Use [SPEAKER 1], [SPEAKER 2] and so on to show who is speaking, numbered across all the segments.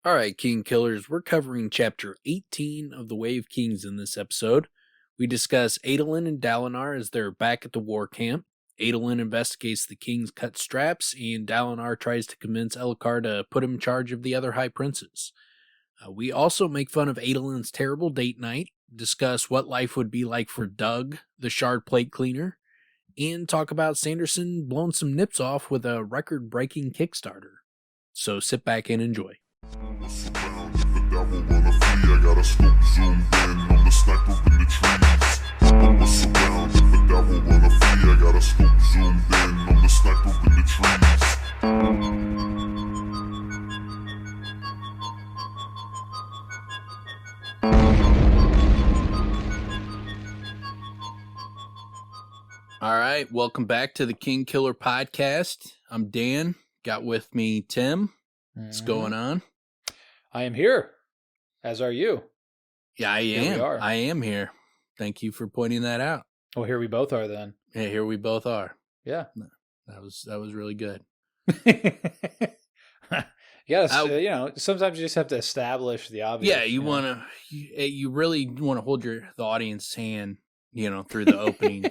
[SPEAKER 1] All right, King Killers, we're covering Chapter 18 of the Way of Kings in this episode. We discuss Adolin and Dalinar as they're back at the war camp. Adolin investigates the king's cut straps, and Dalinar tries to convince Elhokar to put him in charge of the other high princes. We also make fun of Adolin's terrible date night, discuss what life would be like for Doug, the shardplate cleaner, and talk about Sanderson blowing some nips off with a record-breaking Kickstarter. So sit back and enjoy.
[SPEAKER 2] I got a scope zoomed in on the sniper in the trees. Around if the devil wanna flee. I got a scope zoomed in on the sniper in the trees.
[SPEAKER 1] All right, welcome back to the King Killer Podcast. I'm Dan. Got with me Tim. What's going on?
[SPEAKER 3] I am here. As are you.
[SPEAKER 1] Yeah, I am.
[SPEAKER 3] We are.
[SPEAKER 1] I am here. Thank you for pointing that out.
[SPEAKER 3] Well, here we both are then.
[SPEAKER 1] Yeah, here we both are.
[SPEAKER 3] Yeah.
[SPEAKER 1] That was really good.
[SPEAKER 3] You gotta, sometimes you just have to establish the obvious.
[SPEAKER 1] Yeah, you really want to hold the audience's hand, through the opening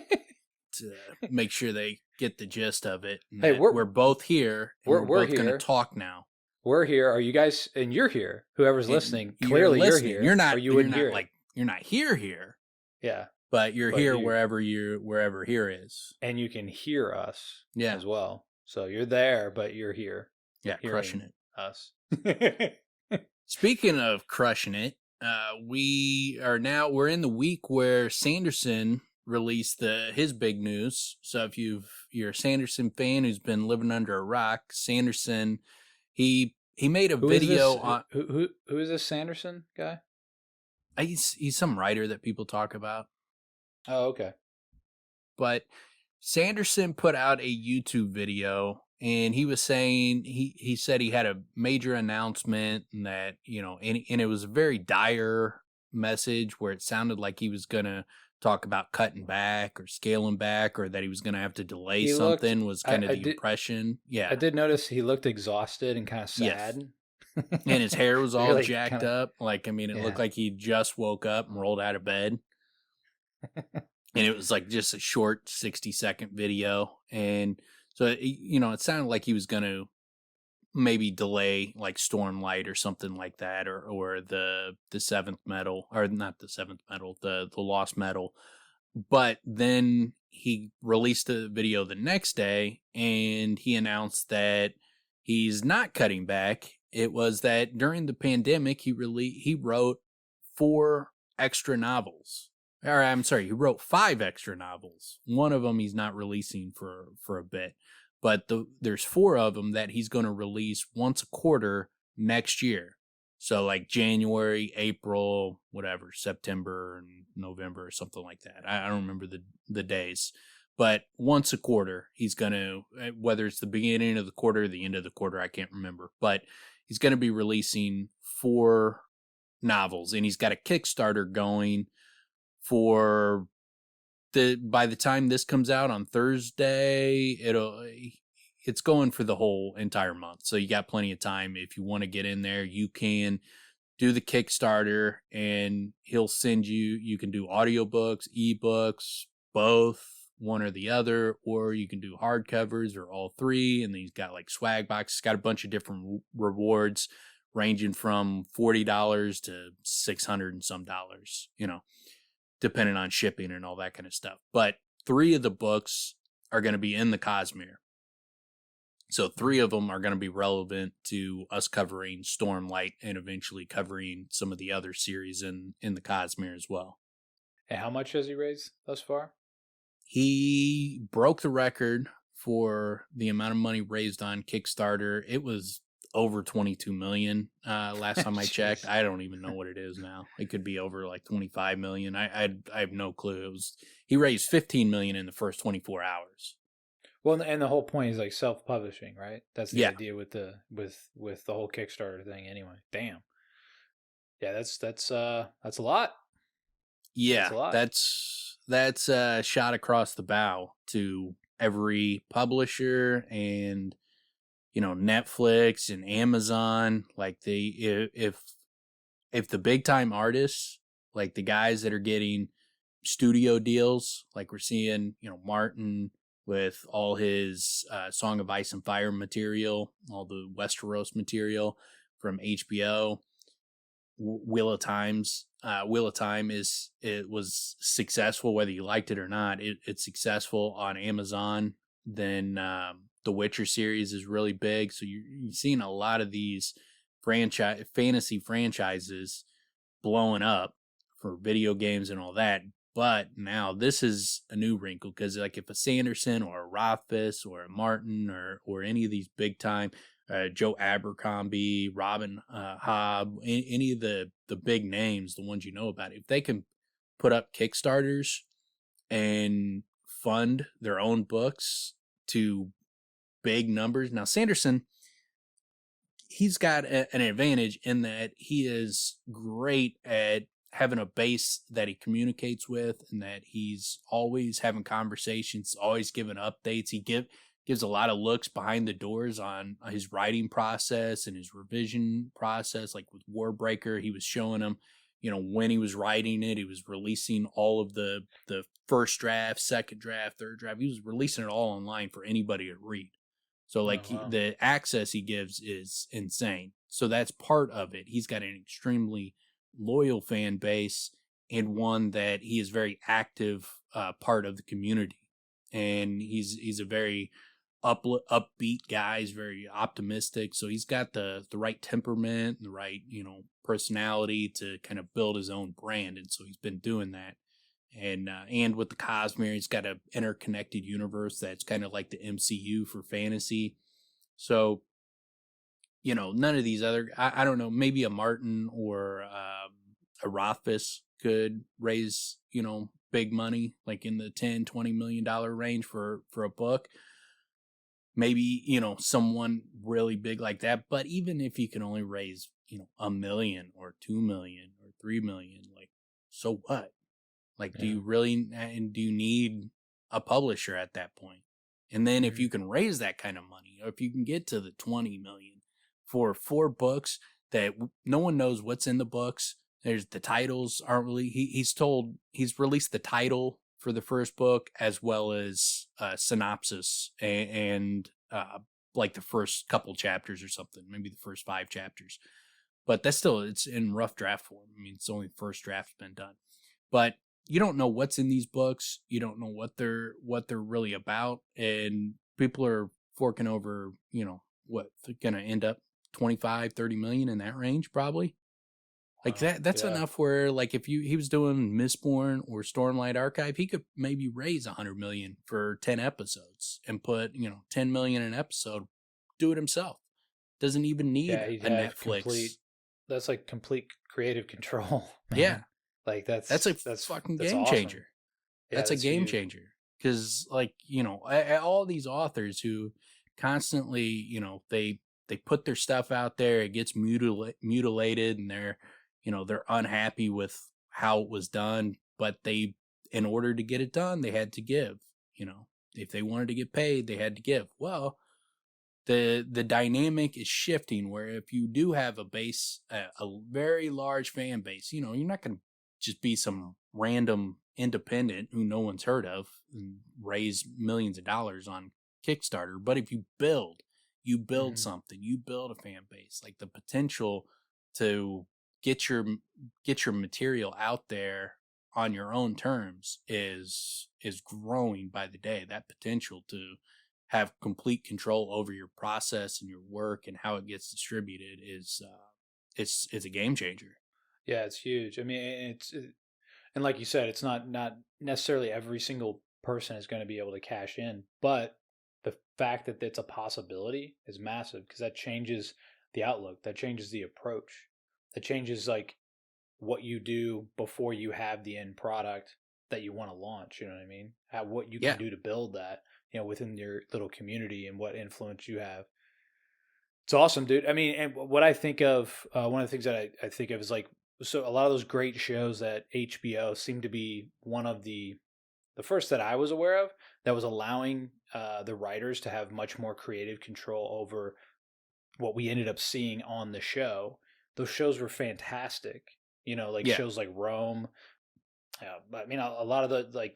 [SPEAKER 1] to make sure they get the gist of it.
[SPEAKER 3] Hey, we're
[SPEAKER 1] both here. And we're both going to talk now.
[SPEAKER 3] We're here. Are you guys? And you're here. Whoever's listening, clearly
[SPEAKER 1] you're
[SPEAKER 3] here.
[SPEAKER 1] You're not.
[SPEAKER 3] Or you wouldn't hear
[SPEAKER 1] like you're not here.
[SPEAKER 3] Yeah,
[SPEAKER 1] but you're here wherever here is,
[SPEAKER 3] and you can hear us.
[SPEAKER 1] Yeah.
[SPEAKER 3] As well. So you're there, but you're here.
[SPEAKER 1] Yeah, crushing it.
[SPEAKER 3] Us.
[SPEAKER 1] Speaking of crushing it, we're in the week where Sanderson released his big news. So if you're a Sanderson fan who's been living under a rock, Sanderson, he made a video on
[SPEAKER 3] who is this Sanderson guy?
[SPEAKER 1] He's some writer that people talk about.
[SPEAKER 3] Oh, okay.
[SPEAKER 1] But Sanderson put out a YouTube video, and he was saying he said he had a major announcement, and that and it was a very dire message where it sounded like he was gonna talk about cutting back or scaling back, or that he was going to have to delay something. Was kind of the impression. Yeah.
[SPEAKER 3] I did notice he looked exhausted and kind of sad.
[SPEAKER 1] Yes. And his hair was all
[SPEAKER 3] really
[SPEAKER 1] jacked up. It looked like he just woke up and rolled out of bed. And it was like just a short 60-second video. And so, it sounded like he was going to maybe delay like Stormlight or something like that, or the seventh medal, or not the seventh medal, the lost medal. But then he released the video the next day, and he announced that he's not cutting back. It was that during the pandemic, he wrote 4 extra novels. Or I'm sorry, he wrote 5 extra novels. One of them he's not releasing for a bit. But there's 4 of them that he's going to release once a quarter next year. So like January, April, whatever, September and November or something like that. I don't remember the days. But once a quarter, he's going to, whether it's the beginning of the quarter or the end of the quarter, I can't remember. But he's going to be releasing 4 novels. And he's got a Kickstarter going for... by the time this comes out on Thursday, it's going for the whole entire month. So you got plenty of time. If you want to get in there, you can do the Kickstarter, and he'll send you can do audiobooks, ebooks, both, one or the other, or you can do hardcovers or all 3. And then he's got like swag boxes. He's got a bunch of different rewards ranging from $40 to $600 and some dollars, depending on shipping and all that kind of stuff. But 3 of the books are going to be in the Cosmere. So 3 of them are going to be relevant to us covering Stormlight and eventually covering some of the other series in the Cosmere as well.
[SPEAKER 3] And how much has he raised thus far?
[SPEAKER 1] He broke the record for the amount of money raised on Kickstarter. It was over 22 million last time I checked. I don't even know what it is now. It could be over like 25 million. I have no clue. He raised 15 million in the first 24 hours.
[SPEAKER 3] Well, and the whole point is like self-publishing, right? That's the idea with the whole Kickstarter thing anyway. Damn. Yeah, that's a lot.
[SPEAKER 1] Yeah, that's a shot across the bow to every publisher, and Netflix and Amazon, like if the big time artists, like the guys that are getting studio deals, like we're seeing, Martin with all his Song of Ice and Fire material, all the Westeros material from HBO. Wheel of Time was successful, whether you liked it or not. It's successful on Amazon. Then the Witcher series is really big, so you're seeing a lot of these fantasy franchises blowing up for video games and all that. But now this is a new wrinkle, because like if a Sanderson or a Rothfuss or a Martin or any of these big time, Joe Abercrombie, Robin Hobb, any of the big names, the ones you know about, if they can put up Kickstarters and fund their own books to big numbers. Now Sanderson, he's got an advantage in that he is great at having a base that he communicates with, and that he's always having conversations, always giving updates. He gives a lot of looks behind the doors on his writing process and his revision process. Like with Warbreaker, he was showing him, when he was writing it, he was releasing all of the first draft, second draft, third draft. He was releasing it all online for anybody to read. So the access he gives is insane. So that's part of it. He's got an extremely loyal fan base, and one that he is very active part of the community. And he's a very upbeat guy. He's very optimistic. So he's got the right temperament, the right, personality to kind of build his own brand. And so he's been doing that. And with the Cosmere, he's got an interconnected universe that's kind of like the MCU for fantasy. So, none of these other, I don't know, maybe a Martin or a Rothfuss could raise, big money, like in the $10-20 million range for a book. Maybe, someone really big like that. But even if you can only raise, $1 million or $2 million or $3 million, like, so what? Like, do you really, and do you need a publisher at that point? And then if you can raise that kind of money, or if you can get to the 20 million for 4 books that no one knows what's in the books, the titles aren't really, he's released the title for the first book as well as synopsis and like the first couple chapters or something, maybe the first 5 chapters. But that's still, it's in rough draft form. I mean, it's only the first draft's been done. But you don't know what's in these books. You don't know what they're really about. And people are forking over, what they're going to end up 25-30 million in that range, probably. Like that's enough where, like, if he was doing Mistborn or Stormlight Archive, he could maybe raise 100 million for 10 episodes and put, 10 million an episode, do it himself. Doesn't even need a Netflix.
[SPEAKER 3] That's like complete creative control. Man.
[SPEAKER 1] Yeah.
[SPEAKER 3] Like that's
[SPEAKER 1] fucking game changer.
[SPEAKER 3] Yeah,
[SPEAKER 1] that's a game
[SPEAKER 3] huge.
[SPEAKER 1] changer. Because, like, all these authors who constantly, they put their stuff out there, it gets mutilated, and they're unhappy with how it was done. But in order to get it done, they had to give. If they wanted to get paid, they had to give. Well, the dynamic is shifting, where if you do have a base, a very large fan base, you're not going to just be some random independent who no one's heard of and raise millions of dollars on Kickstarter. But if you build something, you build a fan base, like the potential to get your material out there on your own terms is growing by the day. That potential to have complete control over your process and your work and how it gets distributed is it's a game changer.
[SPEAKER 3] Yeah, it's huge. I mean, and like you said, it's not necessarily every single person is going to be able to cash in, but the fact that it's a possibility is massive, because that changes the outlook, that changes the approach, that changes like what you do before you have the end product that you want to launch. You know what I mean? What you can do to build that, within your little community, and what influence you have. It's awesome, dude. I mean, and what I think of, one of the things that I think of is like, so a lot of those great shows at HBO seem to be one of the first that I was aware of that was allowing the writers to have much more creative control over what we ended up seeing on the show. Those shows were fantastic. Like shows like Rome. I mean, a lot of the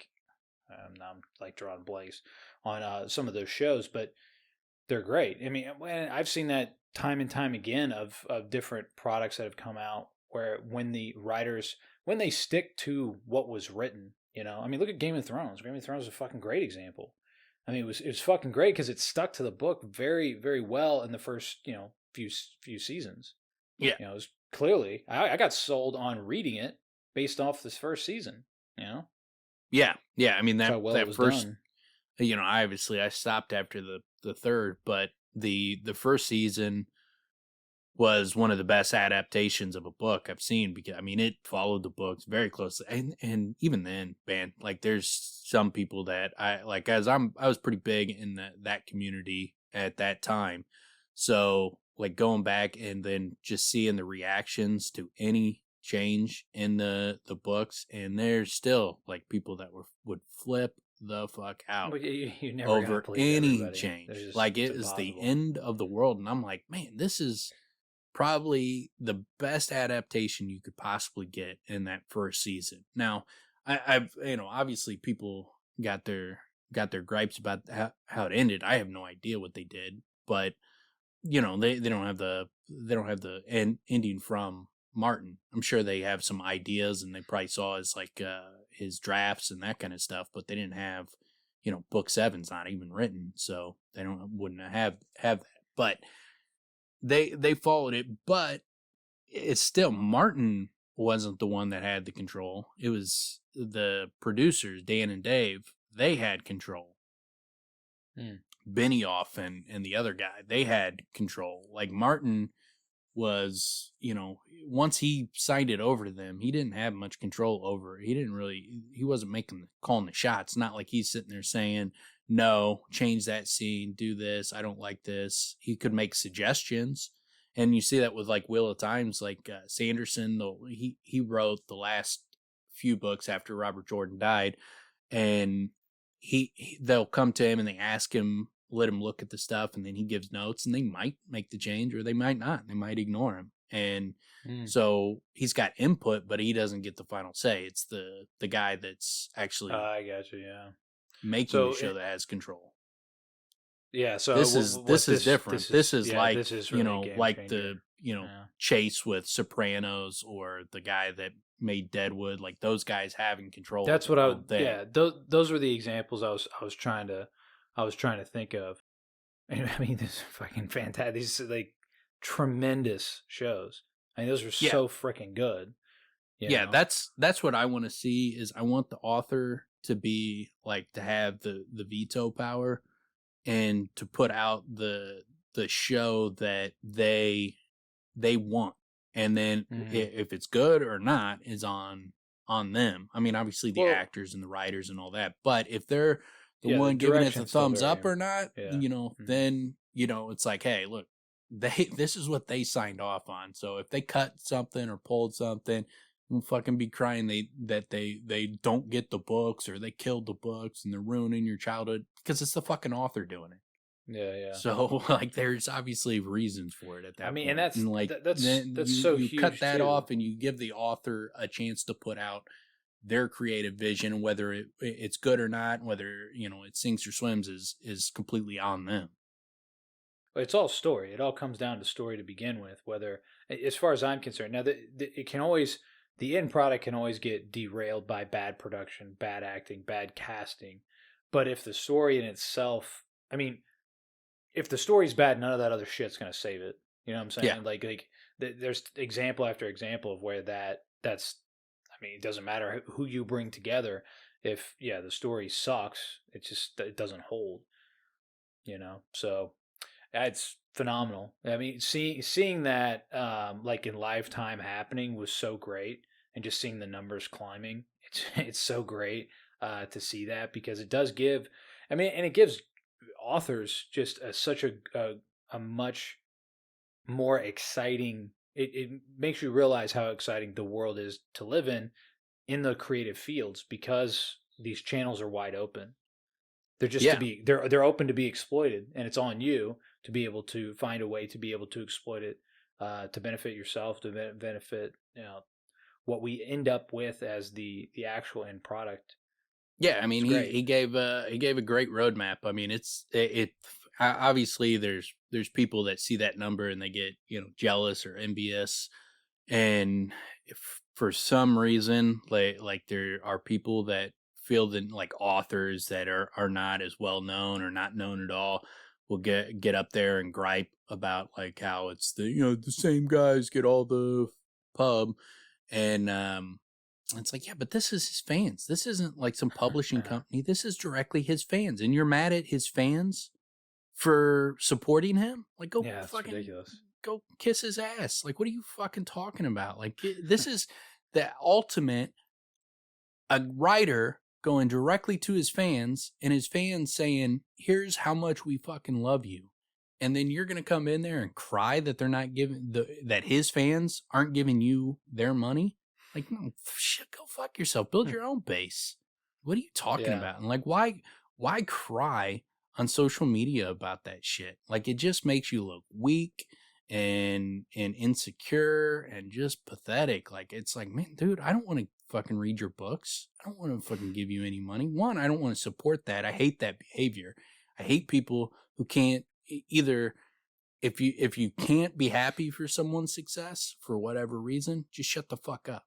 [SPEAKER 3] now I'm like drawing blanks on some of those shows, but they're great. I mean, I've seen that time and time again of different products that have come out where when the writers, when they stick to what was written, I mean, look at Game of Thrones. Game of Thrones is a fucking great example. I mean, it was fucking great because it stuck to the book very, very well in the first, few seasons.
[SPEAKER 1] Yeah.
[SPEAKER 3] It was clearly, I got sold on reading it based off this first season,
[SPEAKER 1] Yeah. Yeah. I mean, that first,
[SPEAKER 3] done.
[SPEAKER 1] Obviously I stopped after the third, but the first season was one of the best adaptations of a book I've seen, because I mean, it followed the books very closely. And even then, man, like there's some people that I like, I was pretty big in that community at that time. So like going back and then just seeing the reactions to any change in the books, and there's still like people that would flip the fuck out
[SPEAKER 3] you never
[SPEAKER 1] over any
[SPEAKER 3] everybody.
[SPEAKER 1] change. Like it is the end of the world. And I'm like, man, this is probably the best adaptation you could possibly get in that first season. Now, I've obviously people got their gripes about how it ended. I have no idea what they did, but they don't have the ending from Martin. I'm sure they have some ideas, and they probably saw his drafts and that kind of stuff, but they didn't have, book 7's not even written, so they wouldn't have that. But they followed it, but it's still, Martin wasn't the one that had the control. It was the producers, Dan and Dave. They had control. Benioff and the other guy, they had control. Like Martin was, once he signed it over to them, he didn't have much control over it. He wasn't calling the shots. Not like he's sitting there saying, no, change that scene, do this, I don't like this. He could make suggestions. And you see that with like Wheel of Times, like Sanderson, he wrote the last few books after Robert Jordan died, and they'll come to him and they ask him, let him look at the stuff, and then he gives notes, and they might make the change or they might not. They might ignore him. And so he's got input, but he doesn't get the final say. It's the guy that's actually
[SPEAKER 3] I got you, yeah,
[SPEAKER 1] making the show that has control.
[SPEAKER 3] Yeah, so
[SPEAKER 1] this is different. This is like,
[SPEAKER 3] this is really
[SPEAKER 1] like the Chase with Sopranos, or the guy that made Deadwood, like those guys having control.
[SPEAKER 3] That's what those were the examples I was trying to think of. And I mean, this is fucking fantastic. These are like tremendous shows. I mean, those are so freaking good.
[SPEAKER 1] Yeah, that's what I want to see. Is I want the author to be like, to have the veto power, and to put out the show that they want, and then if it's good or not is on them. I mean, obviously the actors and the writers and all that, but if they're the one giving it the thumbs up or not, then it's like, hey, look, this is what they signed off on. So if they cut something or pulled something, we'll fucking be crying that they don't get the books, or they killed the books and they're ruining your childhood, because it's the fucking author doing it.
[SPEAKER 3] Yeah.
[SPEAKER 1] So like, there's obviously reasons for it at that point.
[SPEAKER 3] And that's
[SPEAKER 1] like
[SPEAKER 3] that's
[SPEAKER 1] you
[SPEAKER 3] huge.
[SPEAKER 1] Cut that
[SPEAKER 3] too.
[SPEAKER 1] off, and you give the author a chance to put out their creative vision. Whether it's good or not, whether it sinks or swims, is completely on them.
[SPEAKER 3] It's all story. It all comes down to story to begin with. Whether, as far as I'm concerned, now the end product can always get derailed by bad production, bad acting, bad casting. But if the story in itself, I mean, if the story's bad, none of that other shit's gonna save it. You know what I'm saying?
[SPEAKER 1] Yeah.
[SPEAKER 3] Like there's example after example of where that's. I mean, it doesn't matter who you bring together. If the story sucks, it doesn't hold. So it's phenomenal. I mean, seeing that like in lifetime happening was so great, and just seeing the numbers climbing, it's so great to see that, because it does give. I mean, and it gives authors just such a much more exciting. It makes you realize how exciting the world is to live in the creative fields, because these channels are wide open. They're just they're open to be exploited, and it's on you to be able to find a way to be able to exploit it, to benefit yourself, to benefit, what we end up with as the actual end product.
[SPEAKER 1] Yeah, I mean, he gave a great roadmap. I mean, it obviously there's people that see that number and they get jealous or envious, and if for some reason like there are people that feel that like authors that are not as well known or not known at all will get up there and gripe about like how it's the the same guys get all the pub, and it's like, yeah, but this is his fans. This isn't like some publishing company. This is directly his fans, and you're mad at his fans for supporting him? Like, go fucking ridiculous. Go kiss his ass. Like, what are you fucking talking about? Like, this is the ultimate, a writer going directly to his fans and his fans saying, here's how much we fucking love you. And then you're going to come in there and cry that they're not giving that his fans aren't giving you their money. Like, no, shit, go fuck yourself. Build your own base. What are you talking about? And like, why cry on social media about that shit? Like, it just makes you look weak and insecure and just pathetic. Like, it's like, man, dude, I don't want to fucking read your books. I don't want to fucking give you any money. One, I don't want to support that. I hate that behavior. I hate people who can't either. If you can't be happy for someone's success for whatever reason, just shut the fuck up.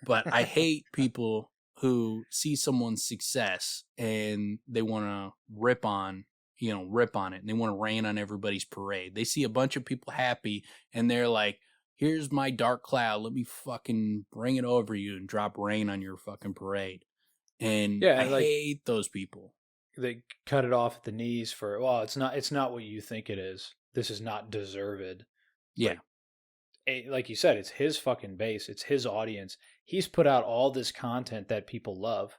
[SPEAKER 1] But I hate people who see someone's success and they want to rip on it, and they want to rain on everybody's parade. They see a bunch of people happy and they're like, here's my dark cloud. Let me fucking bring it over you and drop rain on your fucking parade. And I hate those people.
[SPEAKER 3] They cut it off at the knees for, well, it's not what you think it is. This is not deserved.
[SPEAKER 1] Yeah.
[SPEAKER 3] Like you said, it's his fucking base. It's his audience. He's put out all this content that people love.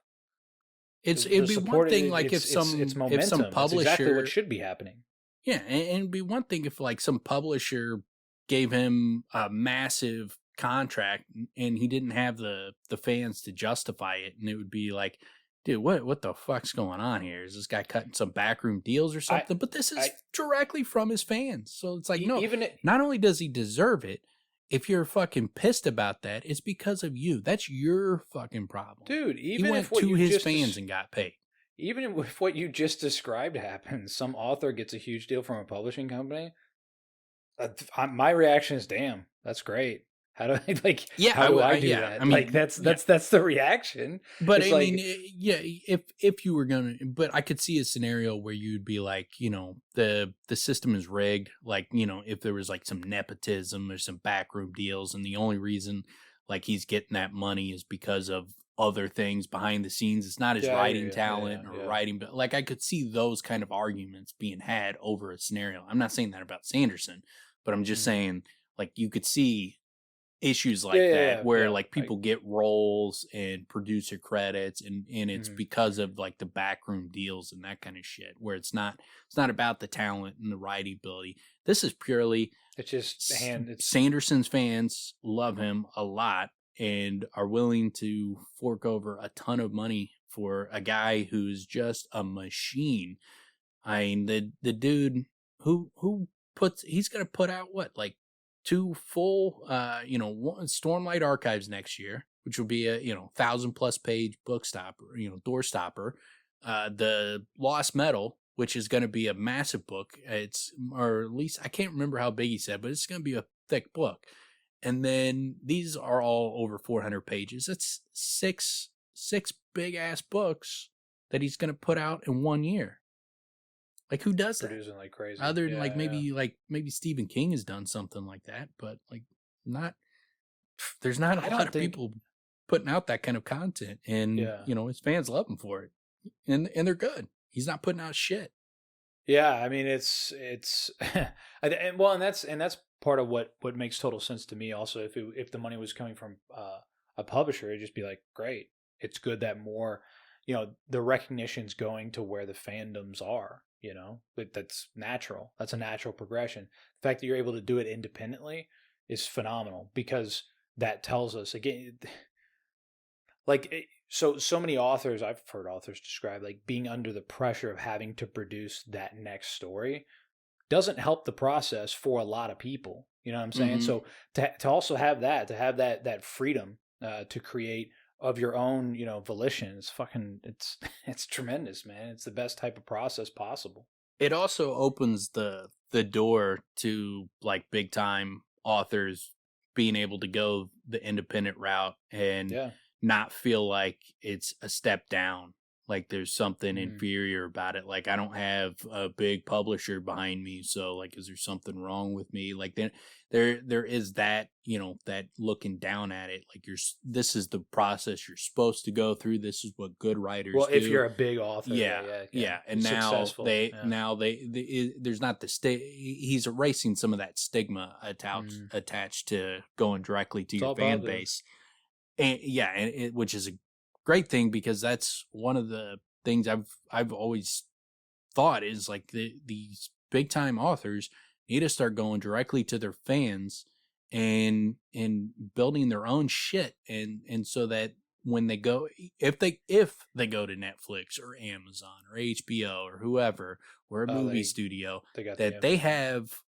[SPEAKER 1] It'd be one thing like if some publisher,
[SPEAKER 3] that's exactly what should be happening.
[SPEAKER 1] Yeah, and it'd be one thing if like some publisher gave him a massive contract and he didn't have the fans to justify it, and it would be like, dude, what the fuck's going on here? Is this guy cutting some backroom deals or something? But this is directly from his fans, so it's like, no. Not only does he deserve it, if you're fucking pissed about that, it's because of you. That's your fucking problem,
[SPEAKER 3] dude. Even
[SPEAKER 1] he went
[SPEAKER 3] if what
[SPEAKER 1] to his fans and got paid.
[SPEAKER 3] Even if what you just described happens, some author gets a huge deal from a publishing company. My reaction is, damn, that's great. How do I like? Yeah, how do I do that? I mean, like that's the reaction.
[SPEAKER 1] But it's I mean, if you were gonna, but I could see a scenario where you'd be like, the system is rigged. Like, if there was like some nepotism or some backroom deals, and the only reason like he's getting that money is because of other things behind the scenes. It's not his writing talent or writing, but like I could see those kind of arguments being had over a scenario. I'm not saying that about Sanderson, but I'm just saying like you could see issues like that where like people get roles and producer credits and it's because of like the backroom deals and that kind of shit, where it's not about the talent and the writing ability. This is purely,
[SPEAKER 3] it's just
[SPEAKER 1] Sanderson's fans love him a lot and are willing to fork over a ton of money for a guy who's just a machine. I mean, the dude who he's going to put out what, like 2 full, Stormlight archives next year, which will be a 1,000+ page book stopper, door stopper. The Lost Metal, which is going to be a massive book. Or at least I can't remember how big he said, but it's going to be a thick book. And then these are all over 400 pages. That's six big ass books that he's going to put out in 1 year. Like, who does that?
[SPEAKER 3] Producing like crazy.
[SPEAKER 1] Other than maybe Stephen King has done something like that, but like there's not a lot of people putting out that kind of content, and his fans love him for it, and they're good. He's not putting out shit.
[SPEAKER 3] Yeah, I mean it's and that's part of what makes total sense to me. Also, if the money was coming from a publisher, it'd just be like, great. It's good that more, the recognition's going to where the fandoms are. But that's natural. That's a natural progression. The fact that you're able to do it independently is phenomenal, because that tells us, again, like, so many authors, I've heard authors describe like being under the pressure of having to produce that next story doesn't help the process for a lot of people. You know what I'm saying?
[SPEAKER 1] Mhm.
[SPEAKER 3] So to also have that, to have that freedom to create of your own, volition, it's tremendous, man. It's the best type of process possible.
[SPEAKER 1] It also opens the door to like big time authors being able to go the independent route and
[SPEAKER 3] Yeah.
[SPEAKER 1] not feel like it's a step down, like there's something
[SPEAKER 3] Mhm.
[SPEAKER 1] inferior about it. Like I don't have a big publisher behind me, so like is there something wrong with me? Like there is that, that looking down at it, like this is the process you're supposed to go through. This is what good writers
[SPEAKER 3] Well,
[SPEAKER 1] do.
[SPEAKER 3] if you're a big author,
[SPEAKER 1] Yeah. And
[SPEAKER 3] successful.
[SPEAKER 1] now there's not the he's erasing some of that stigma attached to going directly to
[SPEAKER 3] It's
[SPEAKER 1] your
[SPEAKER 3] all
[SPEAKER 1] fan
[SPEAKER 3] positive.
[SPEAKER 1] base. And which is a great thing, because that's one of the things I've always thought is like these big time authors need to start going directly to their fans and building their own shit, and so that when they go, if they go to Netflix or Amazon or HBO or whoever, or a movie studio, that they have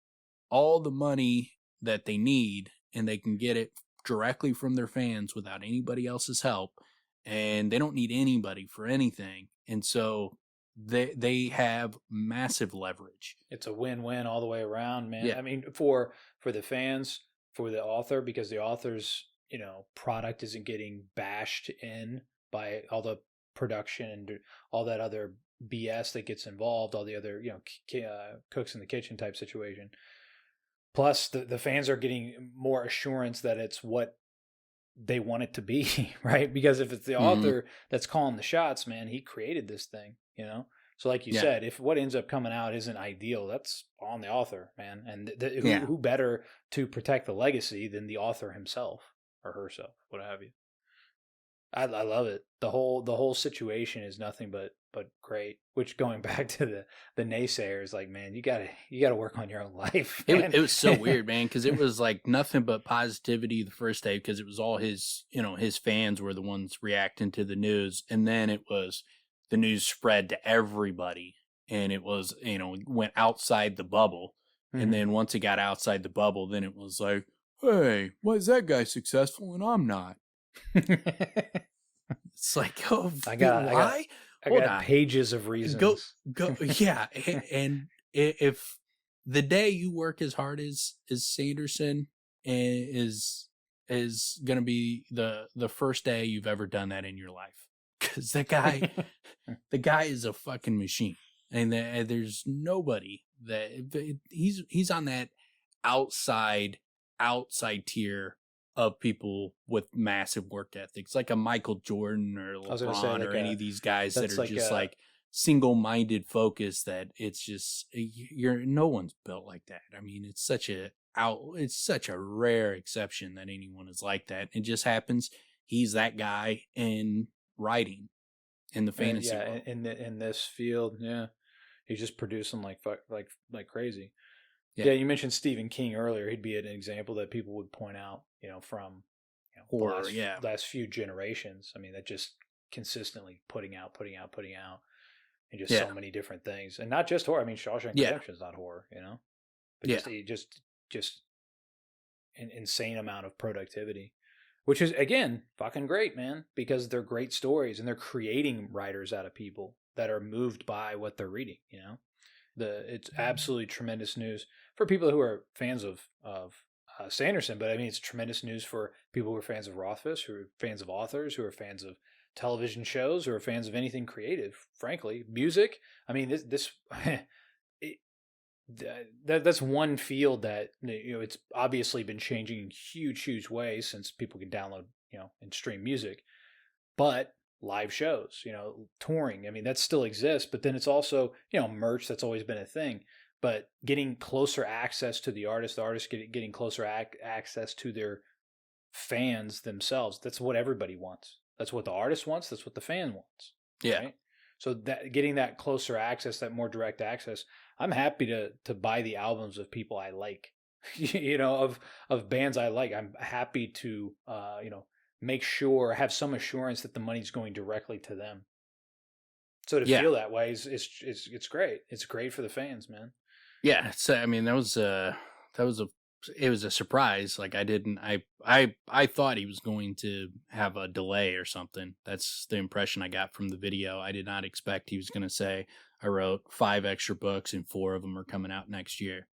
[SPEAKER 1] all the money that they need and they can get it directly from their fans without anybody else's help, and they don't need anybody for anything, and so they have massive leverage.
[SPEAKER 3] It's a win-win all the way around, man.
[SPEAKER 1] Yeah.
[SPEAKER 3] I mean, for the fans, for the author, because the author's product isn't getting bashed in by all the production and all that other BS that gets involved, all the other cooks in the kitchen type situation. Plus, the fans are getting more assurance that it's what they want it to be, right? Because if it's the author that's calling the shots, man, he created this thing, So like you said, if what ends up coming out isn't ideal, that's on the author, man. And who better to protect the legacy than the author himself or herself, what have you. I love it. The whole situation is nothing but great. Which, going back to the naysayers, like, man, you gotta work on your own life.
[SPEAKER 1] It was so weird, man, because it was like nothing but positivity the first day, because it was all his fans were the ones reacting to the news, and then it was the news spread to everybody, and it was went outside the bubble, and then once it got outside the bubble, then it was like, hey, why is that guy successful and I'm not? It's like, oh,
[SPEAKER 3] I got pages of reasons.
[SPEAKER 1] Go, yeah. And if the day you work as hard as Sanderson is going to be the first day you've ever done that in your life, because the guy is a fucking machine, and there's nobody that he's on that outside tier of people with massive work ethics, like a Michael Jordan or LeBron or any of these guys that are just like single-minded focus, that it's just no one's built like that. I mean, it's such a rare exception that anyone is like that. It just happens he's that guy in writing in the fantasy world.
[SPEAKER 3] In this field, he's just producing like crazy. Yeah, you mentioned Stephen King earlier. He'd be an example that people would point out, from
[SPEAKER 1] horror,
[SPEAKER 3] the last few generations. I mean, that just consistently putting out, and just so many different things, and not just horror. I mean, Shawshank Redemption is not horror, but just an insane amount of productivity, which is again fucking great, man, because they're great stories and they're creating writers out of people that are moved by what they're reading, It's absolutely tremendous news for people who are fans of Sanderson, but I mean, it's tremendous news for people who are fans of Rothfuss, who are fans of authors, who are fans of television shows, who are fans of anything creative, frankly, music. I mean, that's one field that it's obviously been changing in huge ways since people can download and stream music, but live shows, touring, I mean, that still exists, but then it's also, merch, that's always been a thing, but getting closer access to the artist getting closer access to their fans themselves. That's what everybody wants. That's what the artist wants. That's what the fan wants.
[SPEAKER 1] Yeah.
[SPEAKER 3] Right? So that getting that closer access, that more direct access, I'm happy to buy the albums of people I like, of bands I like. I'm happy to, make sure, have some assurance that the money's going directly to them. So to feel that way is great. It's great for the fans, man.
[SPEAKER 1] Yeah, so I mean, it was a surprise. Like I thought he was going to have a delay or something. That's the impression I got from the video. I did not expect he was going to say, I wrote 5 extra books and 4 of them are coming out next year.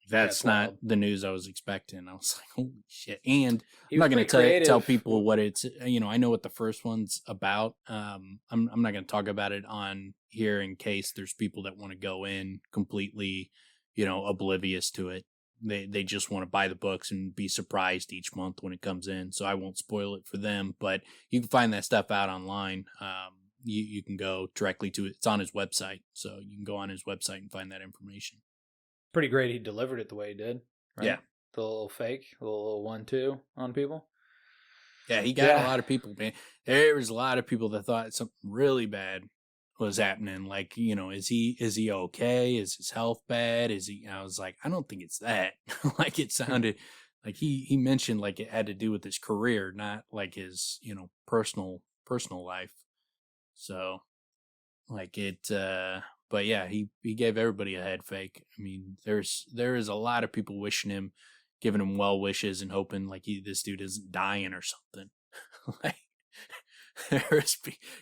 [SPEAKER 1] That's not the news I was expecting. I was like, holy shit. And I'm not going to tell people what it's, I know what the first one's about. I'm not going to talk about it on here in case there's people that want to go in completely, oblivious to it. They just want to buy the books and be surprised each month when it comes in. So I won't spoil it for them, but you can find that stuff out online. You can go directly to it. It's on his website. So you can go on his website and find that information.
[SPEAKER 3] Pretty great he delivered it the way he did. Right?
[SPEAKER 1] Yeah.
[SPEAKER 3] The little fake, the little 1-2 on people.
[SPEAKER 1] Yeah, he got a lot of people, man. There was a lot of people that thought something really bad was happening. Like, is he okay? Is his health bad? I was like, I don't think it's that. Like, it sounded like he mentioned like it had to do with his career, not like his, personal life. So like it, but yeah, he gave everybody a head fake. I mean, there is a lot of people wishing him, giving him well wishes and hoping like this dude isn't dying or something. Like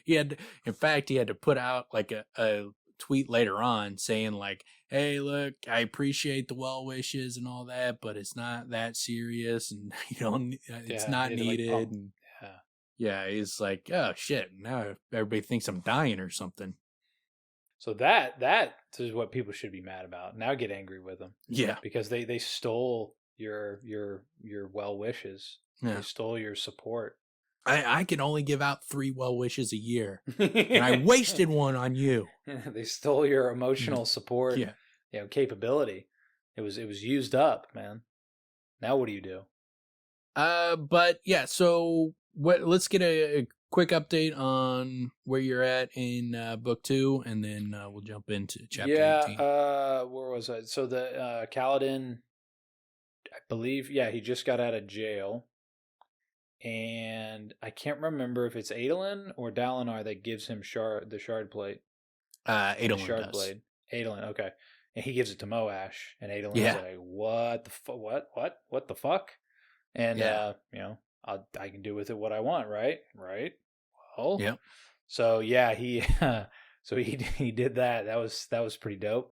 [SPEAKER 1] he had to put out like a tweet later on saying like, hey, look, I appreciate the well wishes and all that, but it's not that serious and it's not needed. Like, and yeah, he's like, oh shit, now everybody thinks I'm dying or something.
[SPEAKER 3] So that is what people should be mad about. Now get angry with them.
[SPEAKER 1] Yeah.
[SPEAKER 3] Because they stole your well wishes.
[SPEAKER 1] Yeah.
[SPEAKER 3] They stole your support.
[SPEAKER 1] I can only give out 3 well wishes a year. And I wasted one on you.
[SPEAKER 3] They stole your emotional support.
[SPEAKER 1] Yeah.
[SPEAKER 3] Capability. It was used up, man. Now what do you do?
[SPEAKER 1] But yeah, so let's get a quick update on where you're at in book 2, and then we'll jump into chapter 18.
[SPEAKER 3] Where was I? So the Kaladin, I believe, he just got out of jail, and I can't remember if it's Adolin or Dalinar that gives him the shardplate.
[SPEAKER 1] Adolin does.
[SPEAKER 3] Blade. Adolin, okay, and he gives it to Moash, and Adolin's like, "What the fuck?" And I can do with it what I want, right? Well,
[SPEAKER 1] yeah.
[SPEAKER 3] So he he did that. That was pretty dope.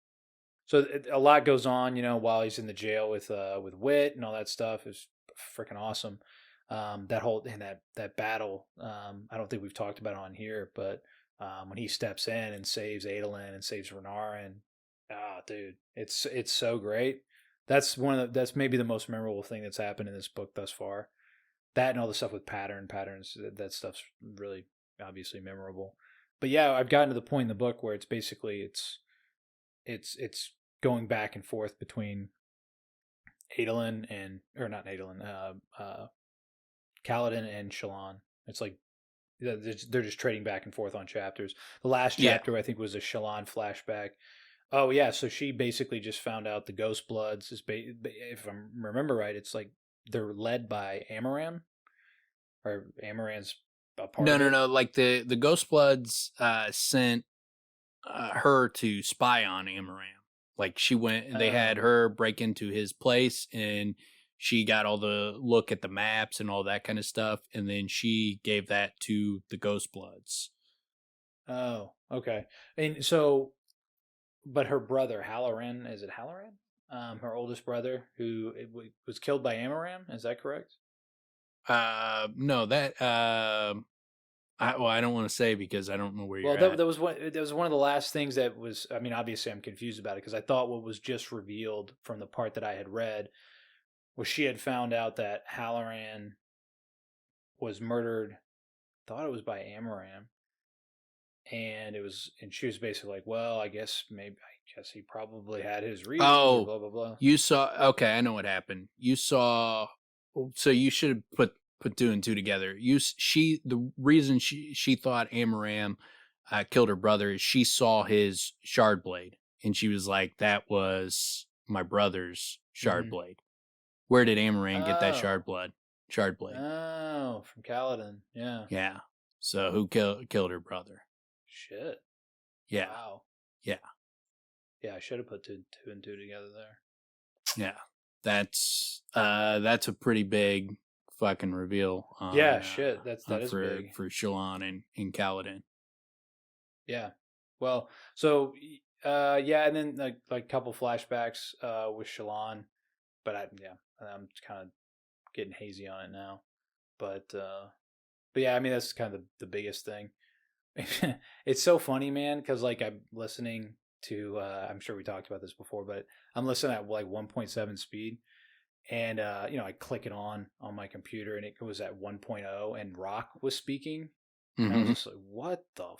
[SPEAKER 3] So a lot goes on, while he's in the jail with Wit and all that stuff. Is freaking awesome. That battle. I don't think we've talked about it on here, but when he steps in and saves Adolin and saves Renarin, dude, it's so great. That's maybe the most memorable thing that's happened in this book thus far. That and all the stuff with patterns, that stuff's really obviously memorable. But yeah, I've gotten to the point in the book where it's basically it's going back and forth between Kaladin and Shallan. It's like they're just trading back and forth on chapters. The last chapter I think was a Shallan flashback. Oh yeah, so she basically just found out the Ghost Bloods if I remember right, it's like they're led by Amaram, or Amaran's a part of it?
[SPEAKER 1] No. Like the Ghost Bloods sent her to spy on Amaram. Like she went, they had her break into his place, and she got all the look at the maps and all that kind of stuff, and then she gave that to the Ghost Bloods.
[SPEAKER 3] Oh, okay. And so, but her brother Halloran, is it Halloran? Her oldest brother, who was killed by Amaram, is that correct?
[SPEAKER 1] No, that I don't want to say because I don't know where you're at.
[SPEAKER 3] That was one of the last things that was. I mean, obviously, I'm confused about it because I thought what was just revealed from the part that I had read was she had found out that Halloran was murdered. Thought it was by Amaram, and she was basically like, "Well, I guess he probably had his reasons."
[SPEAKER 1] Oh,
[SPEAKER 3] blah blah blah.
[SPEAKER 1] You saw? Okay, I know what happened. You saw. So you should have put 2 and 2 together. The reason she thought Amaram killed her brother is she saw his shard blade, and she was like, "That was my brother's shard blade." Where did Amaram get that shard blade?
[SPEAKER 3] Oh, from Kaladin. Yeah.
[SPEAKER 1] Yeah. So who killed her brother?
[SPEAKER 3] Shit.
[SPEAKER 1] Yeah.
[SPEAKER 3] Wow.
[SPEAKER 1] Yeah.
[SPEAKER 3] Yeah, I should have put two and two together there.
[SPEAKER 1] Yeah, that's a pretty big fucking reveal.
[SPEAKER 3] Yeah, shit, that is
[SPEAKER 1] for
[SPEAKER 3] big.
[SPEAKER 1] for Shallan and Kaladin.
[SPEAKER 3] Yeah. Well, so yeah, and then like a couple flashbacks with Shallan, but I'm kind of getting hazy on it now. But yeah, I mean that's kind of the biggest thing. It's so funny, man, because like I'm listening to I'm sure we talked about this before, but I'm listening at like 1.7 speed, and I click it on my computer and it was at 1.0 and Rock was speaking, and I was just like, what the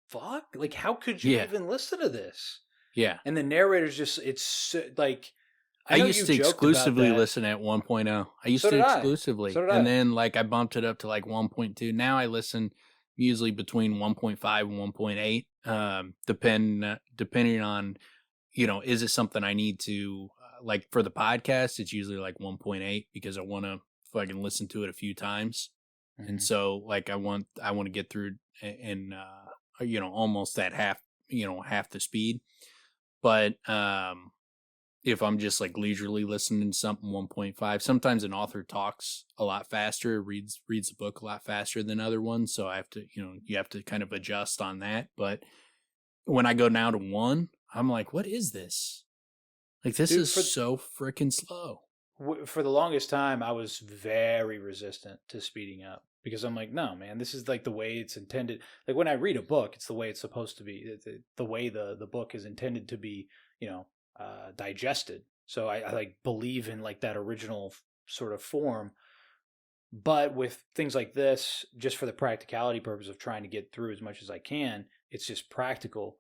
[SPEAKER 3] fuck? Like, how could you even listen to this?
[SPEAKER 1] Yeah.
[SPEAKER 3] And the narrator's just, it's like,
[SPEAKER 1] I used to exclusively listen at 1.0. I used to exclusively. And then like I bumped it up to like 1.2. Now I listen usually between 1.5 and 1.8, depending on, is it something I need to, like for the podcast, it's usually like 1.8 because I want to fucking listen to it a few times. Mm-hmm. And so like I want to get through and almost at half the speed. But if I'm just like leisurely listening to something 1.5, sometimes an author talks a lot faster, reads the book a lot faster than other ones. So I have to, you have to kind of adjust on that. But when I go now to 1, I'm like, what is this? Like, this is so freaking slow.
[SPEAKER 3] For the longest time, I was very resistant to speeding up because I'm like, no, man, this is like the way it's intended. Like when I read a book, it's the way it's supposed to be. The way the book is intended to be, digested. So I like believe in like that original sort of form. But with things like this, just for the practicality purpose of trying to get through as much as I can, it's just practical.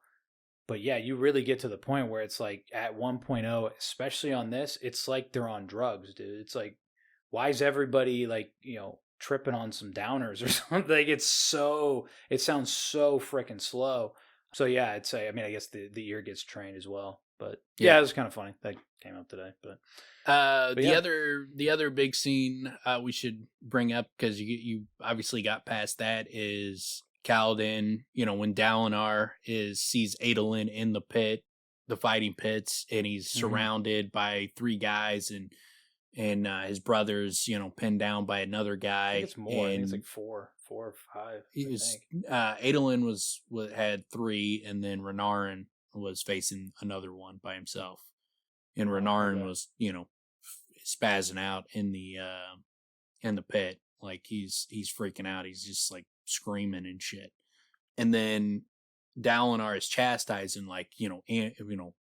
[SPEAKER 3] But yeah, you really get to the point where it's like at 1.0, especially on this, it's like they're on drugs, dude. It's like, why is everybody like, tripping on some downers or something? It sounds so freaking slow. So yeah, I'd say, I guess the ear gets trained as well. But yeah, it was kind of funny. That came up today. But
[SPEAKER 1] the other big scene we should bring up, because you obviously got past that, is Kaladin, when Dalinar sees Adolin in the pit, the fighting pits, and he's surrounded by 3 guys and his brothers, pinned down by another guy.
[SPEAKER 3] I think it's more. I think it's like 4 or 5.
[SPEAKER 1] Adolin had 3, and then Renarin was facing another one by himself, and Renarin was spazzing out in the pit, like he's freaking out. He's just like screaming and shit. And then Dalinar is chastising, like,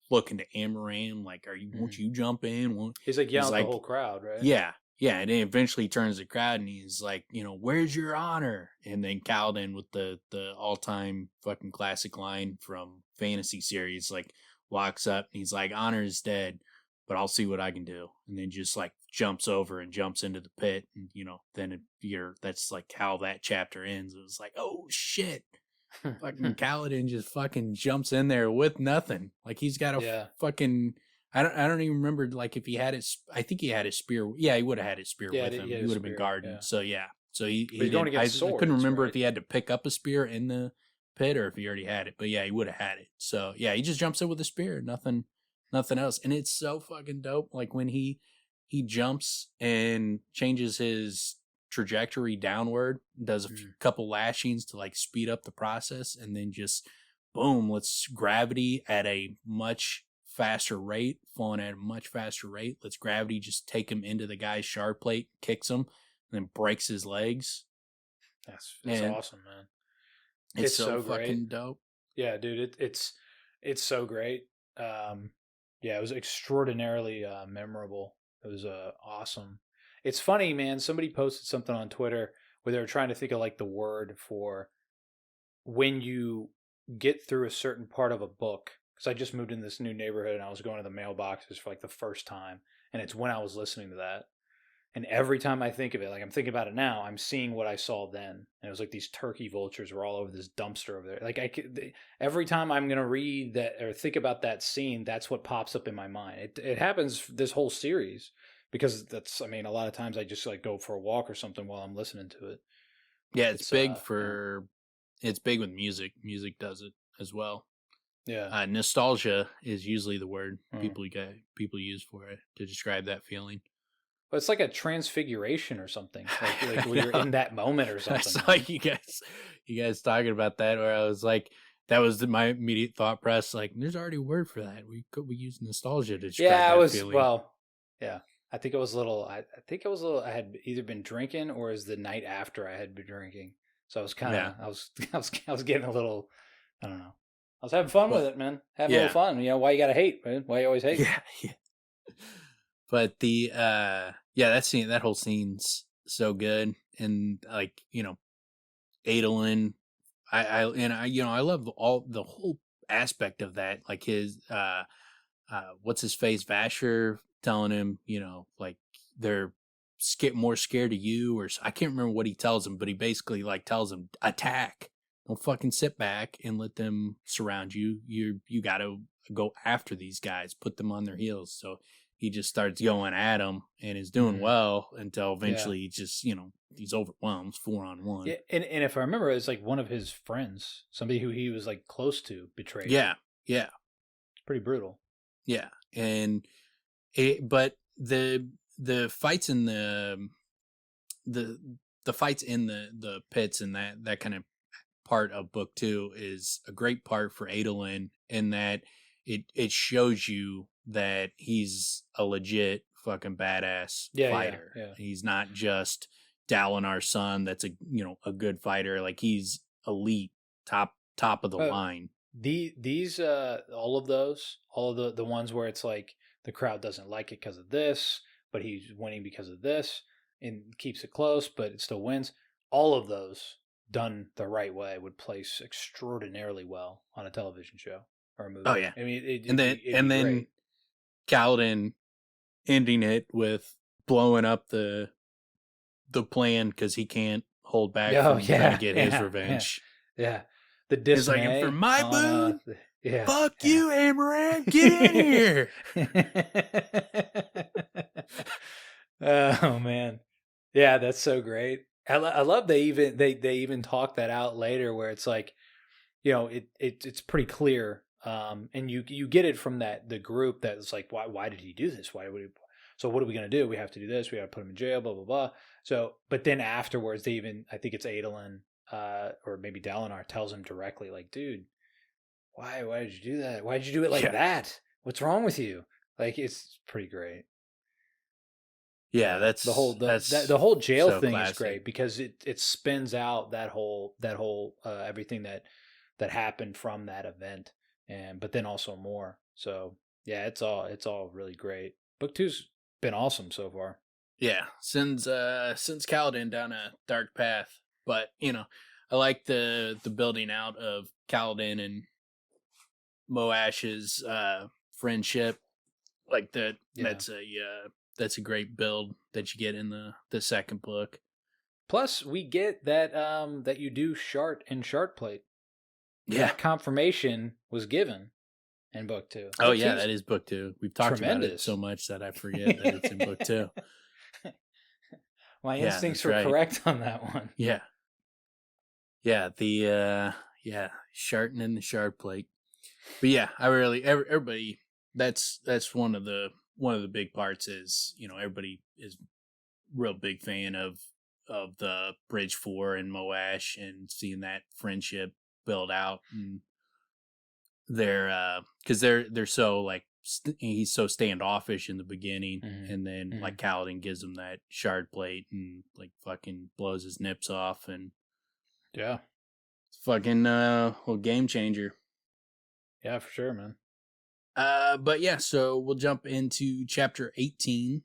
[SPEAKER 1] looking to Amaram, like, won't you jump in?
[SPEAKER 3] He's like yelling at the whole crowd, right?
[SPEAKER 1] Yeah. And then eventually he turns the crowd and he's like, where's your honor? And then Kaladin, with the all-time fucking classic line from fantasy series, like, walks up and he's like, honor is dead, but I'll see what I can do. And then just like jumps over and jumps into the pit. And, then that's like how that chapter ends. It was like, oh shit. Fucking Kaladin just fucking jumps in there with nothing. Like he's got a fucking, I don't even remember, like, if he had his, I think he had his spear. Yeah, he would have had his spear with him. He would have been guarding. Yeah. So yeah. So he going against swords, I couldn't remember if he had to pick up a spear in the pit or if he already had it. But yeah, he would have had it. So yeah, he just jumps in with a spear. Nothing else. And it's so fucking dope. Like when he jumps and changes his trajectory downward, does a couple lashings to like speed up the process, and then just boom, let's gravity at a much faster rate, falling at a much faster rate. Let's gravity just take him into the guy's shardplate, kicks him, and then breaks his legs.
[SPEAKER 3] That's awesome, man.
[SPEAKER 1] It's so fucking dope.
[SPEAKER 3] Yeah, dude, it's so great. Yeah, it was extraordinarily memorable. It was awesome. It's funny, man. Somebody posted something on Twitter where they were trying to think of like the word for when you get through a certain part of a book. Because I just moved in this new neighborhood and I was going to the mailboxes for like the first time. And it's when I was listening to that. And every time I think of it, like I'm thinking about it now, I'm seeing what I saw then. And it was like these turkey vultures were all over this dumpster over there. Like every time I'm going to read that or think about that scene, that's what pops up in my mind. It happens this whole series because a lot of times I just like go for a walk or something while I'm listening to it.
[SPEAKER 1] Yeah, it's big it's big with music. Music does it as well.
[SPEAKER 3] Yeah.
[SPEAKER 1] Nostalgia is usually the word people use for it to describe that feeling.
[SPEAKER 3] But it's like a transfiguration or something. Like when you're in that moment or something.
[SPEAKER 1] It's like you guys talking about that, where I was like, that was my immediate thought process. Like, there's already a word for that. We use nostalgia to describe that feeling.
[SPEAKER 3] Yeah. I think it was a little. I think it was a little. I had either been drinking or it was the night after I had been drinking. So I was kind of. Yeah. I was getting a little. I don't know. I was having fun with it, man. Having a little fun. You know why you gotta hate, man? Why you always hate?
[SPEAKER 1] Yeah. But the that whole scene's so good, and like, Adolin, I love the whole aspect of that, like his what's his face, Vasher telling him, like they're more scared of you, or I can't remember what he tells him, but he basically like tells him, attack, don't fucking sit back and let them surround you. You got to go after these guys, put them on their heels. So he just starts going at them and is doing well until eventually he just, he's overwhelmed 4-on-1.
[SPEAKER 3] Yeah, and if I remember, it's like one of his friends, somebody who he was like close to, betrayed.
[SPEAKER 1] Yeah.
[SPEAKER 3] Pretty brutal.
[SPEAKER 1] Yeah, but the fights in the fights in the pits and that kind of part of book 2 is a great part for Adolin, in that it shows you that he's a legit fucking badass fighter.
[SPEAKER 3] Yeah.
[SPEAKER 1] He's not just Dalinar's son that's a good fighter. Like, he's elite, top of the line.
[SPEAKER 3] These all of the ones where it's like the crowd doesn't like it because of this, but he's winning because of this and keeps it close, but it still wins. All of those done the right way would place extraordinarily well on a television show or a movie.
[SPEAKER 1] Oh yeah,
[SPEAKER 3] I mean,
[SPEAKER 1] and then Kaladin ending it with blowing up the plan because he can't hold back from trying to get his revenge.
[SPEAKER 3] Yeah. The dismay.
[SPEAKER 1] It's like, for my boon, fuck you, Amaranth, get in here.
[SPEAKER 3] Oh man, yeah, that's so great. I love they even talk that out later, where it's like, it's pretty clear, and you get it from the group that's like, why did he do this? So what are we gonna do? We have to do this. We got to put him in jail. Blah blah blah. So, but then afterwards, I think it's Adolin, or maybe Dalinar tells him directly, like, dude, why did you do that? Why did you do it like that? What's wrong with you? Like, it's pretty great.
[SPEAKER 1] Yeah, that's
[SPEAKER 3] the whole jail so thing classic. Is great because it spins out that whole everything that happened from that event, but then also more. So yeah, it's all really great. Book 2's been awesome so far.
[SPEAKER 1] Yeah, sends Kaladin down a dark path, but I like the building out of Kaladin and Moash's friendship. Like that. Yeah. That's a great build that you get in the second book.
[SPEAKER 3] Plus, we get that you do shard and shardplate.
[SPEAKER 1] Yeah,
[SPEAKER 3] that confirmation was given in book 2.
[SPEAKER 1] Oh yeah, that is book 2. We've talked about it so much that I forget that it's in book 2.
[SPEAKER 3] My instincts were correct on that one.
[SPEAKER 1] Yeah. Yeah, the sharpening the shardplate. But yeah, I really everybody that's one of the big parts is, everybody is real big fan of the Bridge 4 and Moash, and seeing that friendship build out, and because they're so like he's so standoffish in the beginning, and then like Kaladin gives him that shard plate and like fucking blows his nips off, and
[SPEAKER 3] yeah,
[SPEAKER 1] it's fucking little game changer.
[SPEAKER 3] Yeah, for sure, man.
[SPEAKER 1] But yeah, so we'll jump into chapter 18,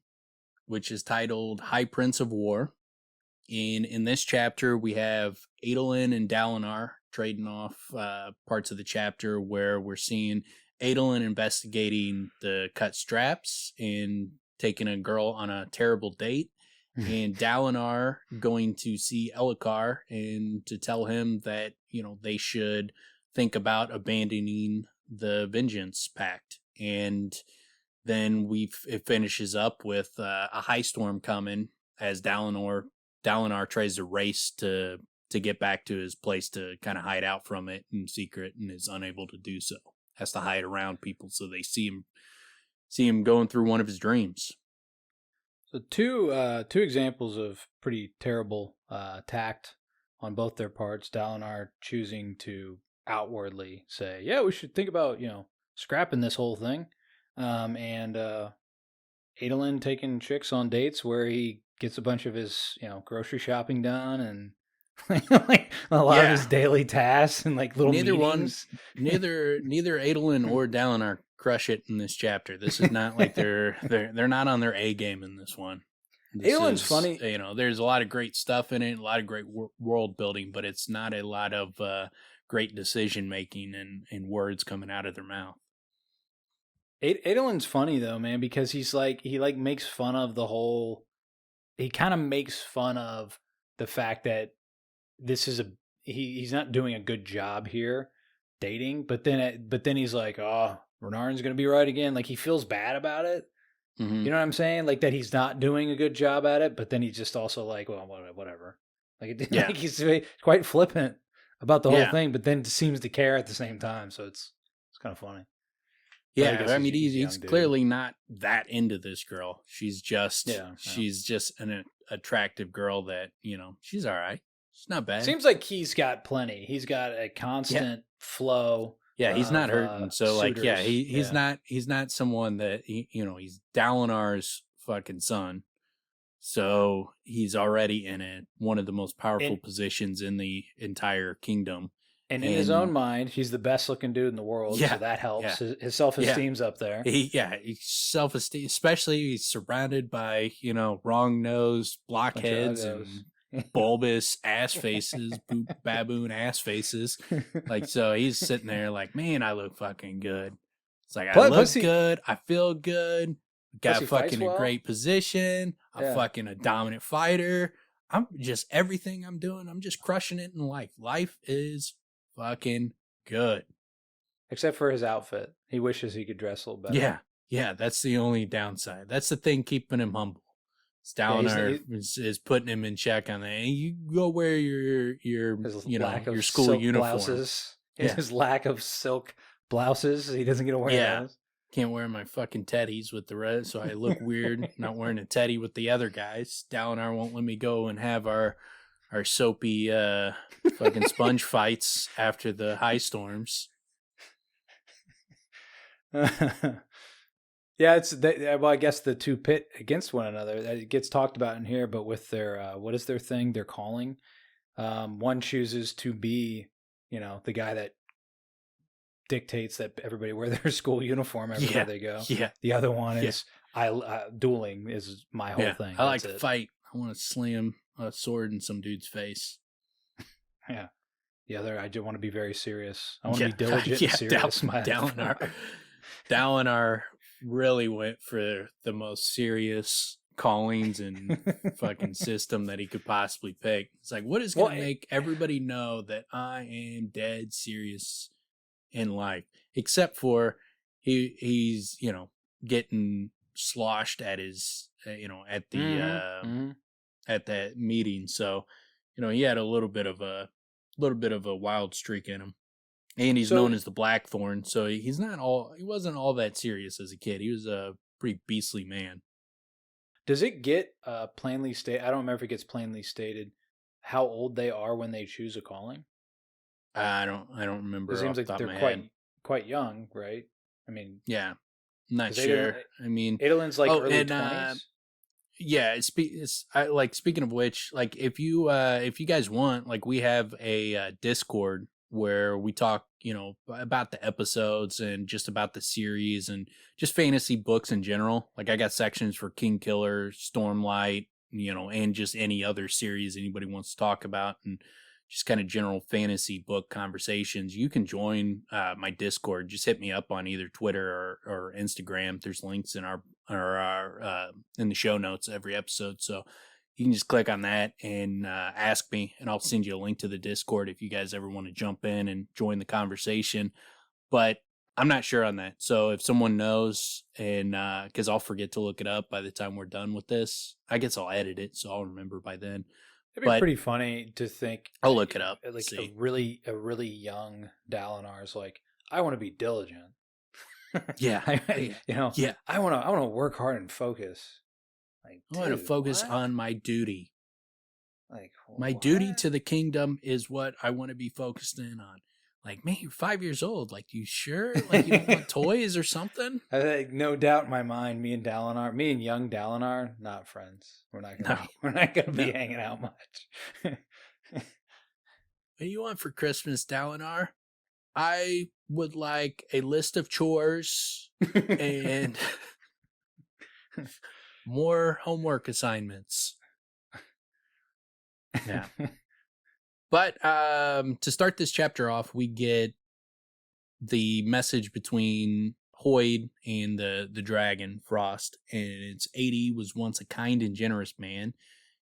[SPEAKER 1] which is titled High Prince of War. And in this chapter, we have Adolin and Dalinar trading off parts of the chapter where we're seeing Adolin investigating the cut straps and taking a girl on a terrible date, and Dalinar going to see Elhokar and to tell him that, they should think about abandoning the Vengeance Pact. And then it finishes up with a high storm coming as Dalinar tries to race to get back to his place to kind of hide out from it in secret, and is unable to do so has to hide around people so they see him going through one of his dreams.
[SPEAKER 3] So two examples of pretty terrible tact on both their parts. Dalinar choosing to outwardly say, "Yeah, we should think about scrapping this whole thing," and Adolin taking chicks on dates where he gets a bunch of his grocery shopping done and like a lot of his daily tasks and like little meetings.
[SPEAKER 1] Neither Adolin or Dalinar crush it in this chapter. This is not like they're not on their A game in this one.
[SPEAKER 3] Adolin's funny.
[SPEAKER 1] There's a lot of great stuff in it, a lot of great world building, but it's not a lot of great decision making and words coming out of their mouth.
[SPEAKER 3] Adolin's funny though, man, because he makes fun of the whole. He kind of makes fun of the fact that this is he's not doing a good job here dating, but then he's like, oh, Renarin's gonna be right again. Like he feels bad about it.
[SPEAKER 1] Mm-hmm.
[SPEAKER 3] You know what I'm saying? Like that he's not doing a good job at it, but then he's just also like, well, whatever. Like he's quite flippant about the whole thing, but then seems to care at the same time. So it's kind of funny.
[SPEAKER 1] Yeah, I mean, he's clearly not that into this girl. She's just she's just an attractive girl that she's all right. She's not bad.
[SPEAKER 3] Seems like he's got plenty. He's got a constant flow.
[SPEAKER 1] Yeah, he's not hurting. So
[SPEAKER 3] suitors.
[SPEAKER 1] He's not someone that he's Dalinar's fucking son. So he's already in one of the most powerful positions in the entire kingdom.
[SPEAKER 3] And in his own mind, he's the best looking dude in the world. Yeah, so that helps. Yeah. His self-esteem's up there.
[SPEAKER 1] Self-esteem, especially he's surrounded by, wrong-nosed blockheads and bulbous ass faces, baboon ass faces. Like, so he's sitting there like, man, I look fucking good. It's like, I look good. I feel good. Got fucking a great position. I'm fucking a dominant fighter. I'm just, everything I'm doing, I'm just crushing it in life. Life is fucking good.
[SPEAKER 3] Except for his outfit. He wishes he could dress a little better.
[SPEAKER 1] Yeah, that's the only downside. That's the thing keeping him humble. Dalinar is putting him in check on that. And you go wear your your school uniform.
[SPEAKER 3] Blouses. His lack of silk blouses. He doesn't get to wear those.
[SPEAKER 1] Can't wear my fucking teddies with the rest, so I look weird not wearing a teddy with the other guys. Dalinar won't let me go and have our soapy fucking sponge fights after the high storms.
[SPEAKER 3] Yeah, I guess the two pit against one another. It gets talked about in here, but with their what is their thing? Their calling. One chooses to be, the guy that dictates that everybody wear their school uniform everywhere they go. Yeah. The other one is dueling is my whole thing.
[SPEAKER 1] I like to fight. I want to slam a sword in some dude's face.
[SPEAKER 3] Yeah. The other, I just want to be very serious. I want to be diligent and serious.
[SPEAKER 1] Dalinar really went for the most serious callings and fucking system that he could possibly pick. It's like, what is going to make everybody know that I am dead serious in life? Except for he's getting sloshed at his at the at that meeting. So he had a little bit of a wild streak in him. And he's known as the Blackthorn, so he wasn't all that serious as a kid. He was a pretty beastly man.
[SPEAKER 3] Does it get plainly stated? I don't remember if it gets plainly stated how old they are when they choose a calling.
[SPEAKER 1] I don't remember.
[SPEAKER 3] It seems like they're quite young, right? I mean,
[SPEAKER 1] yeah, I'm not sure. I mean,
[SPEAKER 3] Adolin's like early 20s.
[SPEAKER 1] Yeah, speaking of which, like if you guys want, like we have a Discord where we talk, about the episodes and just about the series and just fantasy books in general. Like I got sections for King Killer, Stormlight, and just any other series anybody wants to talk about and just kind of general fantasy book conversations. You can join my Discord. Just hit me up on either Twitter or Instagram. There's links in our in the show notes every episode. So you can just click on that and ask me, and I'll send you a link to the Discord if you guys ever want to jump in and join the conversation. But I'm not sure on that. So if someone knows, and because I'll forget to look it up by the time we're done with this, I guess I'll edit it, so I'll remember by then.
[SPEAKER 3] It'd be pretty funny to think.
[SPEAKER 1] I'll look it up.
[SPEAKER 3] Like a really young Dalinar's like, I want to be diligent.
[SPEAKER 1] Yeah.
[SPEAKER 3] Yeah. I want to work hard and focus. Like,
[SPEAKER 1] I want to focus
[SPEAKER 3] what?
[SPEAKER 1] on my duty.
[SPEAKER 3] Like,
[SPEAKER 1] my duty to the kingdom is what I want to be focused in on. Like, man, you're 5 years old. Like, you sure? Like, you don't want toys or something?
[SPEAKER 3] I think, no doubt in my mind, me and young Dalinar, not friends. We're not gonna be hanging out much.
[SPEAKER 1] What do you want for Christmas, Dalinar? I would like a list of chores and more homework assignments. Yeah. But to start this chapter off, we get the message between Hoyd and the dragon, Frost. And it's 80 was once a kind and generous man,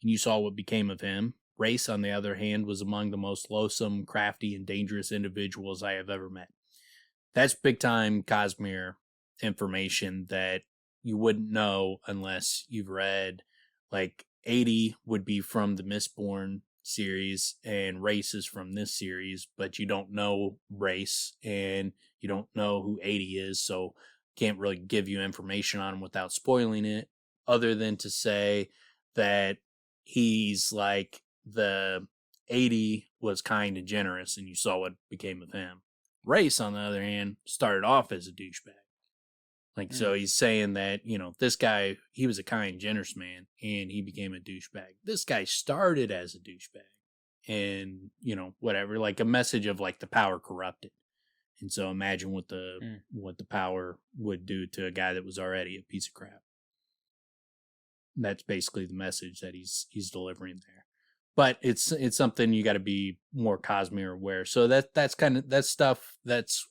[SPEAKER 1] and you saw what became of him. Race, on the other hand, was among the most loathsome, crafty, and dangerous individuals I have ever met. That's big-time Cosmere information that you wouldn't know unless you've read, like, 80 would be from the Mistborn series, and Race is from this series, but you don't know Race, and you don't know who 80 is, so can't really give you information on him without spoiling it, other than to say that he's like the 80 was kind and generous, and you saw what became of him. Race, on the other hand, started off as a douchebag. Like, so he's saying that, this guy, he was a kind, generous man, and he became a douchebag. This guy started as a douchebag, and, whatever, like a message of, like, the power corrupted. And so imagine what the power would do to a guy that was already a piece of crap. That's basically the message that he's delivering there. But it's something you got to be more Cosmere aware. So that's stuff that's.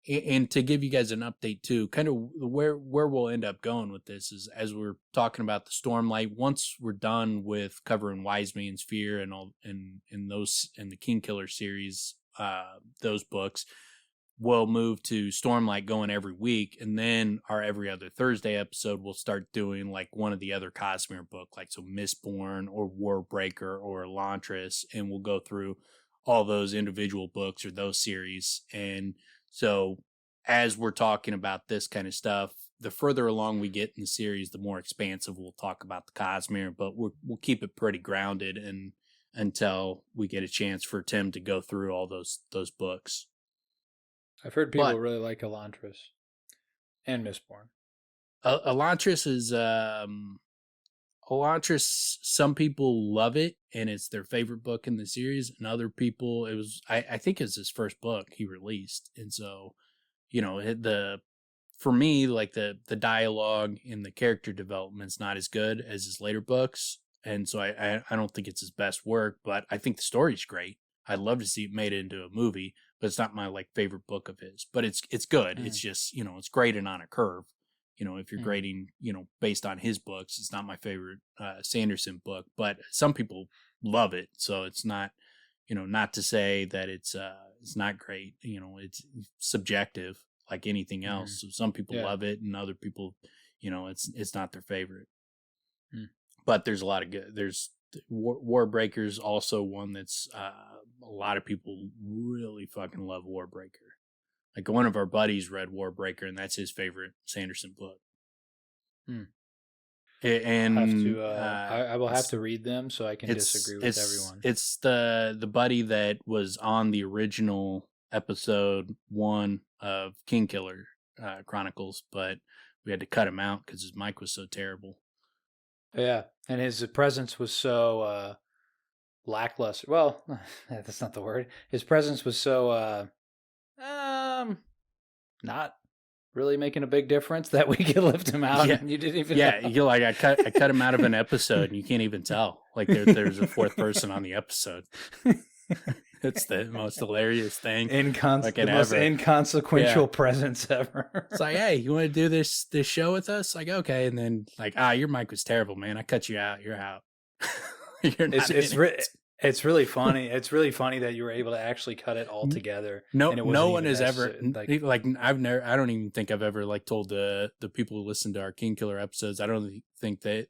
[SPEAKER 1] And to give you guys an update too, kind of where we'll end up going with this is, as we're talking about the Stormlight, once we're done with covering Wise Man's Fear and all and the Kingkiller series, those books, we'll move to Stormlight going every week, and then our every other Thursday episode we'll start doing like one of the other Cosmere book, like so Mistborn or Warbreaker or Elantris, and we'll go through all those individual books or those series. And so as we're talking about this kind of stuff, the further along we get in the series, the more expansive we'll talk about the Cosmere, but we'll keep it pretty grounded and until we get a chance for Tim to go through all those books.
[SPEAKER 3] I've heard people really like Elantris and Mistborn.
[SPEAKER 1] Elantris is Elantris, some people love it and it's their favorite book in the series, and other people I think it's his first book he released. And so, for me, like the dialogue and the character development's not as good as his later books. And so I don't think it's his best work, but I think the story's great. I'd love to see it made into a movie, but it's not my like favorite book of his, but it's good. It's just, it's graded on a curve. If you're grading, based on his books, it's not my favorite Sanderson book, but some people love it. So it's not, not to say that it's not great. It's subjective like anything else. So some people love it, and other people, it's not their favorite. But there's a lot of good. There's Warbreaker's also one that's a lot of people really fucking love Warbreaker. Like one of our buddies read Warbreaker, and that's his favorite Sanderson book. And
[SPEAKER 3] I will have to read them so I can disagree with everyone.
[SPEAKER 1] It's the buddy that was on the original episode 1 of Kingkiller Chronicles, but we had to cut him out because his mic was so terrible.
[SPEAKER 3] Yeah, and his presence was so lackluster. Well, that's not the word. His presence was so not really making a big difference that we could lift him out.
[SPEAKER 1] Yeah.
[SPEAKER 3] And you didn't even
[SPEAKER 1] know. I cut him out of an episode, and you can't even tell. Like there's a fourth person on the episode. It's the most hilarious thing.
[SPEAKER 3] The most inconsequential presence ever.
[SPEAKER 1] It's like, hey, you want to do this show with us? Like, okay. And then like, your mic was terrible, man. I cut you out. You're out. You're not
[SPEAKER 3] It's really funny. It's really funny that you were able to actually cut it all together.
[SPEAKER 1] No one has ever I don't even think I've ever like told the people who listen to our Kingkiller episodes. I don't think that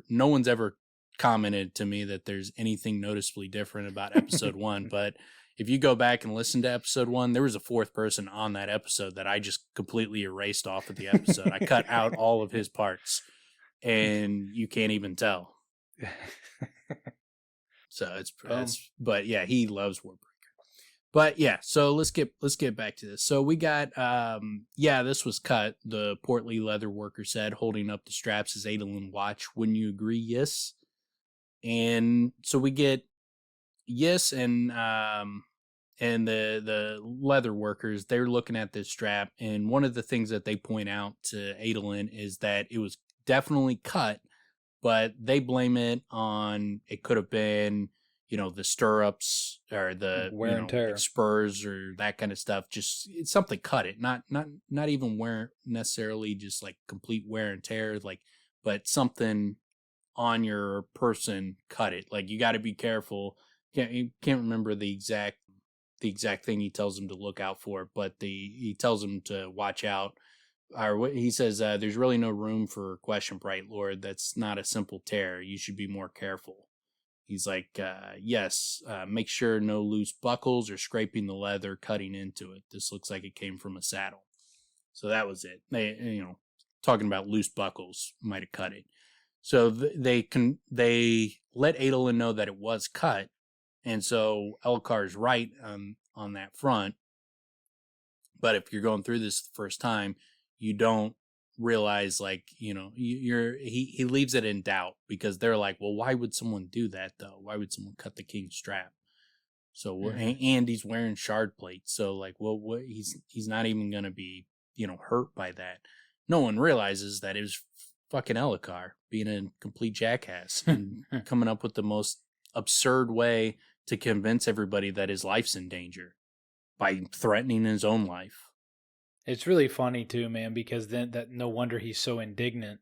[SPEAKER 1] no one's ever commented to me that there's anything noticeably different about episode 1, but if you go back and listen to episode 1, there was a fourth person on that episode that I just completely erased off of the episode. I cut out all of his parts, and you can't even tell. So but yeah, he loves Warbreaker. But yeah, so let's get back to this. So we got this was cut. The portly leather worker said, holding up the straps as Adolin watched. Wouldn't you agree? Yes. And so we get yes, and the leather workers, they're looking at this strap, and one of the things that they point out to Adolin is that it was definitely cut, but they blame it on it could have been, the stirrups or the
[SPEAKER 3] wear and tear,
[SPEAKER 1] spurs or that kind of stuff. Just it's something cut it, not even wear necessarily just like complete wear and tear, but something on your person cut it. Like you got to be careful. You can't remember the exact thing he tells him to look out for, but he tells him to watch out. Or he says, "There's really no room for question, Bright Lord. That's not a simple tear. You should be more careful." He's like, "Yes, make sure no loose buckles or scraping the leather cutting into it. This looks like it came from a saddle." So that was it. They, talking about loose buckles might have cut it. So they let Adolin know that it was cut. And so Elhokar is right on that front. But if you're going through this the first time, you don't realize, he leaves it in doubt, because they're like, well, why would someone do that though? Why would someone cut the king's strap? So and he's wearing shardplate. So what he's not even going to be, hurt by that. No one realizes that it was fucking Elhokar being a complete jackass and coming up with the most absurd way to convince everybody that his life's in danger by threatening his own life.
[SPEAKER 3] It's really funny too, man, because then that no wonder he's so indignant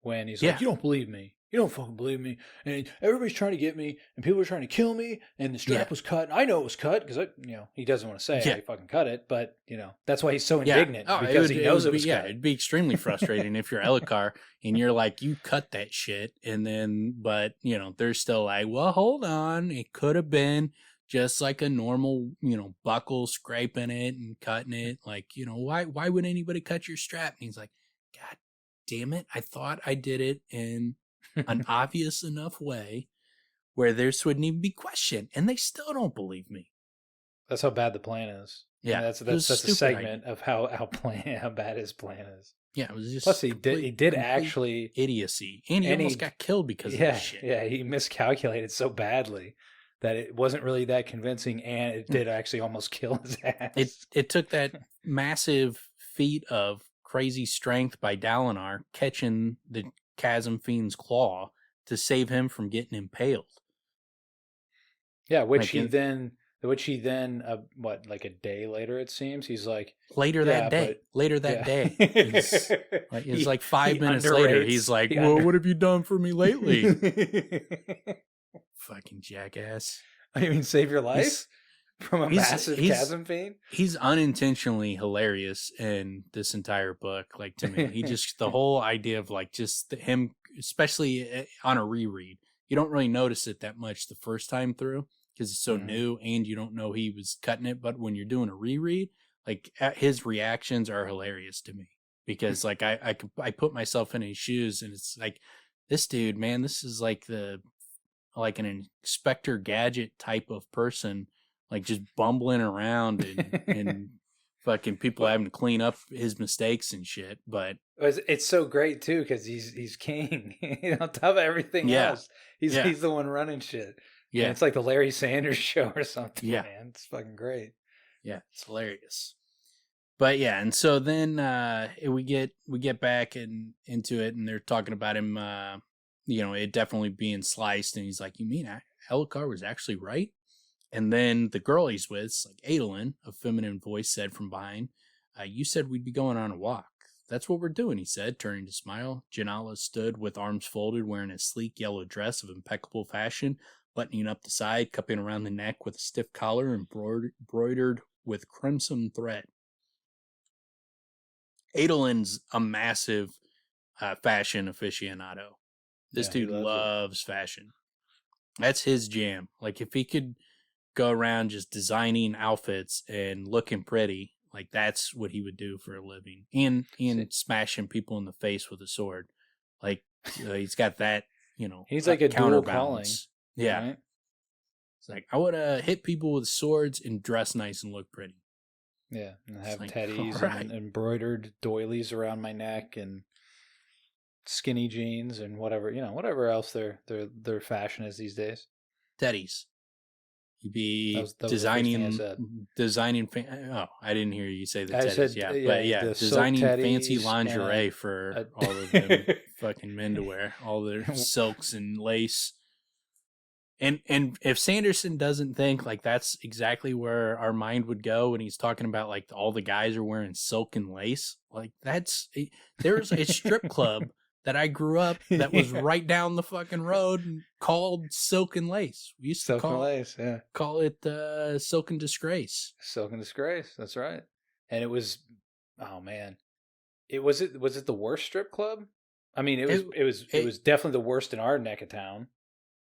[SPEAKER 3] when he's like, "You don't believe me. You don't fucking believe me. And everybody's trying to get me, and people are trying to kill me, and the strap was cut. And I know it was cut because he doesn't want to say I fucking cut it, but that's why he's so indignant because he knows it was cut. Yeah,
[SPEAKER 1] it'd be extremely frustrating if you're Elhokar and you're like, you cut that shit, and then they're still like, well, hold on, it could have been just like a normal buckle, scraping it and cutting it. Why would anybody cut your strap? And he's like, God damn it, I thought I did it in an obvious enough way where this wouldn't even be questioned, and they still don't believe me.
[SPEAKER 3] That's how bad the plan is.
[SPEAKER 1] Yeah,
[SPEAKER 3] that's a segment of how bad his plan is.
[SPEAKER 1] Yeah, it was just
[SPEAKER 3] plus he did actually
[SPEAKER 1] idiocy, and he almost got killed because of this shit.
[SPEAKER 3] Yeah, he miscalculated so badly that it wasn't really that convincing, and it did actually almost kill his ass.
[SPEAKER 1] It took that massive feat of crazy strength by Dalinar catching the Chasm Fiend's claw to save him from getting impaled.
[SPEAKER 3] Yeah, which he then a day later, it seems, he's like
[SPEAKER 1] later that day. It's like 5 minutes later. He's like, well, what have you done for me lately? Fucking jackass.
[SPEAKER 3] I mean, save your life from a massive Chasm Fiend?
[SPEAKER 1] He's unintentionally hilarious in this entire book, to me. He just, the whole idea of just him, especially on a reread, you don't really notice it that much the first time through because it's so new and you don't know he was cutting it. But when you're doing a reread, his reactions are hilarious to me because I put myself in his shoes and it's like, this dude, man, this is an Inspector Gadget type of person, just bumbling around and fucking people having to clean up his mistakes and shit. But
[SPEAKER 3] it's so great too because he's king. On top of everything else, he's the one running shit. Yeah, and it's like the Larry Sanders Show or something. Yeah, man, it's fucking great.
[SPEAKER 1] Yeah, it's hilarious. But yeah, and so then we get back into it, and they're talking about him. It definitely being sliced, and he's like, "You mean Elhokar was actually right?" And then the girl he's with, Adolin, a feminine voice said from behind, "You said we'd be going on a walk." "That's what we're doing," he said, turning to smile. Janala stood with arms folded, wearing a sleek yellow dress of impeccable fashion, buttoning up the side, cupping around the neck with a stiff collar embroidered with crimson thread. Adolin's a massive fashion aficionado. This dude loves fashion. That's his jam. Like, if he could go around just designing outfits and looking pretty, like, that's what he would do for a living. And smashing people in the face with a sword. Like, he's got that,
[SPEAKER 3] he's like a dual calling.
[SPEAKER 1] Yeah. Right? It's like, I would hit people with swords and dress nice and look pretty.
[SPEAKER 3] Yeah, and have teddies and embroidered doilies around my neck and skinny jeans and whatever else their fashion is these days.
[SPEAKER 1] Teddies. You'd be designing. Oh, I didn't hear you say the teddies. Designing fancy lingerie for all of them fucking men to wear, all their silks and lace. And if Sanderson doesn't think like that's exactly where our mind would go when he's talking about like all the guys are wearing silk and lace, like there's a strip club that I grew up that was right down the fucking road called Silk and Lace. We used to call it Silk and Disgrace.
[SPEAKER 3] Silk and Disgrace, that's right. And it was, oh man, was it the worst strip club? I mean, it was definitely the worst in our neck of town.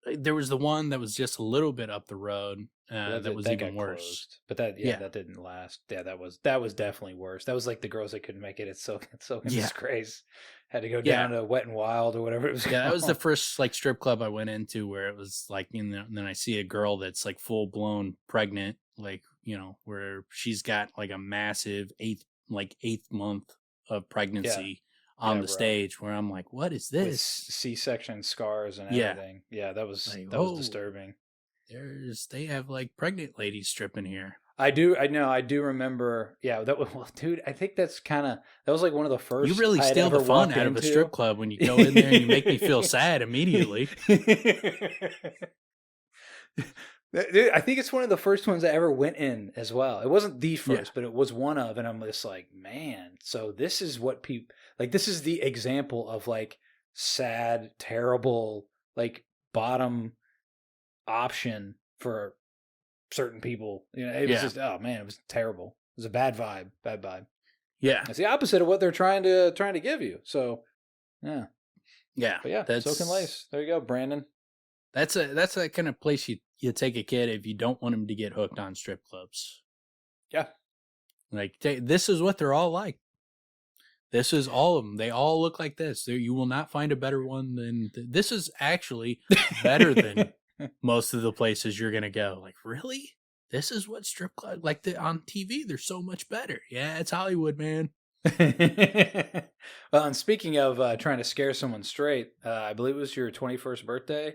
[SPEAKER 1] There was the one that was just a little bit up the road that was even worse.
[SPEAKER 3] Closed. But that didn't last. Yeah, that was definitely worse. That was like the girls that couldn't make it at Silk and Disgrace. Had to go down to Wet and Wild or whatever it was called.
[SPEAKER 1] That was the first like strip club I went into where it was like, and then I see a girl that's like full blown pregnant, like, where she's got like a massive eighth month of pregnancy. On the stage where I'm like, what is this? With
[SPEAKER 3] C-section scars and everything. Yeah, that was disturbing.
[SPEAKER 1] They have like pregnant ladies stripping here.
[SPEAKER 3] I do remember. Yeah, dude, I think that was like one of the first.
[SPEAKER 1] You really steal the fun out of a strip club when you go in there and you make me feel sad immediately.
[SPEAKER 3] Dude, I think it's one of the first ones I ever went in as well. It wasn't the first, but it was one of, and I'm just like, man, so this is what people, like, this is the example of, like, sad, terrible, like, bottom option for certain people. It was just, oh, man, it was terrible. It was a bad vibe.
[SPEAKER 1] Yeah.
[SPEAKER 3] It's the opposite of what they're trying to give you. So, yeah.
[SPEAKER 1] Yeah.
[SPEAKER 3] But yeah, Silk and Lace. There you go, Brandon.
[SPEAKER 1] That's that kind of place you take a kid if you don't want him to get hooked on strip clubs.
[SPEAKER 3] Yeah.
[SPEAKER 1] Like, this is what they're all like. This is all of them. They all look like this. You will not find a better one than this is actually better than most of the places you're going to go. Like, really? This is what strip club, like on TV, they're so much better. Yeah, it's Hollywood, man.
[SPEAKER 3] Well, and speaking of trying to scare someone straight, I believe it was your 21st birthday.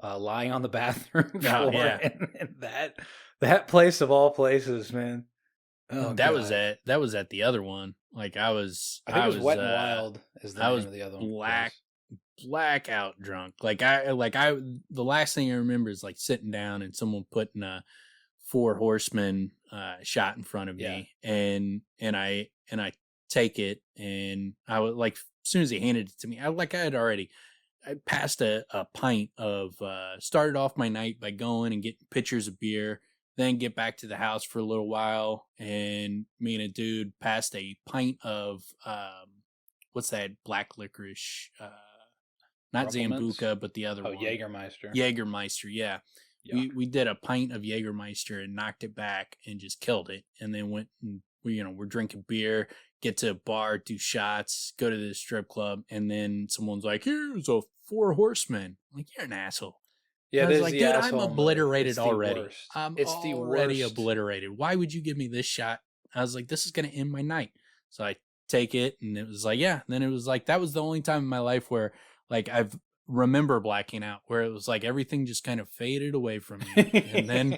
[SPEAKER 3] Lying on the bathroom floor, and that place of all places, man.
[SPEAKER 1] Oh, that was at the other one. Like I think it was Wet and Wild is the name of the other one. Blackout drunk. The last thing I remember is like sitting down and someone putting a 4 Horsemen shot in front of me, and I take it, and I was like, as soon as he handed it to me, I passed a pint of, started off my night by going and getting pitchers of beer, then get back to the house for a little while. And me and a dude passed a pint of, what's that black licorice? Not Zambuca, but the other one.
[SPEAKER 3] Jägermeister.
[SPEAKER 1] Jägermeister, yeah. We did a pint of Jägermeister and knocked it back and just killed it. And then went and, we're drinking beer, get to a bar, do shots, go to the strip club, and then someone's like, here's a 4 Horsemen. I'm like, you're an asshole. Yeah, I was like, dude, I'm obliterated already. I'm already obliterated. Why would you give me this shot? I was like, this is going to end my night. So I take it, and it was like, yeah. And then it was like, that was the only time in my life where, like, I've remember blacking out, where it was like everything just kind of faded away from me. And then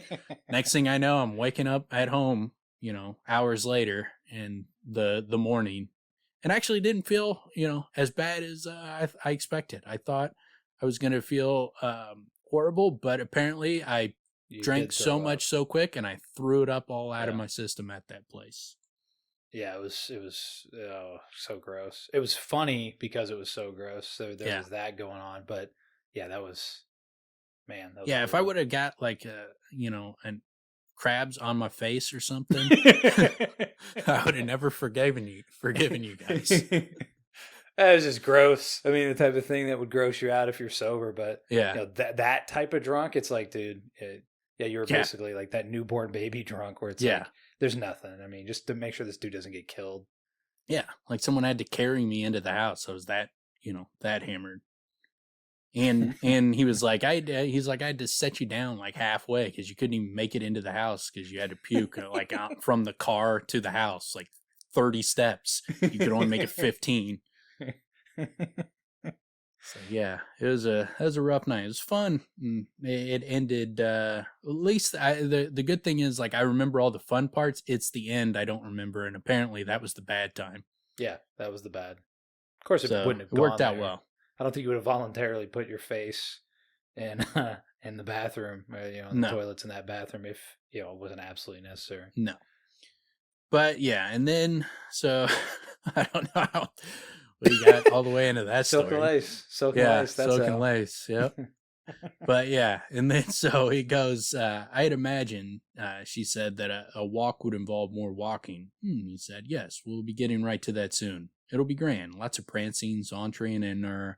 [SPEAKER 1] next thing I know, I'm waking up at home, hours later in the morning, and actually didn't feel, as bad as I expected. I thought I was going to feel horrible, but apparently I drank so much so quick, and I threw it up all out of my system at that place.
[SPEAKER 3] Yeah, it was so gross. It was funny because it was so gross. So there was that going on, but yeah, that was brutal.
[SPEAKER 1] If I would have got like an crabs on my face or something, I would have never forgiven you guys.
[SPEAKER 3] That was just gross. I mean, the type of thing that would gross you out if you're sober. But
[SPEAKER 1] Yeah.
[SPEAKER 3] you know, that type of drunk, it's like, dude, yeah, you were
[SPEAKER 1] Yeah.
[SPEAKER 3] basically like that newborn baby drunk where it's like, there's nothing. I mean, just to make sure this dude doesn't get killed.
[SPEAKER 1] Yeah. Like someone had to carry me into the house. I was that, that hammered. And he was like, I had to set you down like halfway because you couldn't even make it into the house because you had to puke like out from the car to the house, like 30 steps. You could only make it 15. So yeah, it was a rough night. It was fun. It ended. At least the good thing is, like, I remember all the fun parts. It's the end I don't remember, and apparently that was the bad time.
[SPEAKER 3] Yeah, that was the bad. Of course, it wouldn't have
[SPEAKER 1] it worked out well.
[SPEAKER 3] I don't think you would have voluntarily put your face in the bathroom, or, in the toilets in that bathroom if it wasn't absolutely necessary.
[SPEAKER 1] No. But yeah, and then I don't know how we got all the way into that story.
[SPEAKER 3] Soaking lace.
[SPEAKER 1] Soaking lace. Yep. But yeah, and then so he goes. I'd imagine, she said, that a walk would involve more walking. He said, yes, we'll be getting right to that soon. It'll be grand. Lots of prancing, sauntering, and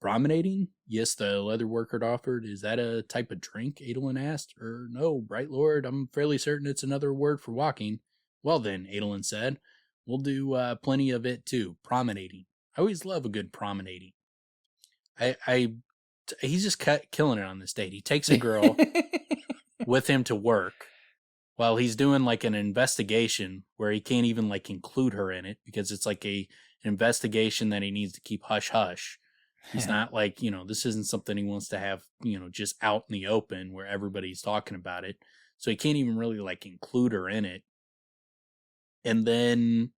[SPEAKER 1] promenading. Yes, the leather worker offered. Is that a type of drink? Adolin asked. No, Bright Lord. I'm fairly certain it's another word for walking. Well then, Adolin said, we'll do plenty of it too. Promenading. I always love a good promenading. He's just killing it on this date. He takes a girl with him to work while he's doing like an investigation where he can't even like include her in it because it's like an investigation that he needs to keep hush hush. He's not like, this isn't something he wants to have, just out in the open where everybody's talking about it. So he can't even really like include her in it. And then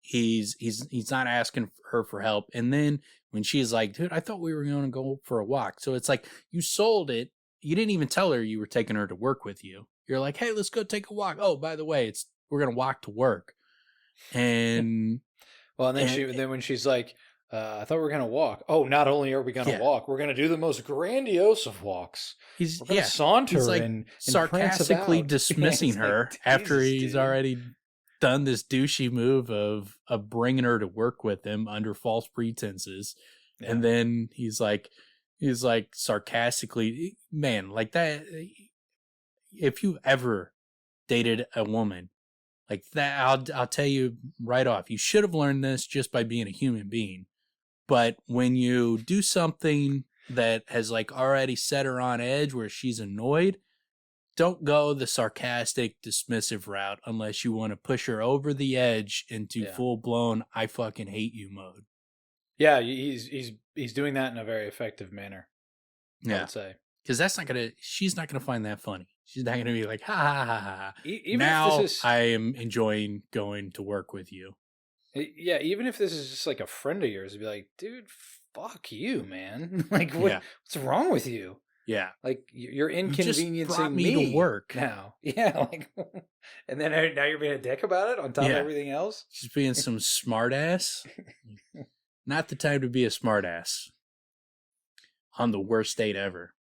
[SPEAKER 1] he's not asking her for help. And then when she's like, dude, I thought we were going to go for a walk. So it's like, you sold it. You didn't even tell her you were taking her to work with you. You're like, hey, let's go take a walk. Oh, by the way, we're going to walk to work. And
[SPEAKER 3] well, and then when she's like, I thought we were going to walk. Oh, not only are we going to walk, we're going to do the most grandiose of walks.
[SPEAKER 1] We're
[SPEAKER 3] going to saunter.
[SPEAKER 1] He's like
[SPEAKER 3] and
[SPEAKER 1] sarcastically dismissing her after he's already done this douchey move of bringing her to work with him under false pretenses. Yeah. And then he's like sarcastically, man, like that. If you ever dated a woman like that, I'll tell you right off, you should have learned this just by being a human being. But when you do something that has like already set her on edge where she's annoyed, don't go the sarcastic, dismissive route unless you want to push her over the edge into full-blown "I fucking hate you" mode.
[SPEAKER 3] Yeah, he's doing that in a very effective manner. I would say,
[SPEAKER 1] because she's not gonna find that funny. She's not gonna be like, ha ha ha ha. Now I am enjoying going to work with you.
[SPEAKER 3] Yeah, even if this is just like a friend of yours, it'd be like, dude, fuck you, man. Like, what's wrong with you?
[SPEAKER 1] Yeah.
[SPEAKER 3] Like, you're inconveniencing
[SPEAKER 1] you just brought me to work
[SPEAKER 3] now. Yeah. Like, and then now you're being a dick about it on top of everything else?
[SPEAKER 1] Just being some smart ass. Not the time to be a smart ass. On the worst date ever.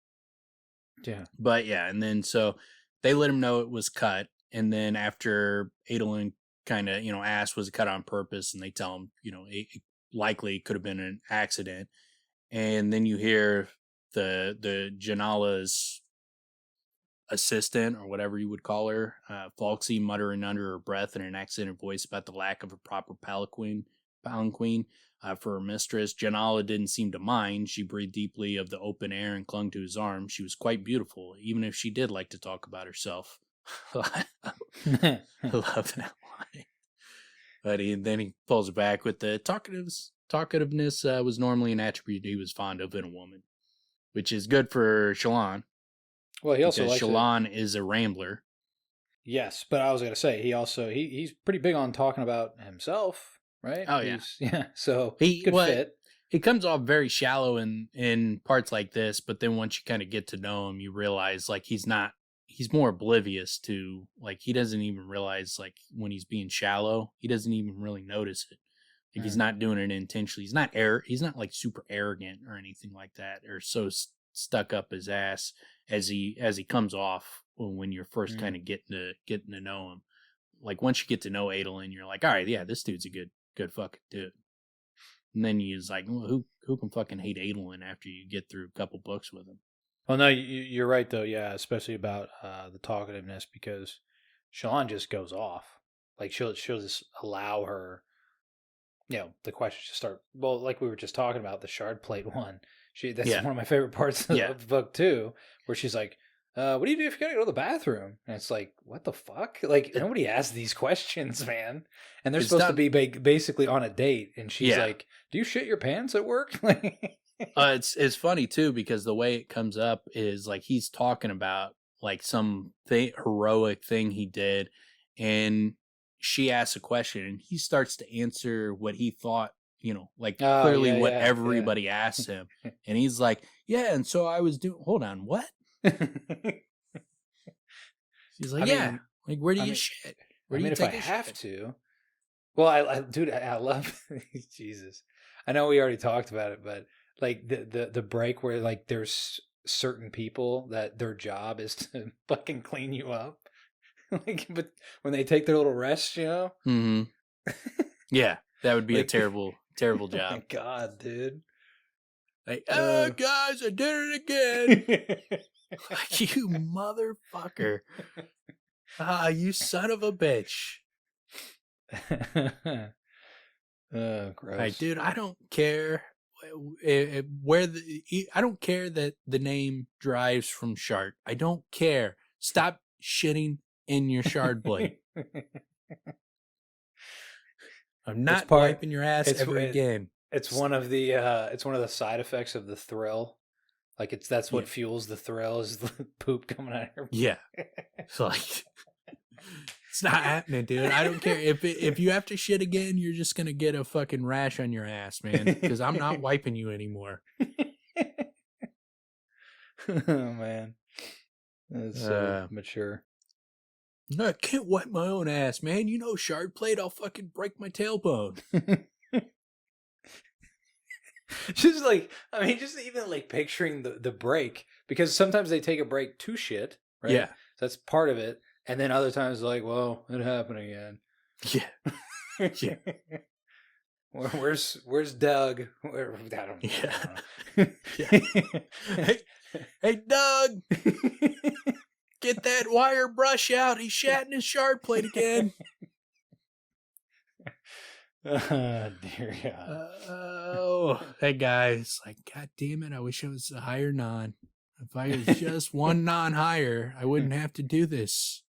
[SPEAKER 3] Yeah.
[SPEAKER 1] But yeah, and then so they let him know it was cut. And then after Adolin kind of, asked, was it cut on purpose? And they tell him, it likely could have been an accident. And then you hear the Janala's assistant, or whatever you would call her, Falksy, muttering under her breath in an accented voice about the lack of a proper palanquin for her mistress. Janala didn't seem to mind. She breathed deeply of the open air and clung to his arm. She was quite beautiful, even if she did like to talk about herself. I love that line. But then he pulls it back with the talkativeness was normally an attribute he was fond of in a woman, which is good for Shallan.
[SPEAKER 3] Well, he also likes
[SPEAKER 1] Shallan is a rambler.
[SPEAKER 3] Yes, but I was going to say, he's pretty big on talking about himself, right?
[SPEAKER 1] Oh, yeah.
[SPEAKER 3] So he could fit.
[SPEAKER 1] He comes off very shallow in parts like this, but then once you kind of get to know him, you realize like he's more oblivious to, like, he doesn't even realize, like, when he's being shallow, he doesn't even really notice it. Like, he's not doing it intentionally. He's not like super arrogant or anything like that, or so stuck up his ass as he comes off when you're first kind of getting to know him. Like, once you get to know Adolin, you're like, all right, yeah, this dude's a good fucking dude. And then he's like, well, who can fucking hate Adolin after you get through a couple books with him?
[SPEAKER 3] Well, no, you're right though. Yeah, especially about the talkativeness, because Shallan just goes off. Like she'll just allow her, the questions to start. Well, like we were just talking about the shardplate one. That's one of my favorite parts of the book too, where she's like, "What do you do if you gotta go to the bathroom?" And it's like, "What the fuck?" Like nobody asks these questions, man. And they're supposed to be basically on a date, and she's like, "Do you shit your pants at work?"
[SPEAKER 1] It's funny too, because the way it comes up is like he's talking about like some heroic thing he did, and she asks a question, and he starts to answer what he thought, clearly what everybody asked him, and he's like, "Yeah, and so I was doing." Hold on, what? She's like, like where do you shit? Where do you take
[SPEAKER 3] if I have to? Well, I love Jesus. I know we already talked about it, but like the break where like there's certain people that their job is to fucking clean you up. Like, but when they take their little rest,
[SPEAKER 1] Mm-hmm. Yeah, that would be a terrible job.
[SPEAKER 3] Oh my God, dude.
[SPEAKER 1] Like, guys, I did it again. Like, you motherfucker. You son of a bitch.
[SPEAKER 3] Gross.
[SPEAKER 1] Like, dude, I don't care I don't care that the name derives from shard. I don't care. Stop shitting in your shard blade. I'm not wiping your ass ever again.
[SPEAKER 3] It's one of the side effects of the thrill. Like that's what fuels the thrill, is the poop coming out of her.
[SPEAKER 1] Yeah. It's like, it's not happening, dude. I don't care if you have to shit again. You're just gonna get a fucking rash on your ass, man. Because I'm not wiping you anymore.
[SPEAKER 3] Oh man, that's so mature.
[SPEAKER 1] No, I can't wipe my own ass, man. You know, shard plate, I'll fucking break my tailbone.
[SPEAKER 3] Just even like picturing the break, because sometimes they take a break to shit, right?
[SPEAKER 1] Yeah.
[SPEAKER 3] So that's part of it. And then other times like, well, it happened again.
[SPEAKER 1] Yeah. Yeah.
[SPEAKER 3] Where's Doug? I don't know.
[SPEAKER 1] Yeah. Hey, Doug, get that wire brush out. He's shatting his shard plate again.
[SPEAKER 3] Dear God.
[SPEAKER 1] That guy's like, God damn it, I wish I was a higher non. If I was just one non higher, I wouldn't have to do this.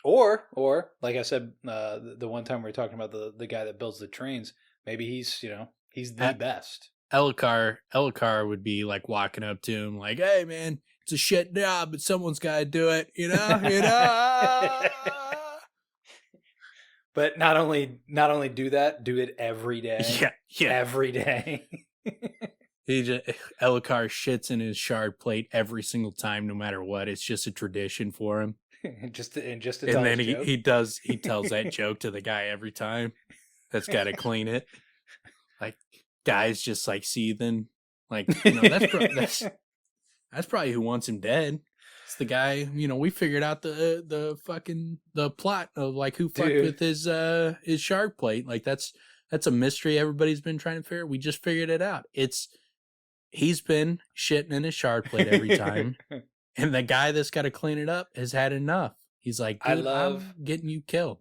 [SPEAKER 3] Or like I said, the one time we were talking about the guy that builds the trains, maybe he's the best.
[SPEAKER 1] Elhokar would be like walking up to him like, hey man, it's a shit job, but someone's got to do it, you know.
[SPEAKER 3] But not only do that, do it every day.
[SPEAKER 1] Yeah,
[SPEAKER 3] every day.
[SPEAKER 1] Elhokar shits in his shard plate every single time, no matter what. It's just a tradition for him.
[SPEAKER 3] just to
[SPEAKER 1] and
[SPEAKER 3] tell
[SPEAKER 1] then
[SPEAKER 3] his joke.
[SPEAKER 1] he tells that joke to the guy every time. That's got to clean it. Like, guy's just like seething. Like, that's probably who wants him dead. It's the guy, we figured out the plot of like who fucked with his shard plate. Like that's a mystery everybody's been trying to figure. We just figured it out. He's been shitting in his shard plate every time. And the guy that's got to clean it up has had enough. He's like, dude, I'm getting you killed.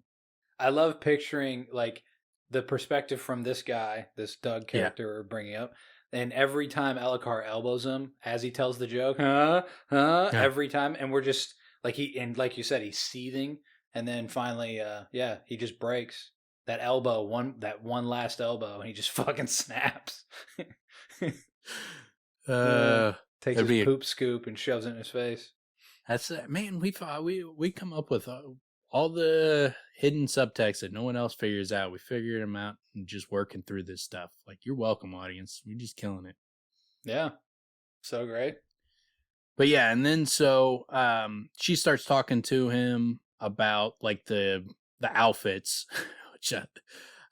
[SPEAKER 3] I love picturing like the perspective from this guy, this Doug character we're bringing up. And every time Elhokar elbows him as he tells the joke, every time. And we're just like like you said, he's seething. And then finally, he just breaks that elbow, that one last elbow, and he just fucking snaps. Takes his poop scoop and shoves it in his face.
[SPEAKER 1] That's man. We come up with all the hidden subtext that no one else figures out. We figured them out and just working through this stuff. Like, you're welcome, audience. We're just killing it.
[SPEAKER 3] Yeah, so great.
[SPEAKER 1] But yeah, and then so she starts talking to him about like the outfits, which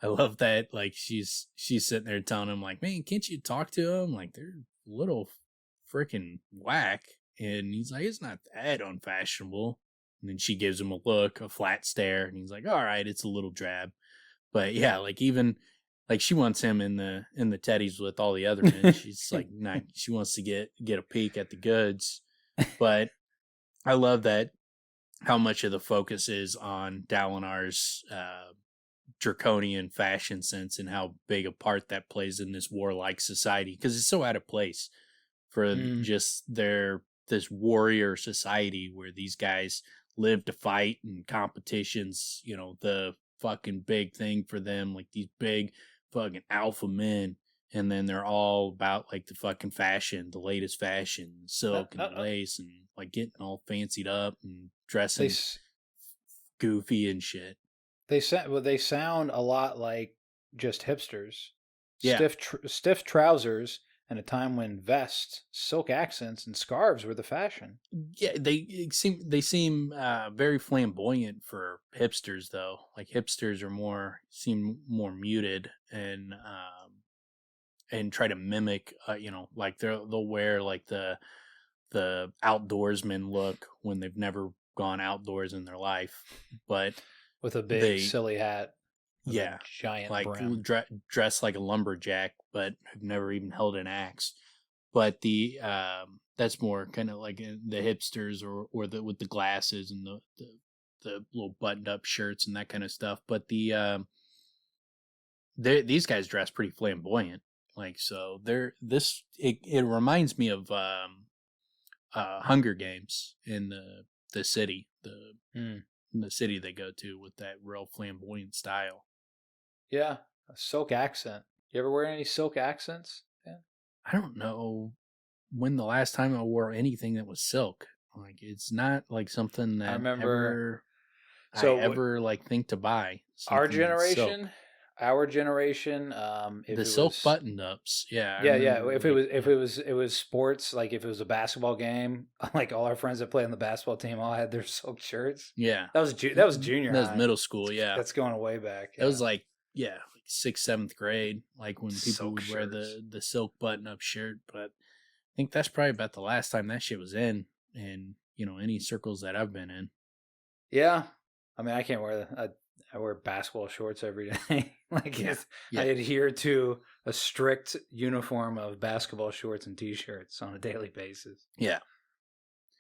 [SPEAKER 1] I love that. Like she's sitting there telling him like, man, can't you talk to him? Like they're a little freaking whack. And he's like, it's not that unfashionable. And then she gives him a look, a flat stare, and he's like, all right, it's a little drab. But yeah, like even Like she wants him in the teddies with all the other men. She's like, nah, she wants to get a peek at the goods. But I love that how much of the focus is on Dalinar's draconian fashion sense and how big a part that plays in this warlike society, because it's so out of place for just this warrior society where these guys live to fight and competitions, you know, the fucking big thing for them, like these big fucking alpha men, and then they're all about like the fucking fashion, the latest fashion, silk and lace, and like getting all fancied up and dressing goofy and shit.
[SPEAKER 3] They sound a lot like just hipsters.
[SPEAKER 1] Yeah.
[SPEAKER 3] Stiff trousers, and a time when vests, silk accents, and scarves were the fashion.
[SPEAKER 1] Yeah, they seem very flamboyant for hipsters, though. Like hipsters seem more muted and try to mimic, you know, like they'll wear like the outdoorsman look when they've never gone outdoors in their life, but
[SPEAKER 3] with a big silly hat.
[SPEAKER 1] Yeah,
[SPEAKER 3] giant
[SPEAKER 1] like
[SPEAKER 3] dress
[SPEAKER 1] like a lumberjack, but have never even held an axe. But the that's more kind of like the hipsters or with the glasses and the little buttoned up shirts and that kind of stuff. But these guys dress pretty flamboyant, like so. It reminds me of Hunger Games in the city, the city they go to with that real flamboyant style.
[SPEAKER 3] Yeah, a silk accent. You ever wear any silk accents? Yeah.
[SPEAKER 1] I don't know when the last time I wore anything that was silk. Like it's not like something that I remember. I ever like think to buy.
[SPEAKER 3] Our generation,
[SPEAKER 1] the silk button ups. Yeah.
[SPEAKER 3] If it was sports, like if it was a basketball game, like all our friends that play on the basketball team all had their silk shirts.
[SPEAKER 1] Yeah.
[SPEAKER 3] That was junior.
[SPEAKER 1] That was middle school. Yeah.
[SPEAKER 3] That's going way back.
[SPEAKER 1] It was like, like 6th, 7th grade, like when people would wear the silk button up shirt. But I think that's probably about the last time that shit was in you know, any circles that I've been in.
[SPEAKER 3] Yeah. I mean, I can't wear I wear basketball shorts every day. I adhere to a strict uniform of basketball shorts and t-shirts on a daily basis.
[SPEAKER 1] Yeah.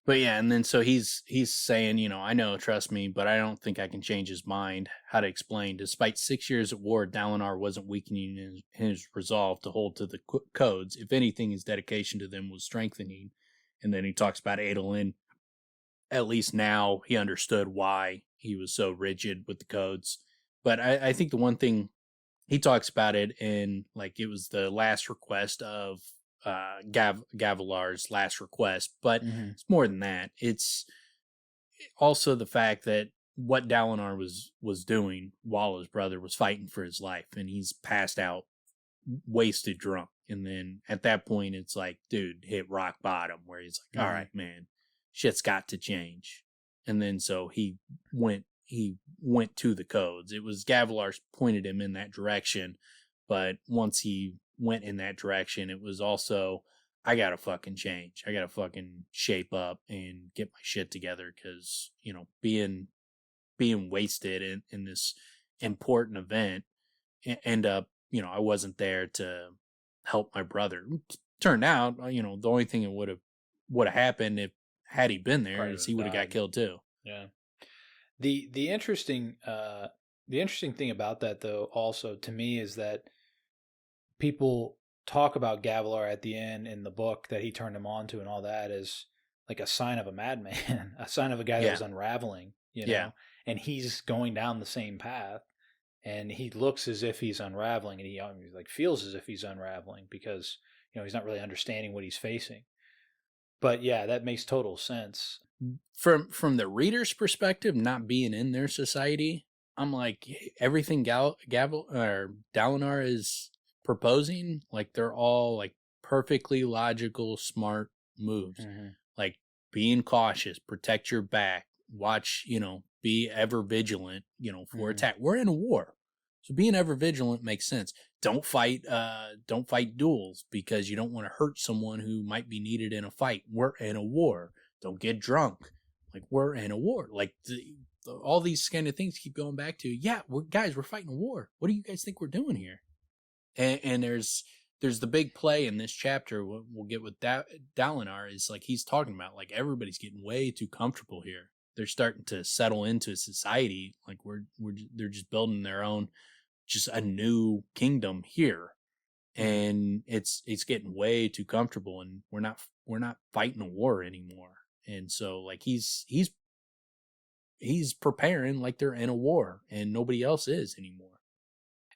[SPEAKER 1] But yeah, and then so he's saying, you know, I know, trust me, but I don't think I can change his mind. How to explain? Despite 6 years at war, Dalinar wasn't weakening his resolve to hold to the codes. If anything, his dedication to them was strengthening. And then he talks about Adolin. At least now he understood why he was so rigid with the codes. But I think the one thing he talks about it in, like, it was the last request of Gavilar's last request, but it's more than that. It's also the fact that what Dalinar was doing while his brother was fighting for his life, and he's passed out, wasted drunk. And then at that point, it's like, dude, hit rock bottom, where he's like, all right, man, shit's got to change. And then so he went to the codes. It was Gavilar pointed him in that direction, but once he went in that direction, it was also, I gotta fucking change. I gotta fucking shape up and get my shit together, because, you know, being wasted in this important event, end up, you know, I wasn't there to help my brother. Turned out, you know, the only thing that would have happened had he been there is he would have got killed too.
[SPEAKER 3] Yeah. The interesting thing about that, though, also to me, is that people talk about Gavilar at the end in the book that he turned him on to and all that as like a sign of a madman, a sign of a guy that was unraveling, you know, and he's going down the same path, and he looks as if he's unraveling, and he like feels as if he's unraveling because, you know, he's not really understanding what he's facing. But yeah, that makes total sense.
[SPEAKER 1] From the reader's perspective, not being in their society, I'm like, everything Dalinar is proposing, like, they're all like perfectly logical, smart moves. Like being cautious, protect your back, watch, you know, be ever vigilant, you know, for attack. We're in a war, so being ever vigilant makes sense. Don't fight duels because you don't want to hurt someone who might be needed in a fight. We're in a war. Don't get drunk. Like, we're in a war. Like, all these kind of things keep going back to, we're fighting a war. What do you guys think we're doing here? And there's the big play in this chapter. We'll get with Dalinar is like he's talking about like everybody's getting way too comfortable here. They're starting to settle into society. Like they're just building their own, just a new kingdom here, and it's getting way too comfortable, and we're not fighting a war anymore. And so like he's preparing like they're in a war, and nobody else is anymore.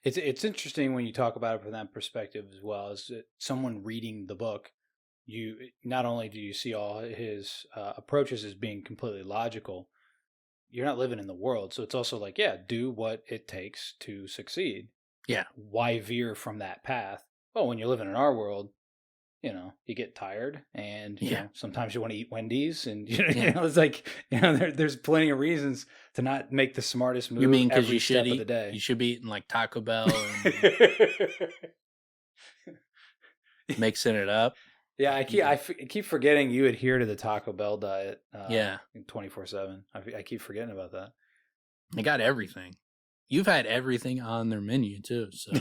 [SPEAKER 3] It's interesting when you talk about it from that perspective as well. As someone reading the book, you not only do you see all his approaches as being completely logical, you're not living in the world, so it's also like, yeah, do what it takes to succeed.
[SPEAKER 1] Yeah.
[SPEAKER 3] Why veer from that path? Well, when you're living in our world, you get tired, and you know, sometimes you want to eat Wendy's, and it's like, there's plenty of reasons to not make the smartest move.
[SPEAKER 1] You mean because
[SPEAKER 3] you should eat?
[SPEAKER 1] You should be eating like Taco Bell and mixing it up.
[SPEAKER 3] Yeah, I keep forgetting you adhere to the Taco Bell diet. 24/7. I keep forgetting about that.
[SPEAKER 1] They got everything. You've had everything on their menu too, so.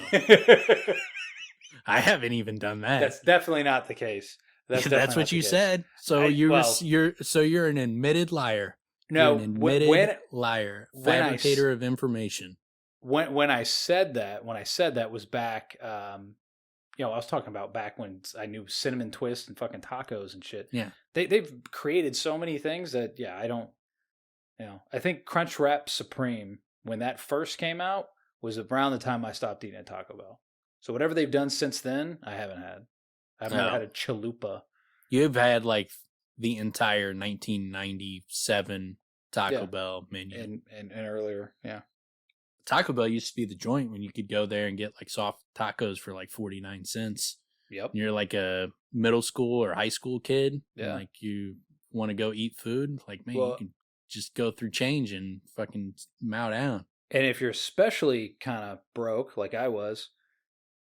[SPEAKER 1] I haven't even done that.
[SPEAKER 3] That's definitely not the case.
[SPEAKER 1] That's what you said. So you're an admitted liar.
[SPEAKER 3] No,
[SPEAKER 1] you're an admitted liar, fabricator of information.
[SPEAKER 3] When I said that was back. I was talking about back when I knew cinnamon twist and fucking tacos and shit.
[SPEAKER 1] Yeah,
[SPEAKER 3] they've created so many things that I don't. I think Crunchwrap Supreme, when that first came out, was around the time I stopped eating at Taco Bell. So whatever they've done since then, I haven't had. I've never had a chalupa.
[SPEAKER 1] You've had like the entire 1997 Taco Bell menu.
[SPEAKER 3] And earlier, yeah.
[SPEAKER 1] Taco Bell used to be the joint when you could go there and get like soft tacos for like 49 cents.
[SPEAKER 3] Yep.
[SPEAKER 1] And you're like a middle school or high school kid.
[SPEAKER 3] Yeah.
[SPEAKER 1] And like you want to go eat food. Like, man, you can just go through change and fucking mow down.
[SPEAKER 3] And if you're especially kind of broke, like I was,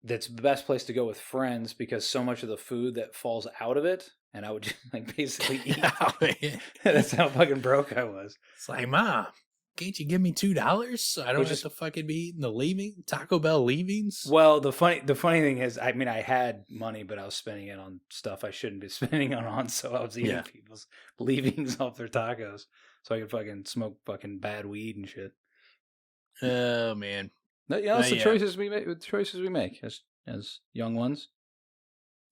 [SPEAKER 3] that's the best place to go with friends, because so much of the food that falls out of it, and I would just like basically eat. That's how fucking broke I was.
[SPEAKER 1] It's like, Mom, can't you give me $2 so I don't have to fucking be eating the Taco Bell leavings?
[SPEAKER 3] Well, the funny thing is, I mean, I had money, but I was spending it on stuff I shouldn't be spending it on. So I was eating people's leavings off their tacos, so I could fucking smoke fucking bad weed and shit.
[SPEAKER 1] Oh man.
[SPEAKER 3] That's the choices we make. As young ones.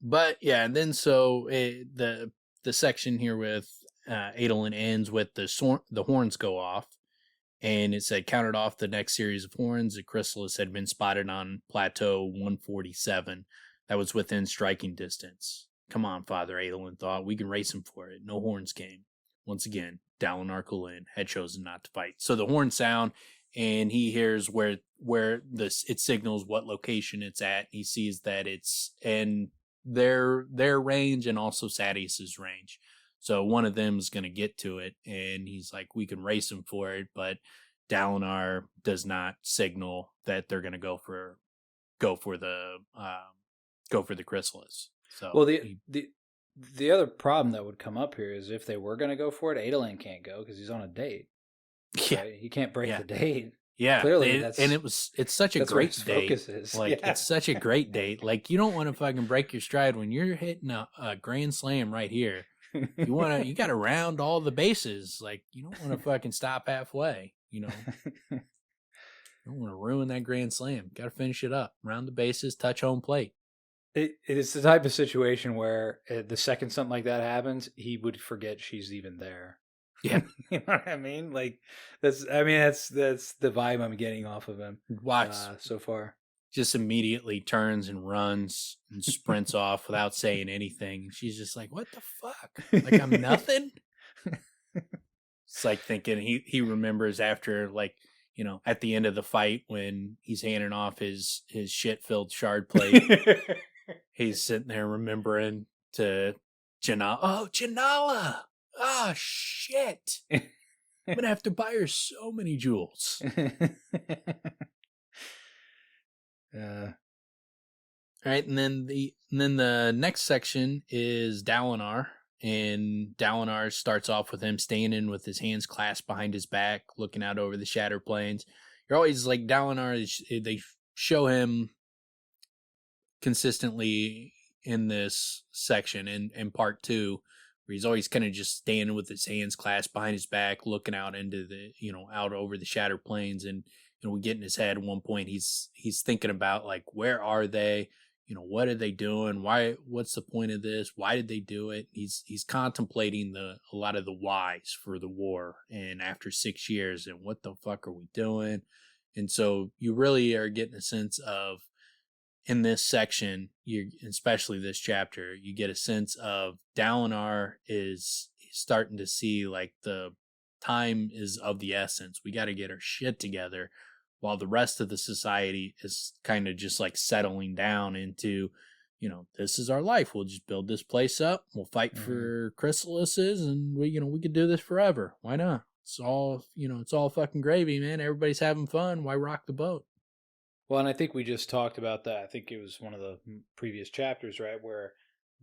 [SPEAKER 1] But yeah, and then so the section here with Adolin ends with the horns go off, and it said counted off the next series of horns. The chrysalis had been spotted on plateau 147. That was within striking distance. Come on, Father Adolin thought, we can race him for it. No horns came. Once again, Dalinar Kholin had chosen not to fight. So the horns sound, and he hears where it signals what location it's at. He sees that it's in their range and also Sadeas's range. So one of them is going to get to it, and he's like, we can race him for it, but Dalinar does not signal that they're going to go for the chrysalis. So
[SPEAKER 3] well, the other problem that would come up here is if they were going to go for it, Adolin can't go because he's on a date.
[SPEAKER 1] Yeah,
[SPEAKER 3] right? He can't break the date.
[SPEAKER 1] Yeah,
[SPEAKER 3] clearly,
[SPEAKER 1] it's such a great date. It's such a great date. Like, you don't want to fucking break your stride when you're hitting a grand slam right here. You got to round all the bases. Like, you don't want to fucking stop halfway. You don't want to ruin that grand slam. Got to finish it up. Round the bases, touch home plate.
[SPEAKER 3] It is the type of situation where the second something like that happens, he would forget she's even there.
[SPEAKER 1] Yeah.
[SPEAKER 3] You know what I mean? Like, that's the vibe I'm getting off of him.
[SPEAKER 1] Watch
[SPEAKER 3] so far.
[SPEAKER 1] Just immediately turns and runs and sprints off without saying anything. She's just like, what the fuck? Like, I'm nothing? It's like thinking he remembers after, like, at the end of the fight when he's handing off his shit-filled shard plate. He's sitting there remembering to Janala. Oh, Janala! Oh, shit. I'm going to have to buy her so many jewels. All right, and then the next section is Dalinar, and Dalinar starts off with him standing with his hands clasped behind his back, looking out over the Shattered Plains. You're always like, Dalinar, they show him consistently in this section in part 2, where he's always kind of just standing with his hands clasped behind his back, looking out into the, out over the shattered plains. And, we get in his head at one point, he's thinking about, like, where are they? What are they doing? What's the point of this? Why did they do it? He's contemplating a lot of the whys for the war, and after 6 years, and what the fuck are we doing? And so you really are getting a sense of, in this section, especially this chapter, you get a sense of Dalinar is starting to see, like, the time is of the essence. We got to get our shit together, while the rest of the society is kind of just like settling down into, this is our life. We'll just build this place up. We'll fight for chrysalises, and we could do this forever. Why not? It's all, it's all fucking gravy, man. Everybody's having fun. Why rock the boat?
[SPEAKER 3] Well, and I think we just talked about that. I think it was one of the previous chapters, right, where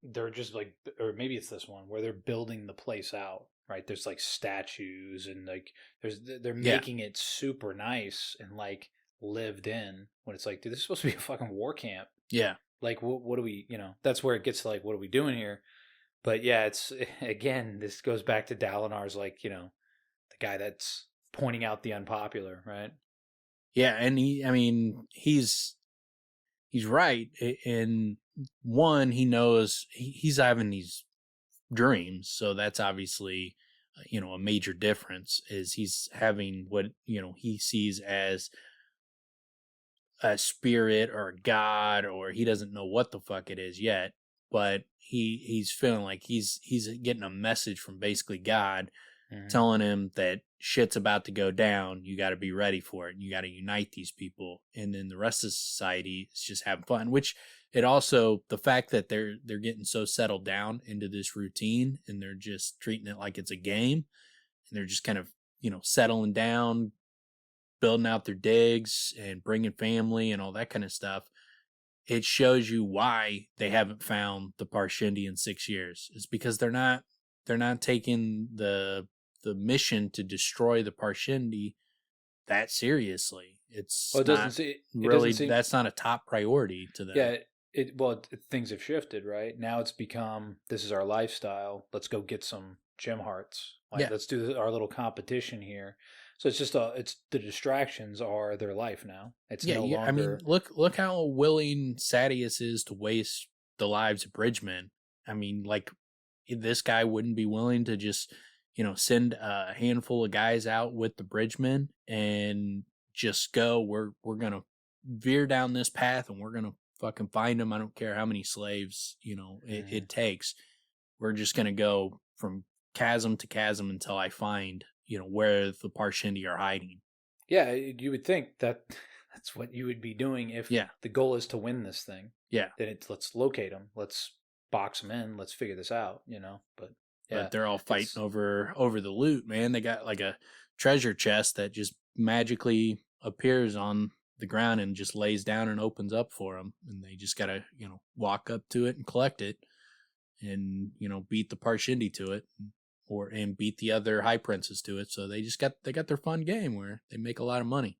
[SPEAKER 3] they're just like, or maybe it's this one, where they're building the place out, right? There's like statues, and like they're making it super nice and like lived in, when it's like, dude, this is supposed to be a fucking war camp.
[SPEAKER 1] Yeah.
[SPEAKER 3] Like, what do we, that's where it gets to, like, what are we doing here? But yeah, it's, again, this goes back to Dalinar's, like, the guy that's pointing out the unpopular, right?
[SPEAKER 1] Yeah, and he's right. In one, he knows he's having these dreams, so that's obviously, a major difference, is he's having what, he sees as a spirit or a god, or he doesn't know what the fuck it is yet, but he's feeling like he's getting a message from basically God, telling him that shit's about to go down. You got to be ready for it. You got to unite these people. And then the rest of society is just having fun, which it also, the fact that they're getting so settled down into this routine, and they're just treating it like it's a game, and they're just kind of, settling down, building out their digs and bringing family and all that kind of stuff. It shows you why they haven't found the Parshendi in 6 years. It's because they're not taking the mission to destroy the Parshendi that seriously. It's that's not a top priority to them.
[SPEAKER 3] Yeah, things have shifted, right? Now it's become, this is our lifestyle. Let's go get some gem hearts. Like, let's do our little competition here. So it's just it's the distractions are their life now. It's no longer.
[SPEAKER 1] I mean, look how willing Sadeas is to waste the lives of bridgemen. I mean, like, this guy wouldn't be willing to just, send a handful of guys out with the bridgemen and just go. We're gonna veer down this path, and we're gonna fucking find them. I don't care how many slaves it takes. We're just gonna go from chasm to chasm until I find where the Parshendi are hiding.
[SPEAKER 3] Yeah, you would think that that's what you would be doing if the goal is to win this thing.
[SPEAKER 1] Yeah.
[SPEAKER 3] Then let's locate them. Let's box them in. Let's figure this out, But yeah,
[SPEAKER 1] but they're all fighting over the loot, man. They got like a treasure chest that just magically appears on the ground and just lays down and opens up for them. And they just got to, walk up to it and collect it and, beat the Parshendi to it. And beat the other high princes to it. So they got their fun game where they make a lot of money.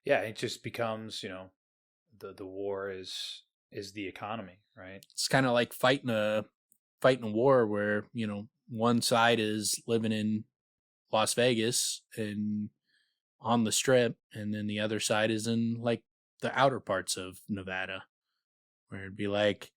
[SPEAKER 3] Yeah, it just becomes, the war is the economy, right?
[SPEAKER 1] It's kind of like fighting a war where, one side is living in Las Vegas and on the Strip, and then the other side is in like the outer parts of Nevada, where it'd be like,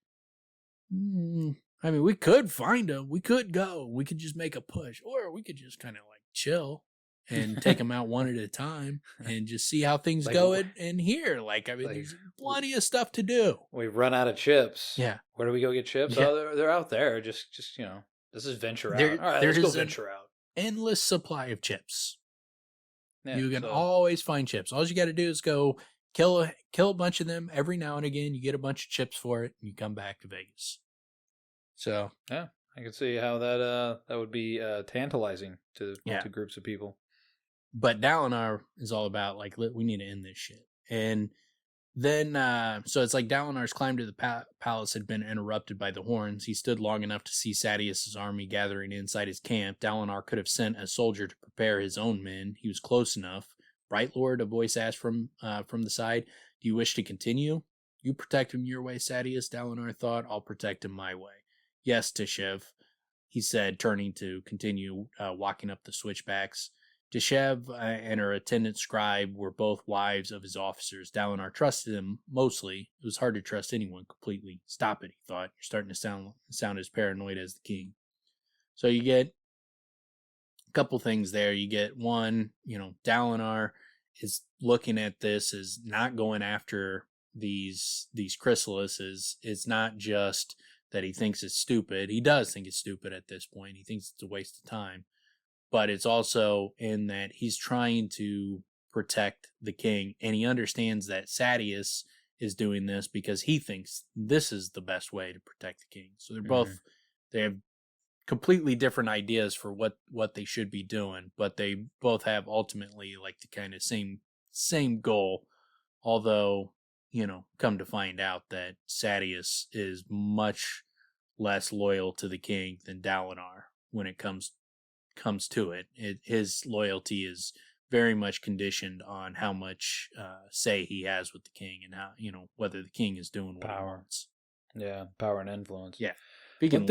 [SPEAKER 1] I mean, we could find them. We could go. We could just make a push. Or we could just kind of like chill and take them out one at a time and just see how things go in here. Like, I mean, there's plenty of stuff to do.
[SPEAKER 3] We've run out of chips.
[SPEAKER 1] Yeah.
[SPEAKER 3] Where do we go get chips? Yeah. Oh, they're out there. Just this is venture out. All right, let's go venture out.
[SPEAKER 1] Endless supply of chips. Yeah, you can always find chips. All you got to do is go kill a bunch of them every now and again. You get a bunch of chips for it, and you come back to Vegas. So
[SPEAKER 3] yeah, I can see how that would be tantalizing to groups of people.
[SPEAKER 1] But Dalinar is all about like, we need to end this shit. And then so it's like Dalinar's climb to the palace had been interrupted by the horns. He stood long enough to see Sadeas' army gathering inside his camp. Dalinar could have sent a soldier to prepare his own men. He was close enough. Bright Lord, a voice asked from the side, "Do you wish to continue?" You protect him your way, Sadeas, Dalinar thought. I'll protect him my way. Yes, Tishev, he said, turning to continue walking up the switchbacks. Tishev and her attendant scribe were both wives of his officers. Dalinar trusted them mostly. It was hard to trust anyone completely. Stop it, he thought. You're starting to sound as paranoid as the king. So you get a couple things there. You get one, Dalinar is looking at this as not going after these chrysalises. It's not just that he thinks it's stupid. He does think it's stupid at this point. He thinks it's a waste of time. But it's also in that he's trying to protect the king, and he understands that Sadeas is doing this because he thinks this is the best way to protect the king. So they have completely different ideas for what they should be doing, but they both have ultimately like the kind of same goal. Although, come to find out that Sadeas is much less loyal to the king than Dalinar when it comes to it. His loyalty is very much conditioned on how much say he has with the king and how, whether the king is doing what he wants.
[SPEAKER 3] Yeah, power and influence.
[SPEAKER 1] Yeah. If he can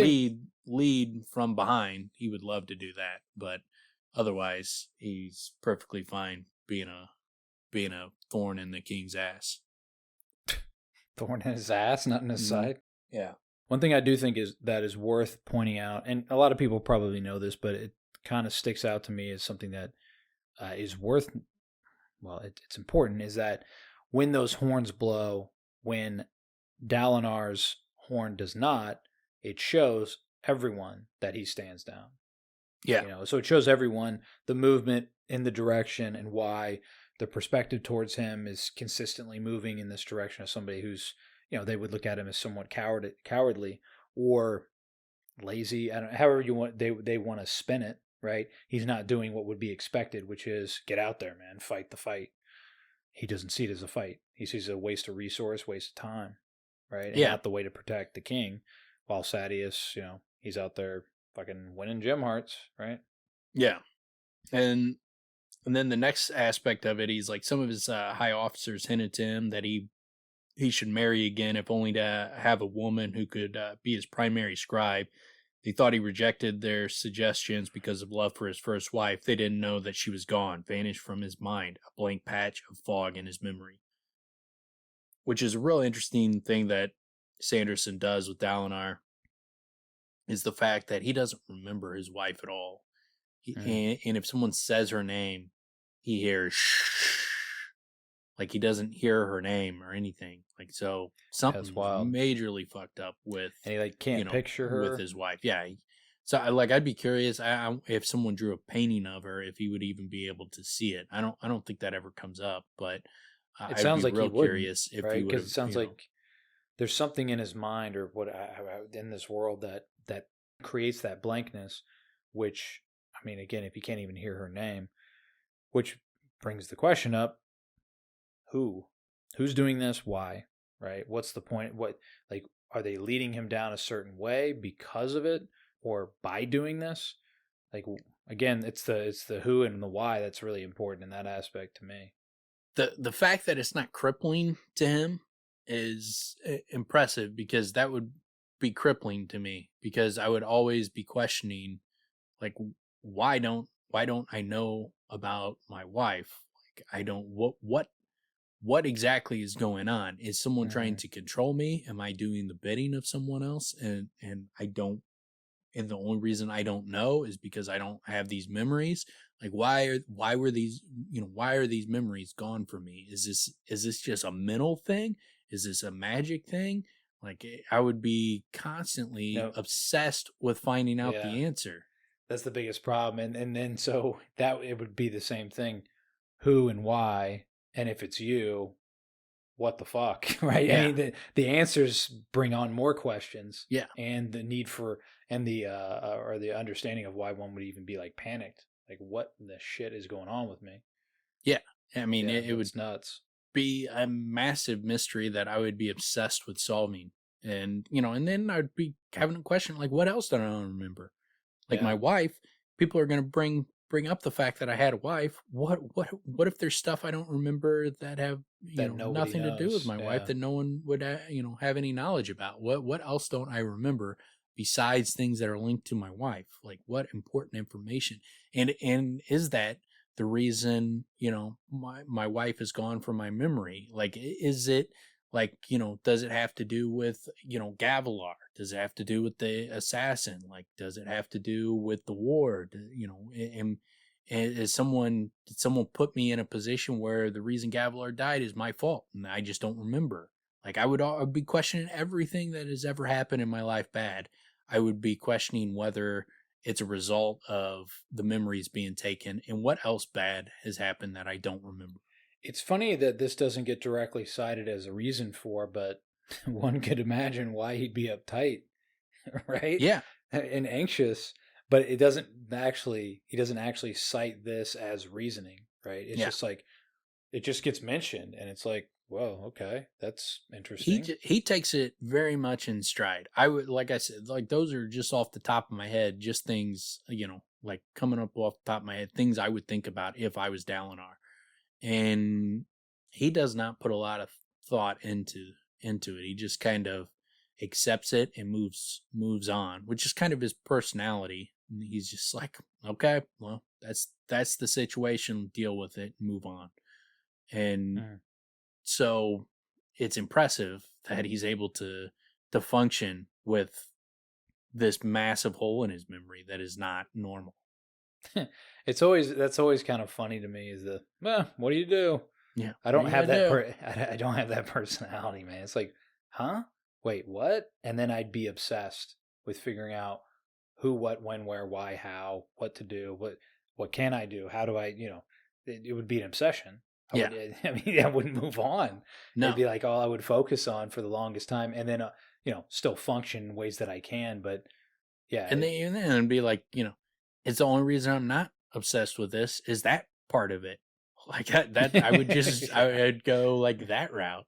[SPEAKER 1] lead from behind, he would love to do that. But otherwise, he's perfectly fine being a thorn in the king's ass.
[SPEAKER 3] Thorn in his ass, not in his side?
[SPEAKER 1] Yeah.
[SPEAKER 3] One thing I do think is worth pointing out, and a lot of people probably know this, but it kind of sticks out to me as something that it's important, is that when those horns blow, when Dalinar's horn does not, it shows everyone that he stands down.
[SPEAKER 1] Yeah.
[SPEAKER 3] So it shows everyone the movement in the direction and why the perspective towards him is consistently moving in this direction of somebody who's, they would look at him as somewhat cowardly or lazy. I don't know, however you want, they want to spin it, right? He's not doing what would be expected, which is get out there, man, fight the fight. He doesn't see it as a fight. He sees it as a waste of resource, waste of time, right? And not the way to protect the king. While Sadeas, he's out there fucking winning gem hearts, right?
[SPEAKER 1] Yeah. And then the next aspect of it, he's like, some of his high officers hinted to him that he should marry again, if only to have a woman who could be his primary scribe. He thought he rejected their suggestions because of love for his first wife. They didn't know that she was gone, vanished from his mind, a blank patch of fog in his memory. Which is a real interesting thing that Sanderson does with Dalinar, is the fact that he doesn't remember his wife at all. And if someone says her name, he hears shh. Like he doesn't hear her name or anything. Like, so something's majorly fucked up with,
[SPEAKER 3] and he can't picture her
[SPEAKER 1] with his wife. Yeah. So I'd be curious if someone drew a painting of her, if he would even be able to see it. I don't think that ever comes up, but
[SPEAKER 3] it sounds like
[SPEAKER 1] real curious if he would.
[SPEAKER 3] Because it sounds like there's something in his mind or what in this world that creates that blankness, which, I mean, again, if you can't even hear her name, which brings the question up, who's doing this? Why? Right? What's the point? Are they leading him down a certain way because of it or by doing this? Like, again, it's the who and the why that's really important in that aspect to me.
[SPEAKER 1] The fact that it's not crippling to him is impressive, because that would be crippling to me, because I would always be questioning, like, why don't I know about my wife? Like, I don't, what exactly is going on? Is someone trying to control me? Am I doing the bidding of someone else? And I don't, and the only reason I don't know is because I don't have these memories. Like, why are these memories gone from me? Is this just a mental thing? Is this a magic thing? Like, I would be constantly obsessed with finding out the answer.
[SPEAKER 3] That's the biggest problem. And then so that it would be the same thing. Who and why? And if it's you, what the fuck, right?
[SPEAKER 1] Yeah.
[SPEAKER 3] I mean, the answers bring on more questions.
[SPEAKER 1] Yeah.
[SPEAKER 3] And the need for, and the understanding of why one would even be like panicked. Like, what the shit is going on with me?
[SPEAKER 1] Yeah. I mean, it would
[SPEAKER 3] nuts.
[SPEAKER 1] Be a massive mystery that I would be obsessed with solving. And, and then I'd be having a question, like, what else do I don't remember? Like my wife, people are going to bring up the fact that I had a wife. What if there's stuff I don't remember that have
[SPEAKER 3] that nobody
[SPEAKER 1] nothing
[SPEAKER 3] knows.
[SPEAKER 1] to do with my wife, that no one would, have any knowledge about. What else don't I remember besides things that are linked to my wife? Like, what important information? And is that the reason, my wife is gone from my memory? Like, is it like, does it have to do with, Gavilar? Does it have to do with the assassin? Like, does it have to do with the war? And did someone put me in a position where the reason Gavilar died is my fault and I just don't remember? Like, I'd be questioning everything that has ever happened in my life bad. I would be questioning whether it's a result of the memories being taken and what else bad has happened that I don't remember.
[SPEAKER 3] It's funny that this doesn't get directly cited as a reason for, but one could imagine why he'd be uptight, right?
[SPEAKER 1] Yeah.
[SPEAKER 3] And anxious, but he doesn't actually cite this as reasoning, right? It's just like, it just gets mentioned and it's like, whoa, okay, that's interesting.
[SPEAKER 1] He takes it very much in stride. I would, like I said, like those are just off the top of my head, just things, like coming up off the top of my head, things I would think about if I was Dalinar. And he does not put a lot of thought into it. He just kind of accepts it and moves on, which is kind of his personality. He's just like, okay, well, that's the situation, deal with it, move on. And so it's impressive that he's able to function with this massive hole in his memory that is not normal.
[SPEAKER 3] That's always kind of funny to me, is what do you do?
[SPEAKER 1] Yeah.
[SPEAKER 3] I don't have that I don't have that personality, man. It's like, huh? Wait, what? And then I'd be obsessed with figuring out who, what, when, where, why, how, what to do, what can I do? How do I, it would be an obsession. I wouldn't move on.
[SPEAKER 1] No.
[SPEAKER 3] It'd be like all I would focus on for the longest time, and then still function in ways that I can, but yeah.
[SPEAKER 1] And then it'd be like, it's the only reason I'm not obsessed with this is that part of it. Like that I would just I would go like that route,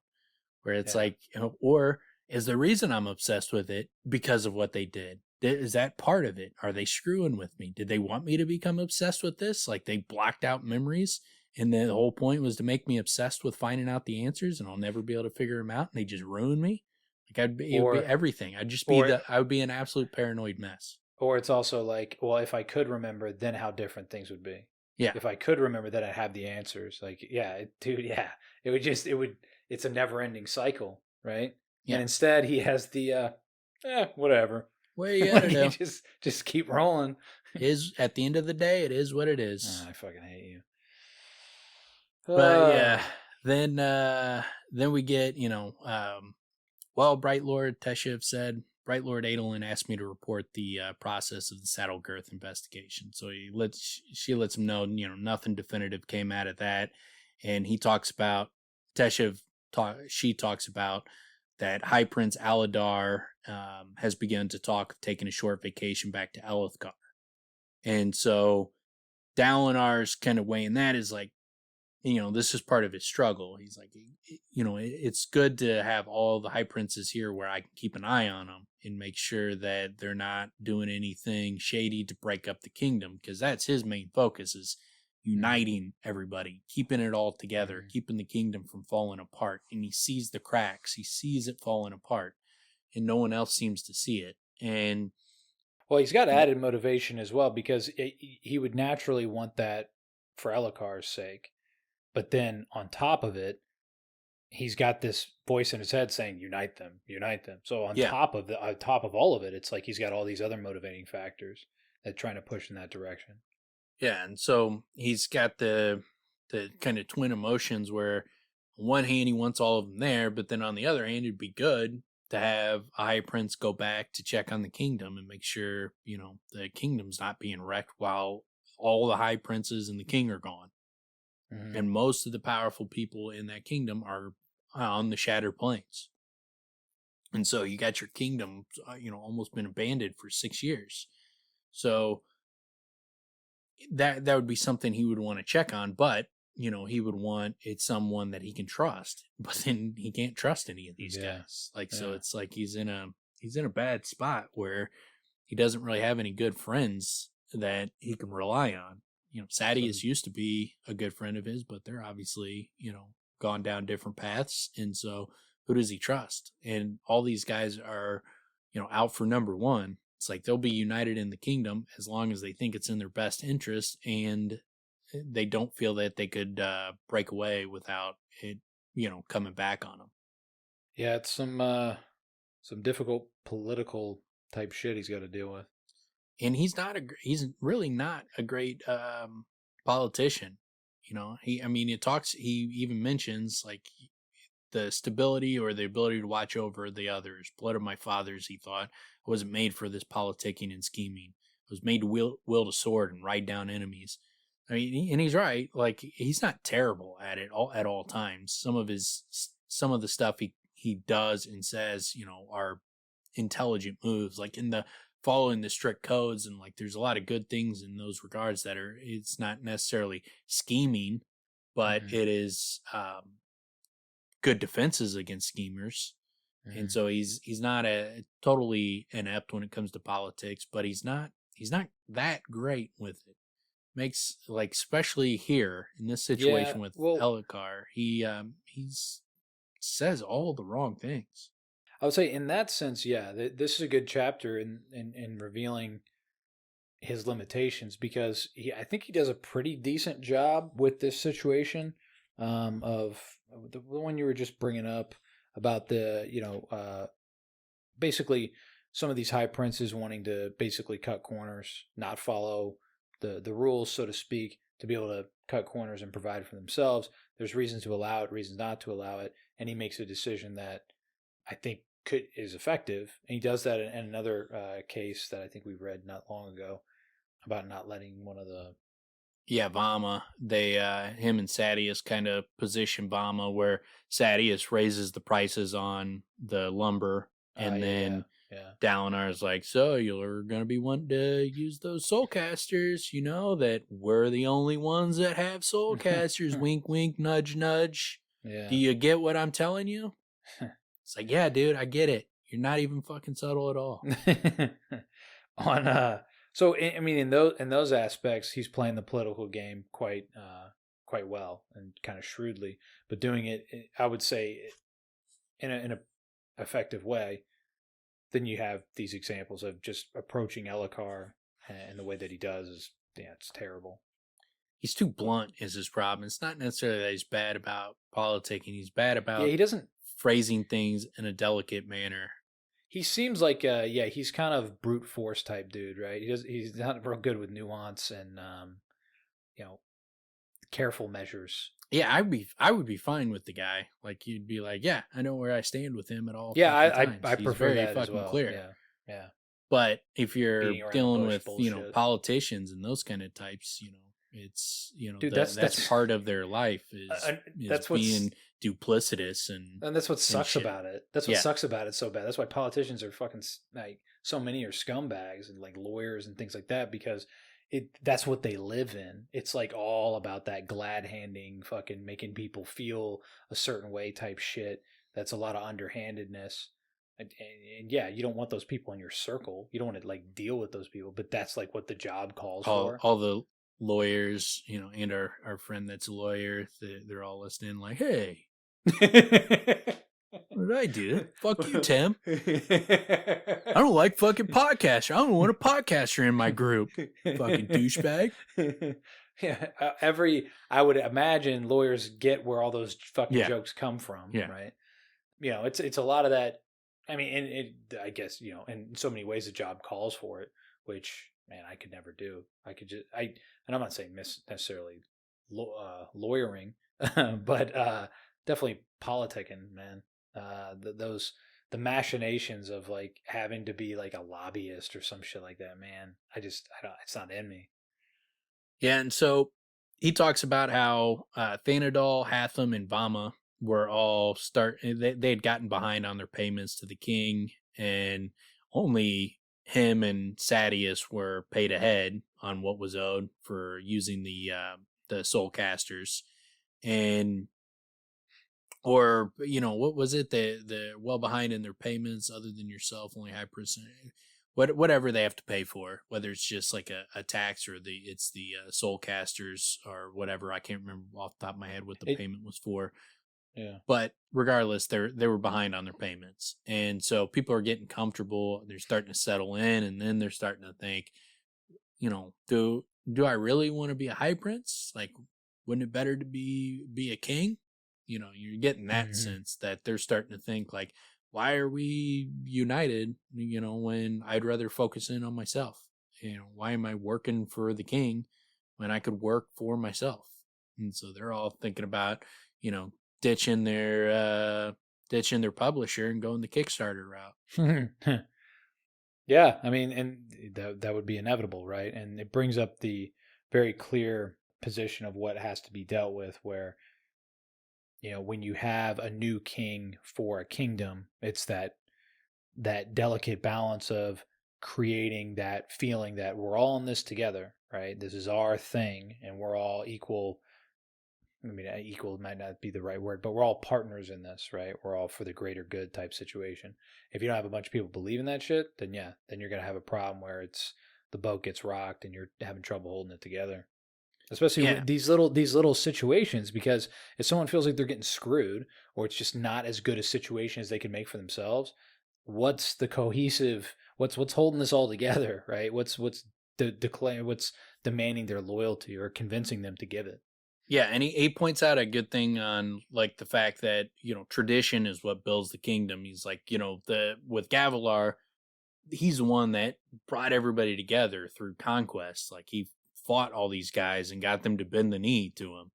[SPEAKER 1] where it's like, or is the reason I'm obsessed with it because of what they did? Is that part of it? Are they screwing with me? Did they want me to become obsessed with this? Like, they blocked out memories, and the whole point was to make me obsessed with finding out the answers, and I'll never be able to figure them out, and they just ruin me. Like, it would be everything. I would be an absolute paranoid mess.
[SPEAKER 3] Or it's also like, well, if I could remember, then how different things would be.
[SPEAKER 1] Yeah.
[SPEAKER 3] If I could remember, then I'd have the answers. Like, it's a never ending cycle, right? Yeah. And instead he has the, whatever.
[SPEAKER 1] Well, yeah,
[SPEAKER 3] you just keep rolling.
[SPEAKER 1] At the end of the day, it is what it is.
[SPEAKER 3] I fucking hate you.
[SPEAKER 1] But yeah, then we get, Bright Lord Teshiv said, Bright Lord Adolin asked me to report the process of the Saddle Girth investigation. So she lets him know, nothing definitive came out of that. And he talks about, she talks about that High Prince Aladar has begun to talk of taking a short vacation back to Elhokar. And so Dalinar's kind of weighing that is like, this is part of his struggle. He's like, it's good to have all the High Princes here where I can keep an eye on them and make sure that they're not doing anything shady to break up the kingdom, because that's his main focus, is uniting everybody, keeping it all together, keeping the kingdom from falling apart. And he sees the cracks, he sees it falling apart, and no one else seems to see it. And
[SPEAKER 3] well, he's got added motivation as well, because he would naturally want that for Elhokar's sake. But then on top of it, he's got this voice in his head saying, unite them. So on top of all of it, it's like he's got all these other motivating factors that trying to push in that direction.
[SPEAKER 1] Yeah. And so he's got the kind of twin emotions where on one hand, he wants all of them there, but then on the other hand, it'd be good to have a High Prince go back to check on the kingdom and make sure, the kingdom's not being wrecked while all the High Princes and the king are gone. Mm-hmm. And most of the powerful people in that kingdom are on the Shattered Plains. And so you got your kingdom, almost been abandoned for 6 years. So that would be something he would want to check on, but, he would want it's someone that he can trust. But then he can't trust any of these guys. So it's like he's in a bad spot where he doesn't really have any good friends that he can rely on. Sadeas used to be a good friend of his, but they're obviously, gone down different paths. And so who does he trust? And all these guys are, out for number one. It's like they'll be united in the kingdom as long as they think it's in their best interest, and they don't feel that they could break away without it, coming back on them.
[SPEAKER 3] Yeah, it's some difficult political type shit he's got to deal with.
[SPEAKER 1] And he's he's really not a great politician. He even mentions like the stability or the ability to watch over the others. Blood of my fathers, he thought, wasn't made for this politicking and scheming. It was made to wield a sword and ride down enemies. I mean, and he's right. Like, he's not terrible at it at all times. Some of the stuff he does and says, are intelligent moves. Like in the following the strict codes, and like there's a lot of good things in those regards it's not necessarily scheming, but it is good defenses against schemers. And so he's not a totally inept when it comes to politics, but he's not that great with it. Makes, like, especially here in this situation with Elhokar, he says all the wrong things.
[SPEAKER 3] I would say in that sense, this is a good chapter in revealing his limitations, because I think he does a pretty decent job with this situation of the one you were just bringing up about the, basically some of these high princes wanting to basically cut corners, not follow the rules, so to speak, to be able to cut corners and provide for themselves. There's reasons to allow it, reasons not to allow it, and he makes a decision that I think is effective. And he does that in another case that I think we read not long ago about not letting one of the
[SPEAKER 1] Vama. They him and Sadeas kind of position Vama where Sadeas raises the prices on the lumber, and then Dalinar is like, so you're going to be wanting to use those soulcasters, that we're the only ones that have soulcasters. Wink, wink, nudge, nudge. Yeah. Do you get what I'm telling you? It's like, yeah, dude, I get it. You're not even fucking subtle at all.
[SPEAKER 3] So I mean, in those aspects, he's playing the political game quite well and kind of shrewdly, but doing it, I would say, in a effective way. Then you have these examples of just approaching Elhokar, and the way that he does is, it's terrible.
[SPEAKER 1] He's too blunt is his problem. It's not necessarily that he's bad about politicking. He's bad about
[SPEAKER 3] he doesn't
[SPEAKER 1] phrasing things in a delicate manner.
[SPEAKER 3] He seems like he's kind of brute force type dude, right? He's not real good with nuance and careful measures.
[SPEAKER 1] Yeah, I would be fine with the guy. Like, you'd be like, yeah, I know where I stand with him at all.
[SPEAKER 3] Yeah, I prefer that as well.
[SPEAKER 1] Clear.
[SPEAKER 3] Yeah.
[SPEAKER 1] But if you're dealing with politicians and those kind of types, it's dude, that's part of their life is being duplicitous, and
[SPEAKER 3] that's what sucks about it. That's what sucks about it so bad. That's why politicians are fucking, like, so many are scumbags and like lawyers and things like that, because that's what they live in. It's like all about that glad handing, fucking making people feel a certain way type shit. That's a lot of underhandedness. And you don't want those people in your circle. You don't want to like deal with those people, but that's like what the job calls for.
[SPEAKER 1] All the lawyers, and our friend that's a lawyer, they're all listening like, hey, what did I do? Fuck you, Tim. I don't like fucking podcasts. I don't want a podcaster in my group. Fucking douchebag.
[SPEAKER 3] Yeah, I would imagine lawyers get where all those fucking jokes come from, right? It's a lot of that. I mean, and I guess, in so many ways the job calls for it, which, man, I could never do. And I'm not saying necessarily lawyering, but definitely politicking, man. The machinations of like having to be like a lobbyist or some shit like that, man. it's not in me.
[SPEAKER 1] Yeah, and so he talks about how Thanadal, Hatham, and Vama were all they had gotten behind on their payments to the king, and only him and Sadeas were paid ahead on what was owed for using the soulcasters. And what was it? They're well behind in their payments, other than yourself, only high percent. Whatever they have to pay for, whether it's just like a tax or it's the soulcasters or whatever. I can't remember off the top of my head what the payment was for.
[SPEAKER 3] Yeah.
[SPEAKER 1] But regardless, they were behind on their payments. And so people are getting comfortable, they're starting to settle in, and then they're starting to think, do I really want to be a high prince? Like, wouldn't it better to be a king? You're getting that sense that they're starting to think like, why are we united, when I'd rather focus in on myself? Why am I working for the king when I could work for myself? And so they're all thinking about, ditching their publisher and going the Kickstarter route.
[SPEAKER 3] Yeah, I mean, and that would be inevitable, right? And it brings up the very clear position of what has to be dealt with, where when you have a new king for a kingdom, it's that delicate balance of creating that feeling that we're all in this together, right? This is our thing, and we're all equal. I mean, equal might not be the right word, but we're all partners in this, right? We're all for the greater good type situation. If you don't have a bunch of people believing that shit, then then you're going to have a problem where the boat gets rocked and you're having trouble holding it together. Especially with these little situations, because if someone feels like they're getting screwed, or it's just not as good a situation as they can make for themselves, what's the cohesive? What's holding this all together, right? What's demanding their loyalty or convincing them to give it?
[SPEAKER 1] Yeah, and he points out a good thing on like the fact that tradition is what builds the kingdom. He's like, with Gavilar, he's the one that brought everybody together through conquest. Like, he fought all these guys and got them to bend the knee to him,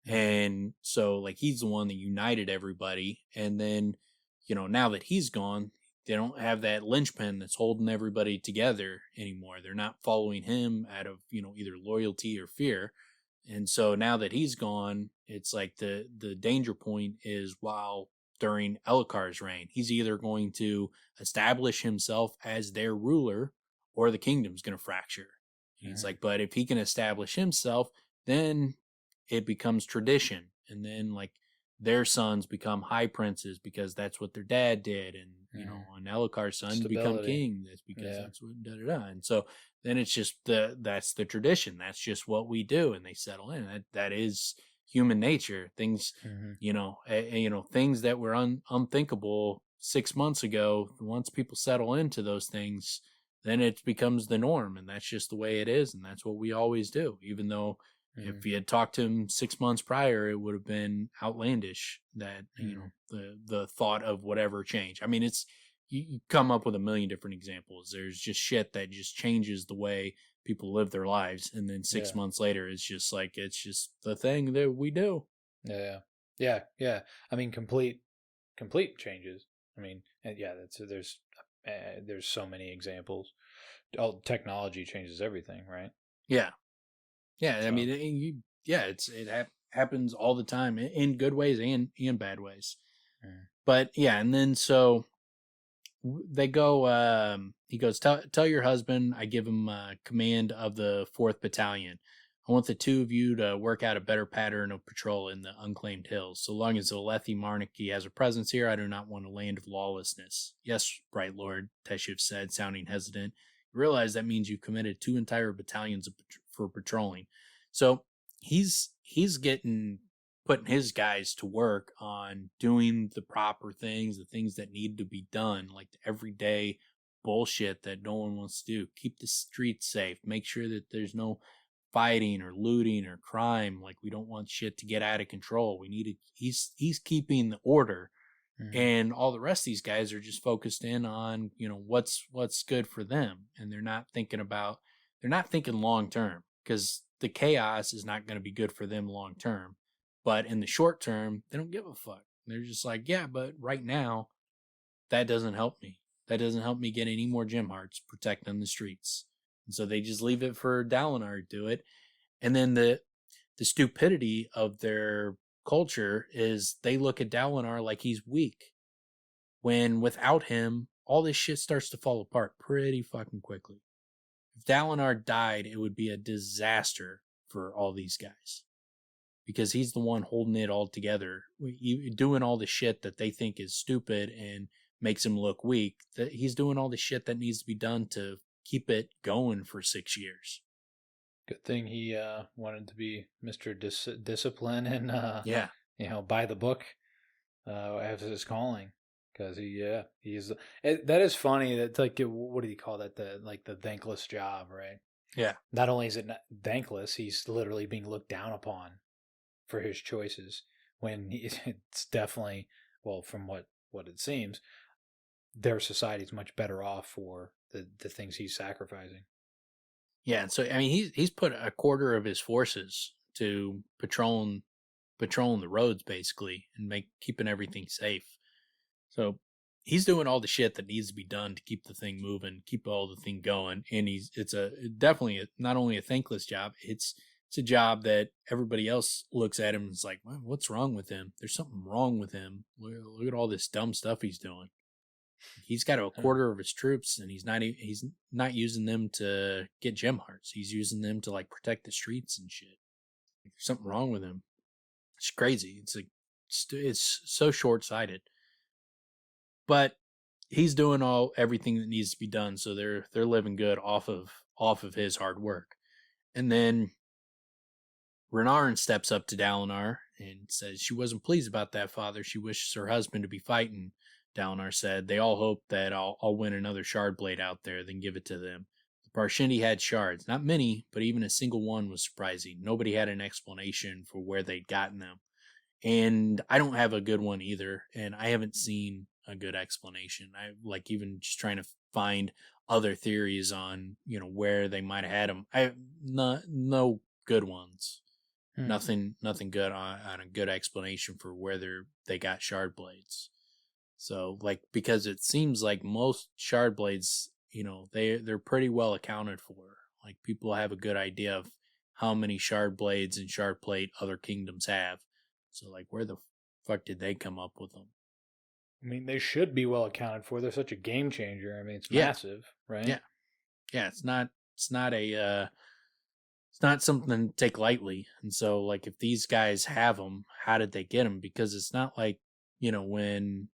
[SPEAKER 1] and so like he's the one that united everybody. And then now that he's gone, they don't have that linchpin that's holding everybody together anymore. They're not following him out of either loyalty or fear. And so now that he's gone, it's like the danger point is while during Elhokar's reign, he's either going to establish himself as their ruler or the kingdom's going to fracture. And he's like, but if he can establish himself, then it becomes tradition. And then like their sons become high princes because that's what their dad did. And, and Elhokar's son become king. That's because that's what da-da-da. And so then it's just that's the tradition. That's just what we do. And they settle in. That is human nature. Things, things that were unthinkable 6 months ago, once people settle into those things, then it becomes the norm. And that's just the way it is. And that's what we always do. Even though if you had talked to him 6 months prior, it would have been outlandish that, the thought of whatever change. I mean, it's, you come up with a million different examples. There's just shit that just changes the way people live their lives. And then 6 months later, it's just the thing that we do.
[SPEAKER 3] Yeah. I mean, complete changes. I mean, there's so many examples. All technology changes everything, right?
[SPEAKER 1] Yeah. So. I mean, it happens all the time in good ways and in bad ways. But and then so they go, he goes, tell your husband I give him command of the 4th Battalion. I want the two of you to work out a better pattern of patrol in the unclaimed hills. So long as the Alethi monarchy has a presence here, I do not want a land of lawlessness. Yes, Bright Lord, Teshiv said, sounding hesitant. You realize that means you've committed 2 entire battalions for patrolling. So he's putting his guys to work on doing the proper things, the things that need to be done, like the everyday bullshit that no one wants to do. Keep the streets safe. Make sure that there's no fighting or looting or crime. Like, we don't want shit to get out of control. He's keeping the order. And all the rest of these guys are just focused in on, what's good for them. And they're not thinking long term, because the chaos is not going to be good for them long term. But in the short term, they don't give a fuck. They're just like, yeah, but right now, that doesn't help me. That doesn't help me get any more gem hearts protecting the streets. And so they just leave it for Dalinar to do it. And then the stupidity of their culture is they look at Dalinar like he's weak, when without him, all this shit starts to fall apart pretty fucking quickly. If Dalinar died, it would be a disaster for all these guys, because he's the one holding it all together, doing all the shit that they think is stupid and makes him look weak. That he's doing all the shit that needs to be done to keep it going for 6 years.
[SPEAKER 3] Good thing he wanted to be Mr. Discipline and by the book. as his calling. Because he's that is funny. That like what do you call that? The thankless job, right?
[SPEAKER 1] Yeah.
[SPEAKER 3] Not only is it not thankless, he's literally being looked down upon for his choices. When it's definitely, well, from what it seems, their society's much better off for the things he's sacrificing.
[SPEAKER 1] Yeah, and so I mean he's put a quarter of his forces to patrolling the roads basically and keeping everything safe. So he's doing all the shit that needs to be done to keep the thing moving, keep all the thing going, and it's definitely not only a thankless job, it's a job that everybody else looks at him and is like, well, what's wrong with him? There's something wrong with him. Look at all this dumb stuff he's doing. He's got a quarter of his troops, and he's not using them to get gem hearts. He's using them to like protect the streets and shit. There's something wrong with him. It's crazy. It's so short sighted. But he's doing everything that needs to be done, so they're living good off of his hard work. And then Renarin steps up to Dalinar and says she wasn't pleased about that, Father. She wishes her husband to be fighting. Dalinar said, they all hope that I'll win another shardblade out there, then give it to them. The Parshendi had shards, not many, but even a single one was surprising. Nobody had an explanation for where they'd gotten them. And I don't have a good one either, and I haven't seen a good explanation. I like even just trying to find other theories on, where they might have had them. I have no good ones. Nothing good on a good explanation for where they got shard blades. So like, because it seems like most shard blades, they're pretty well accounted for. Like people have a good idea of how many shard blades and shard plate other kingdoms have. So like, where the fuck did they come up with them?
[SPEAKER 3] I mean, they should be well accounted for. They're such a game changer. I mean, it's massive, right?
[SPEAKER 1] Yeah. It's not something to take lightly. And so, like, if these guys have them, how did they get them? Because it's not like, when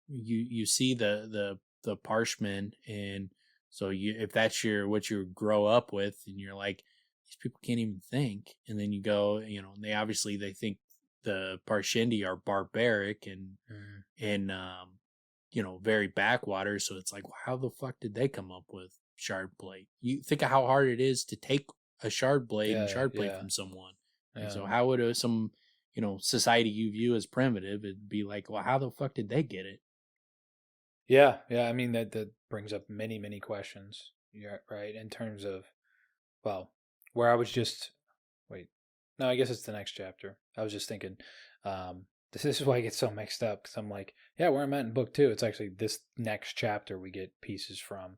[SPEAKER 1] you see the Parshmen, and so if that's what you grow up with, and you're like, these people can't even think, and then you go, they think the Parshendi are barbaric and very backwater. So it's like, well, how the fuck did they come up with shard plate? You think of how hard it is to take a shard blade and shard plate from someone. And so how would some society you view as primitive, it'd be like, well, how the fuck did they get it?
[SPEAKER 3] Yeah. I mean, that brings up many, many questions. Yeah, right. In terms of, well, where I was just no, I guess it's the next chapter. I was just thinking, this is why I get so mixed up, because I'm like, yeah, where I'm at in book 2, it's actually this next chapter we get pieces from.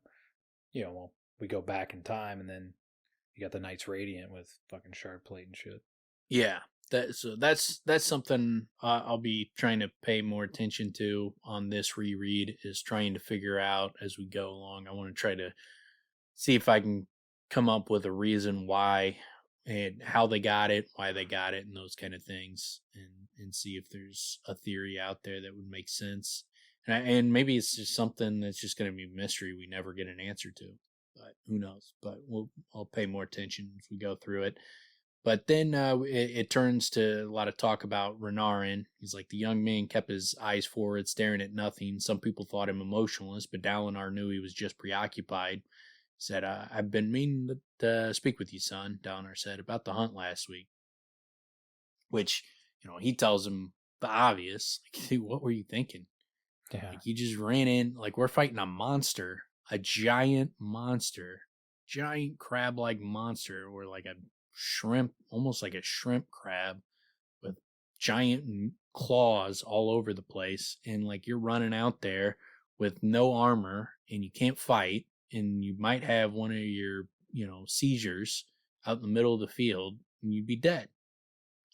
[SPEAKER 3] We go back in time, and then you got the Knights Radiant with fucking shard plate and shit.
[SPEAKER 1] Yeah, that's something I'll be trying to pay more attention to on this reread, is trying to figure out as we go along. I want to try to see if I can come up with a reason why and how they got it, why they got it, and those kind of things, and see if there's a theory out there that would make sense. And maybe it's just something that's just going to be a mystery we never get an answer to, but who knows? But I'll pay more attention as we go through it. But then it turns to a lot of talk about Renarin. He's like, the young man kept his eyes forward, staring at nothing. Some people thought him emotionless, but Dalinar knew he was just preoccupied. Said, I've been meaning to speak with you, son, Dalinar said, about the hunt last week. Which, he tells him the obvious. Like, dude, what were you thinking?
[SPEAKER 3] Yeah.
[SPEAKER 1] Like, you just ran in, like, we're fighting a monster, a giant monster, giant crab-like monster, or like a shrimp, almost like a shrimp crab with giant claws all over the place. And, like, you're running out there with no armor, and you can't fight. And you might have one of your, seizures out in the middle of the field, and you'd be dead.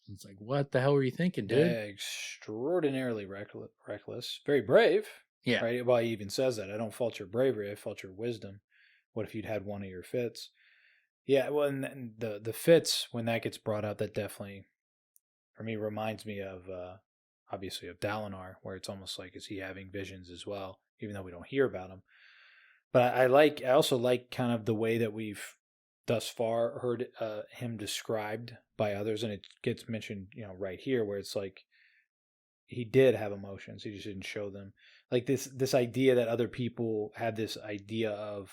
[SPEAKER 1] And it's like, what the hell were you thinking, dude?
[SPEAKER 3] Yeah, extraordinarily reckless. Very brave.
[SPEAKER 1] Yeah.
[SPEAKER 3] Right? Well, he even says that. I don't fault your bravery. I fault your wisdom. What if you'd had one of your fits? Yeah, well, and the fits, when that gets brought up, that definitely, for me, reminds me of, obviously, of Dalinar, where it's almost like, is he having visions as well, even though we don't hear about him. But I also like kind of the way that we've thus far heard him described by others, and it gets mentioned, right here, where it's like he did have emotions. He just didn't show them. Like this idea that other people had this idea of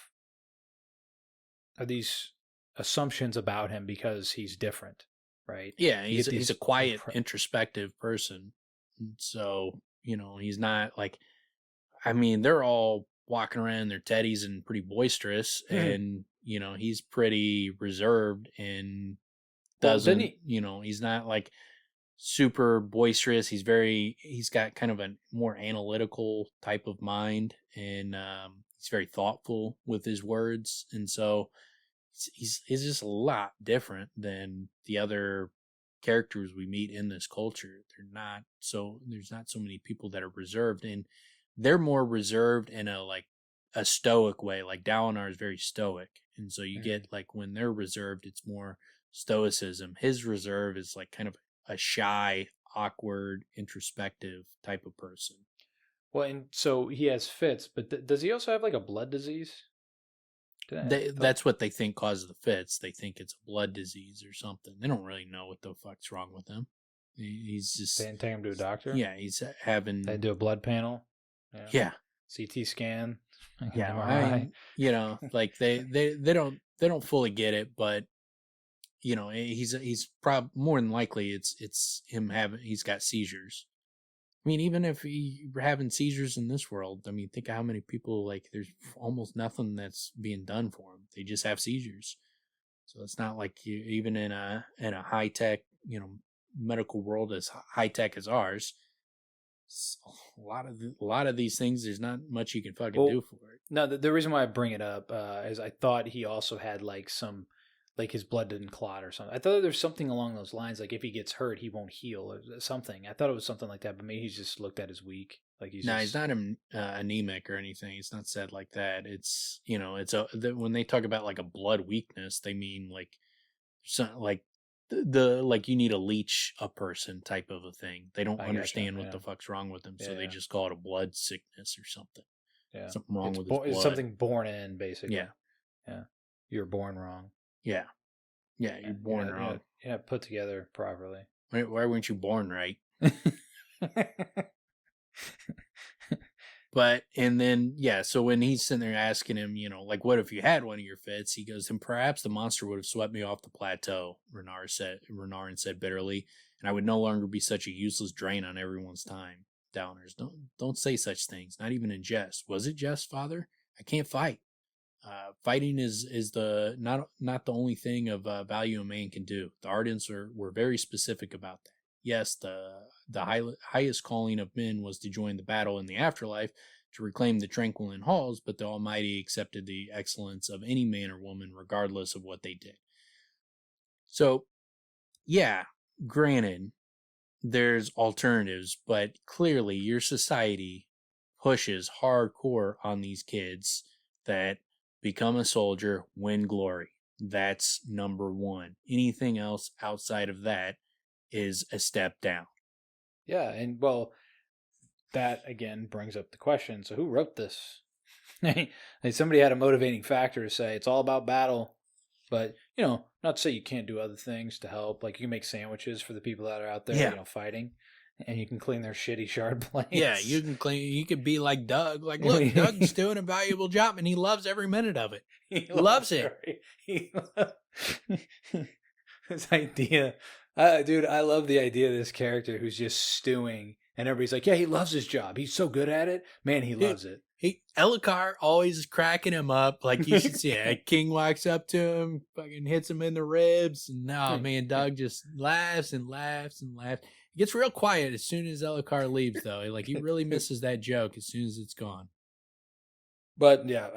[SPEAKER 3] these assumptions about him because he's different, right?
[SPEAKER 1] Yeah, he's a quiet, introspective person. So, he's not like, I mean, they're all walking around in their teddies and pretty boisterous, and, he's pretty reserved and doesn't, he's not like super boisterous. He's got kind of a more analytical type of mind, and he's very thoughtful with his words. And so he's just a lot different than the other characters we meet in this culture. There's not so many people that are reserved, and they're more reserved in a stoic way. Like Dalinar is very stoic, and so you get like when they're reserved, it's more stoicism. His reserve is like kind of a shy, awkward, introspective type of person.
[SPEAKER 3] Well, and so he has fits, but does he also have like a blood disease?
[SPEAKER 1] That's what they think causes the fits. They think it's a blood disease or something. They don't really know what the fuck's wrong with him. He's just...
[SPEAKER 3] They didn't take him to a doctor?
[SPEAKER 1] Yeah, he's having...
[SPEAKER 3] They do a blood panel?
[SPEAKER 1] Yeah.
[SPEAKER 3] CT scan?
[SPEAKER 1] Yeah, like they don't fully get it, but he's probably more than likely it's him he's got seizures. I mean, even if you're having seizures in this world, I mean, think of how many people, like, there's almost nothing that's being done for them. They just have seizures. So it's not like even in a high tech, medical world as high tech as ours. A lot of these things, there's not much you can fucking do for it.
[SPEAKER 3] No, the reason why I bring it up is I thought he also had like his blood didn't clot or something. I thought there's something along those lines, like if he gets hurt, he won't heal or something. I thought it was something like that, but maybe he's just looked at as weak. Like he's
[SPEAKER 1] not anemic or anything. It's not said like that. It's when they talk about like a blood weakness, they mean like like like you need to leech a person type of a thing. They don't understand what the fuck's wrong with them, so they just call it a blood sickness or something.
[SPEAKER 3] Yeah,
[SPEAKER 1] something wrong with his blood.
[SPEAKER 3] It's something born in, basically.
[SPEAKER 1] Yeah,
[SPEAKER 3] you're born wrong.
[SPEAKER 1] Yeah, you're born wrong.
[SPEAKER 3] Yeah, put together properly.
[SPEAKER 1] Why weren't you born right? But, and then, so when he's sitting there asking him, like, what if you had one of your fits? He goes, then perhaps the monster would have swept me off the plateau, Renarin said bitterly, and I would no longer be such a useless drain on everyone's time. Downers, don't say such things, not even in jest. Was it jest, Father? I can't fight. Fighting is not the only thing of value a man can do. The Ardents were very specific about that. Yes, the highest calling of men was to join the battle in the afterlife to reclaim the tranquil halls, but the Almighty accepted the excellence of any man or woman regardless of what they did. So, yeah, granted, there's alternatives, but clearly your society pushes hardcore on these kids that become a soldier, win glory. That's number one. Anything else outside of that is a step down.
[SPEAKER 3] Yeah, and well, that again brings up the question, so who wrote this? Somebody had a motivating factor to say it's all about battle, but not to say you can't do other things to help. Like you can make sandwiches for the people that are out there fighting, and you can clean their shitty shard plates.
[SPEAKER 1] Yeah, you can clean. You could be like Doug. Like, look, Doug's doing a valuable job, and he loves every minute of it. He loves it.
[SPEAKER 3] This idea, dude, I love the idea of this character who's just stewing, and everybody's like, yeah, he loves his job. He's so good at it. Man, he loves it.
[SPEAKER 1] Elhokar always is cracking him up. Like you should see it. King walks up to him, fucking hits him in the ribs, and man, Doug just laughs and laughs and laughs. It gets real quiet as soon as Elhokar leaves, though. Like he really misses that joke as soon as it's gone.
[SPEAKER 3] But yeah,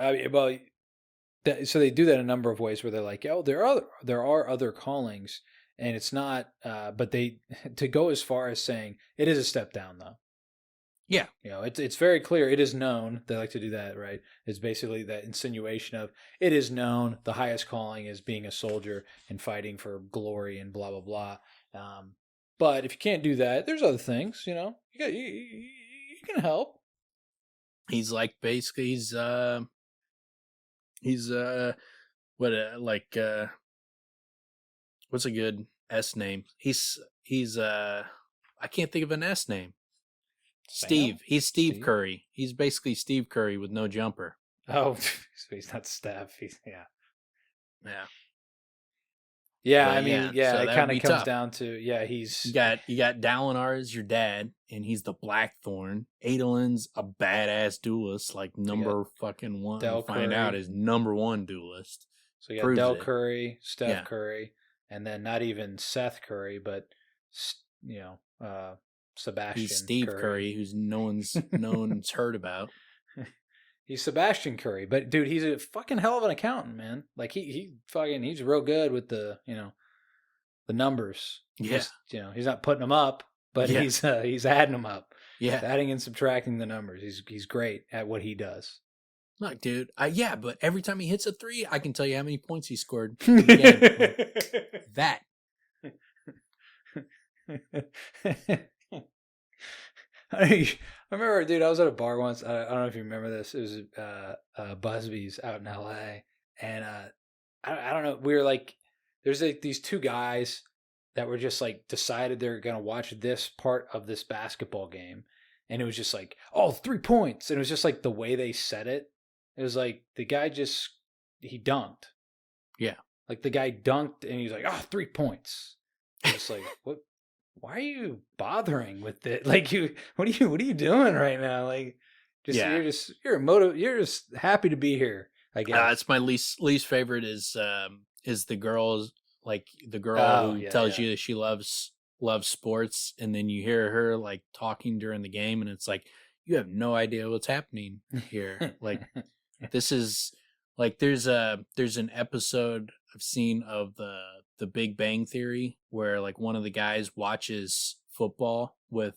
[SPEAKER 3] so they do that a number of ways where they're like, oh, there are other callings, and it's not. But they to go as far as saying it is a step down, though.
[SPEAKER 1] Yeah,
[SPEAKER 3] it's very clear. It is known. They like to do that, right? It's basically that insinuation of it is known. The highest calling is being a soldier and fighting for glory and blah blah blah. But if you can't do that, there's other things. You can help.
[SPEAKER 1] He's like basically he's what's a good S name? He's I can't think of an S name. Steve. He's Steve Curry. He's basically Steve Curry with no jumper.
[SPEAKER 3] Oh, so he's not Steph.
[SPEAKER 1] Yeah.
[SPEAKER 3] Yeah, I mean,
[SPEAKER 1] so
[SPEAKER 3] it kind of comes down to he's
[SPEAKER 1] you got Dalinar as your dad, and he's the Blackthorn. Adolin's a badass duelist, like number fucking one.
[SPEAKER 3] Del
[SPEAKER 1] find
[SPEAKER 3] Curry.
[SPEAKER 1] out is number one duelist.
[SPEAKER 3] So you got Del Curry, Steph Curry, and then not even Seth Curry, but Sebastian.
[SPEAKER 1] He's Steve Curry, who's no one's heard about.
[SPEAKER 3] He's Sebastian Curry, but dude, he's a fucking hell of an accountant, man. Like he's real good with the the numbers.
[SPEAKER 1] Yeah,
[SPEAKER 3] he's not putting them up, but he's adding them up.
[SPEAKER 1] Yeah,
[SPEAKER 3] he's adding and subtracting the numbers. He's great at what he does.
[SPEAKER 1] Look, dude, but every time he hits a 3, I can tell you how many points he scored. That.
[SPEAKER 3] I remember, dude, I was at a bar once. I don't know if you remember this. It was Busby's out in LA. And I don't know. We were like, there's like these two guys that were just like decided they're going to watch this part of this basketball game. And it was just like, 3 points. And it was just like the way they said it. It was like the guy he dunked.
[SPEAKER 1] Yeah.
[SPEAKER 3] Like the guy dunked and he's like, 3 points. It's like, what? Why are you bothering with it? Like what are you doing right now? Like, you're just happy to be here. I guess
[SPEAKER 1] it's my least favorite is the girls, like the girl who tells you that she loves sports, and then you hear her like talking during the game, and it's like you have no idea what's happening here. Like this is like there's an episode I've seen of the Big Bang Theory where like one of the guys watches football with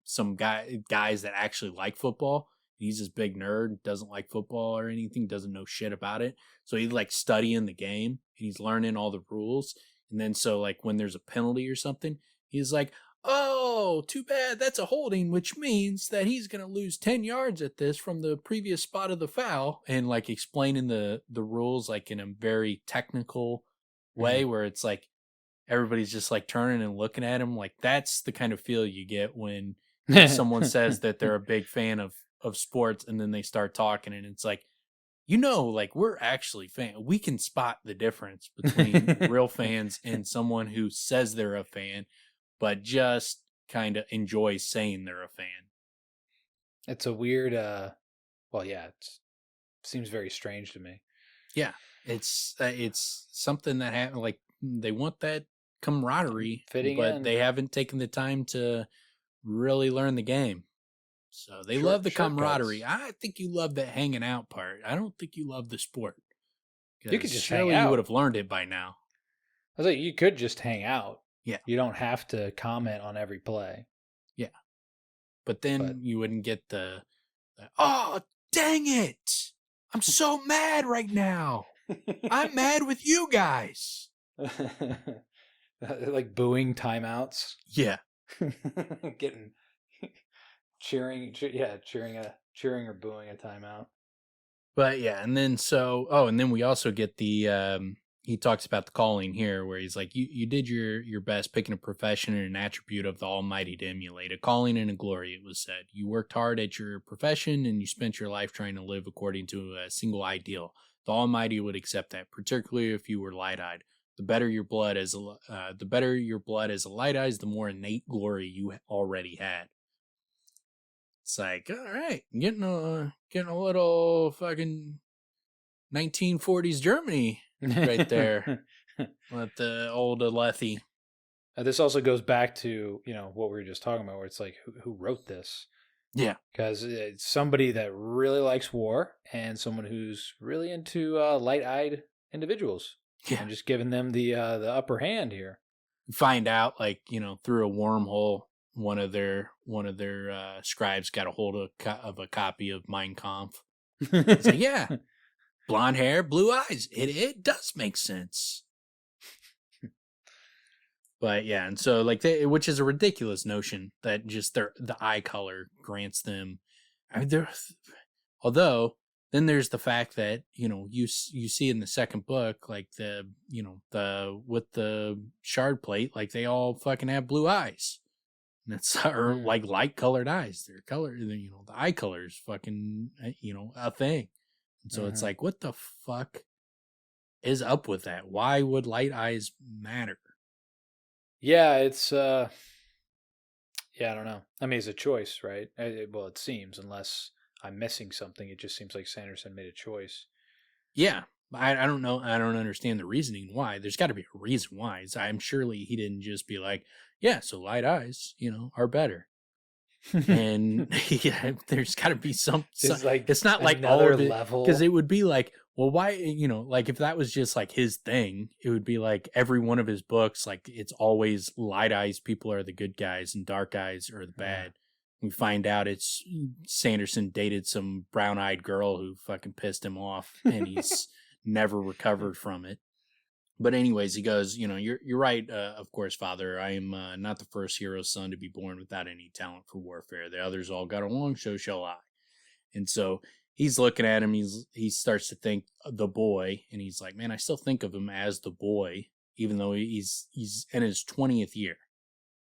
[SPEAKER 1] some guys that actually like football. He's this big nerd, doesn't like football or anything, doesn't know shit about it. So he's like studying the game and he's learning all the rules. And then so like when there's a penalty or something, he's like, oh, too bad, that's a holding, which means that he's going to lose 10 yards at this from the previous spot of the foul, and like explaining the rules like in a very technical way where it's like everybody's just like turning and looking at him. Like that's the kind of feel you get when someone says that they're a big fan of sports, and then they start talking and it's like, like we're actually fans. We can spot the difference between real fans and someone who says they're a fan but just kind of enjoys saying they're a fan.
[SPEAKER 3] It's a weird, it seems very strange to me.
[SPEAKER 1] Yeah, it's something that happened. Like they want that camaraderie, but they haven't taken the time to really learn the game. So they love the camaraderie. I think you love that hanging out part. I don't think you love the sport.
[SPEAKER 3] You could just hang out.
[SPEAKER 1] You would have learned it by now.
[SPEAKER 3] I was like, you could just hang out.
[SPEAKER 1] Yeah.
[SPEAKER 3] You don't have to comment on every play.
[SPEAKER 1] Yeah. But then you wouldn't get the oh, dang it. I'm so mad right now. I'm mad with you guys.
[SPEAKER 3] Like booing timeouts.
[SPEAKER 1] Yeah.
[SPEAKER 3] cheering or booing a timeout.
[SPEAKER 1] But yeah, and then we also get the he talks about the calling here where he's like, you did your best picking a profession and an attribute of the Almighty to emulate, a calling and a glory, it was said. You worked hard at your profession and you spent your life trying to live according to a single ideal. The Almighty would accept that, particularly if you were light-eyed. The better your blood as a light eyes, the more innate glory you already had. It's like, all right, getting a little fucking 1940s Germany right there with the old Alethi.
[SPEAKER 3] This also goes back to what we were just talking about, where it's like who wrote this?
[SPEAKER 1] Yeah,
[SPEAKER 3] because it's somebody that really likes war and someone who's really into light-eyed individuals.
[SPEAKER 1] Yeah,
[SPEAKER 3] and just giving them the upper hand here.
[SPEAKER 1] Find out through a wormhole, one of their scribes got a hold of a copy of Mein Kampf. It's like, yeah. Blonde hair, blue eyes. It does make sense. But yeah, and so which is a ridiculous notion that just the eye color grants them. Although then there's the fact that you see in the second book like the with the shard plate, like they all fucking have blue eyes. And it's or like light colored eyes. Their color, you know, the eye color is fucking, you know, a thing. And so it's like, what the fuck is up with that? Why would light eyes matter?
[SPEAKER 3] Yeah, it's yeah, I don't know. I mean, it's a choice, right? Well, it seems, unless I'm missing something. It just seems like Sanderson made a choice.
[SPEAKER 1] Yeah, I don't know. I don't understand the reasoning why. There's got to be a reason why. I'm surely he didn't just be like, yeah, so light eyes, you know, are better. And yeah, there's got to be some like it's not like all of it,
[SPEAKER 3] level,
[SPEAKER 1] because it would be like, well, why, you know, like if that was just like his thing, it would be like every one of his books, like it's always light eyes people are the good guys and dark eyes are the bad. We find out it's Sanderson dated some brown-eyed girl who fucking pissed him off, and he's never recovered from it. But anyways, he goes, you know, you're right, of course, Father. I am not the first hero's son to be born without any talent for warfare. The others all got along, so shall I. And so he's looking at him. He starts to think the boy, and he's like, man, I still think of him as the boy, even though he's in his 20th year.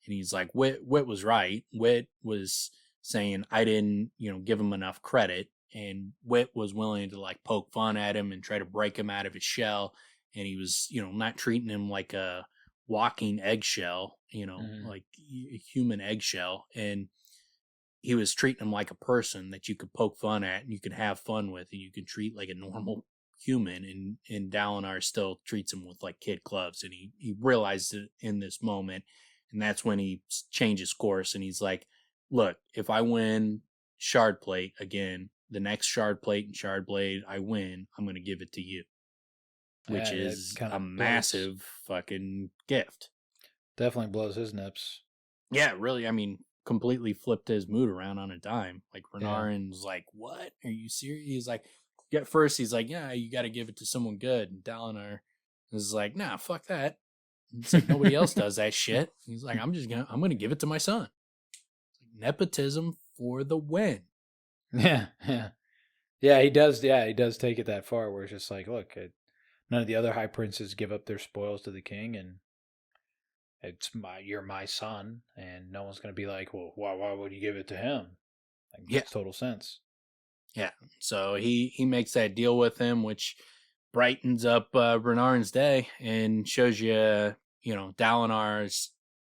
[SPEAKER 1] And he's like, Whit was right. Whit was saying I didn't, you know, give him enough credit, and Whit was willing to like poke fun at him and try to break him out of his shell. And he was, you know, not treating him like a walking eggshell, you know, like a human eggshell. And he was treating him like a person that you could poke fun at and you could have fun with and you could treat like a normal human. And Dalinar still treats him with like kid gloves. And he realized it in this moment. And that's when he changes course. And he's like, look, if I win shardplate again, the next shardplate and shardblade I win, I'm going to give it to you. Which is a massive fucking gift.
[SPEAKER 3] Definitely blows his nips.
[SPEAKER 1] Yeah, really. I mean, completely flipped his mood around on a dime. Like Renarin's like, "What? Are you serious?" He's like, at first he's like, "Yeah, you got to give it to someone good." And Dalinar is like, "Nah, fuck that." It's like nobody else does that shit. He's like, I'm gonna give it to my son. Nepotism for the win.
[SPEAKER 3] Yeah. He does. Yeah, he does take it that far, where it's just like, look. None of the other high princes give up their spoils to the king, and you're my son, and no one's going to be like, well, why would you give it to him? Like, makes total sense.
[SPEAKER 1] Yeah, so he makes that deal with him, which brightens up Renarin's day and shows you, you know, Dalinar's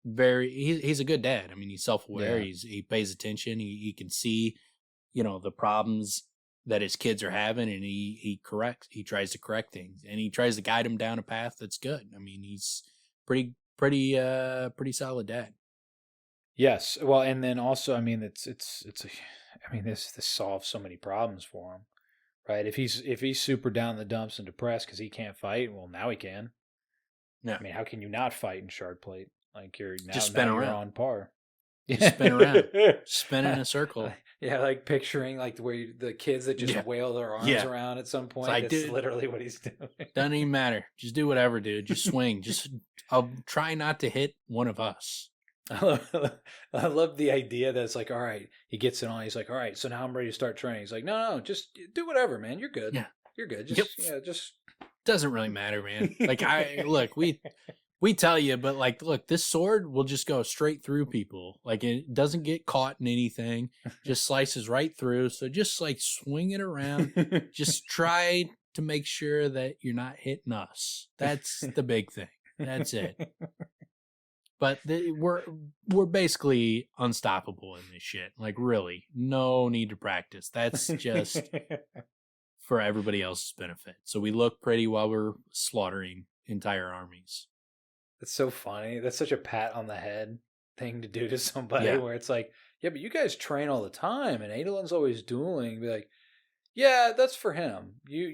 [SPEAKER 1] he's a good dad. I mean, he's self-aware. Yeah. He pays attention. He can see, you know, the problems that his kids are having, and he tries to correct things, and he tries to guide them down a path that's good. I mean, he's pretty solid dad.
[SPEAKER 3] Yes. Well, and then also, I mean, this solves so many problems for him, right? If he's super down in the dumps and depressed because he can't fight, well, now he can. Yeah. I mean, how can you not fight in shardplate? Like you're on par.
[SPEAKER 1] Just spin around, spin in a circle.
[SPEAKER 3] Yeah, like picturing like where the kids that just wail their arms around at some point. Like, that's literally what he's doing.
[SPEAKER 1] Doesn't even matter. Just do whatever, dude. Just swing. I'll try not to hit one of us.
[SPEAKER 3] I love the idea that it's like, all right, he gets it on. He's like, all right, so now I'm ready to start training. He's like, no, just do whatever, man. You're good. Yeah, you're good. Just
[SPEAKER 1] doesn't really matter, man. Like we tell you, but like, look, this sword will just go straight through people. Like it doesn't get caught in anything, just slices right through. So just like swing it around. Just try to make sure that you're not hitting us. That's the big thing. That's it. But we're basically unstoppable in this shit. Like really, no need to practice. That's just for everybody else's benefit. So we look pretty while we're slaughtering entire armies.
[SPEAKER 3] That's so funny. That's such a pat on the head thing to do to somebody where it's like, yeah, but you guys train all the time and Adolin's always dueling. Be like, yeah, that's for him. You're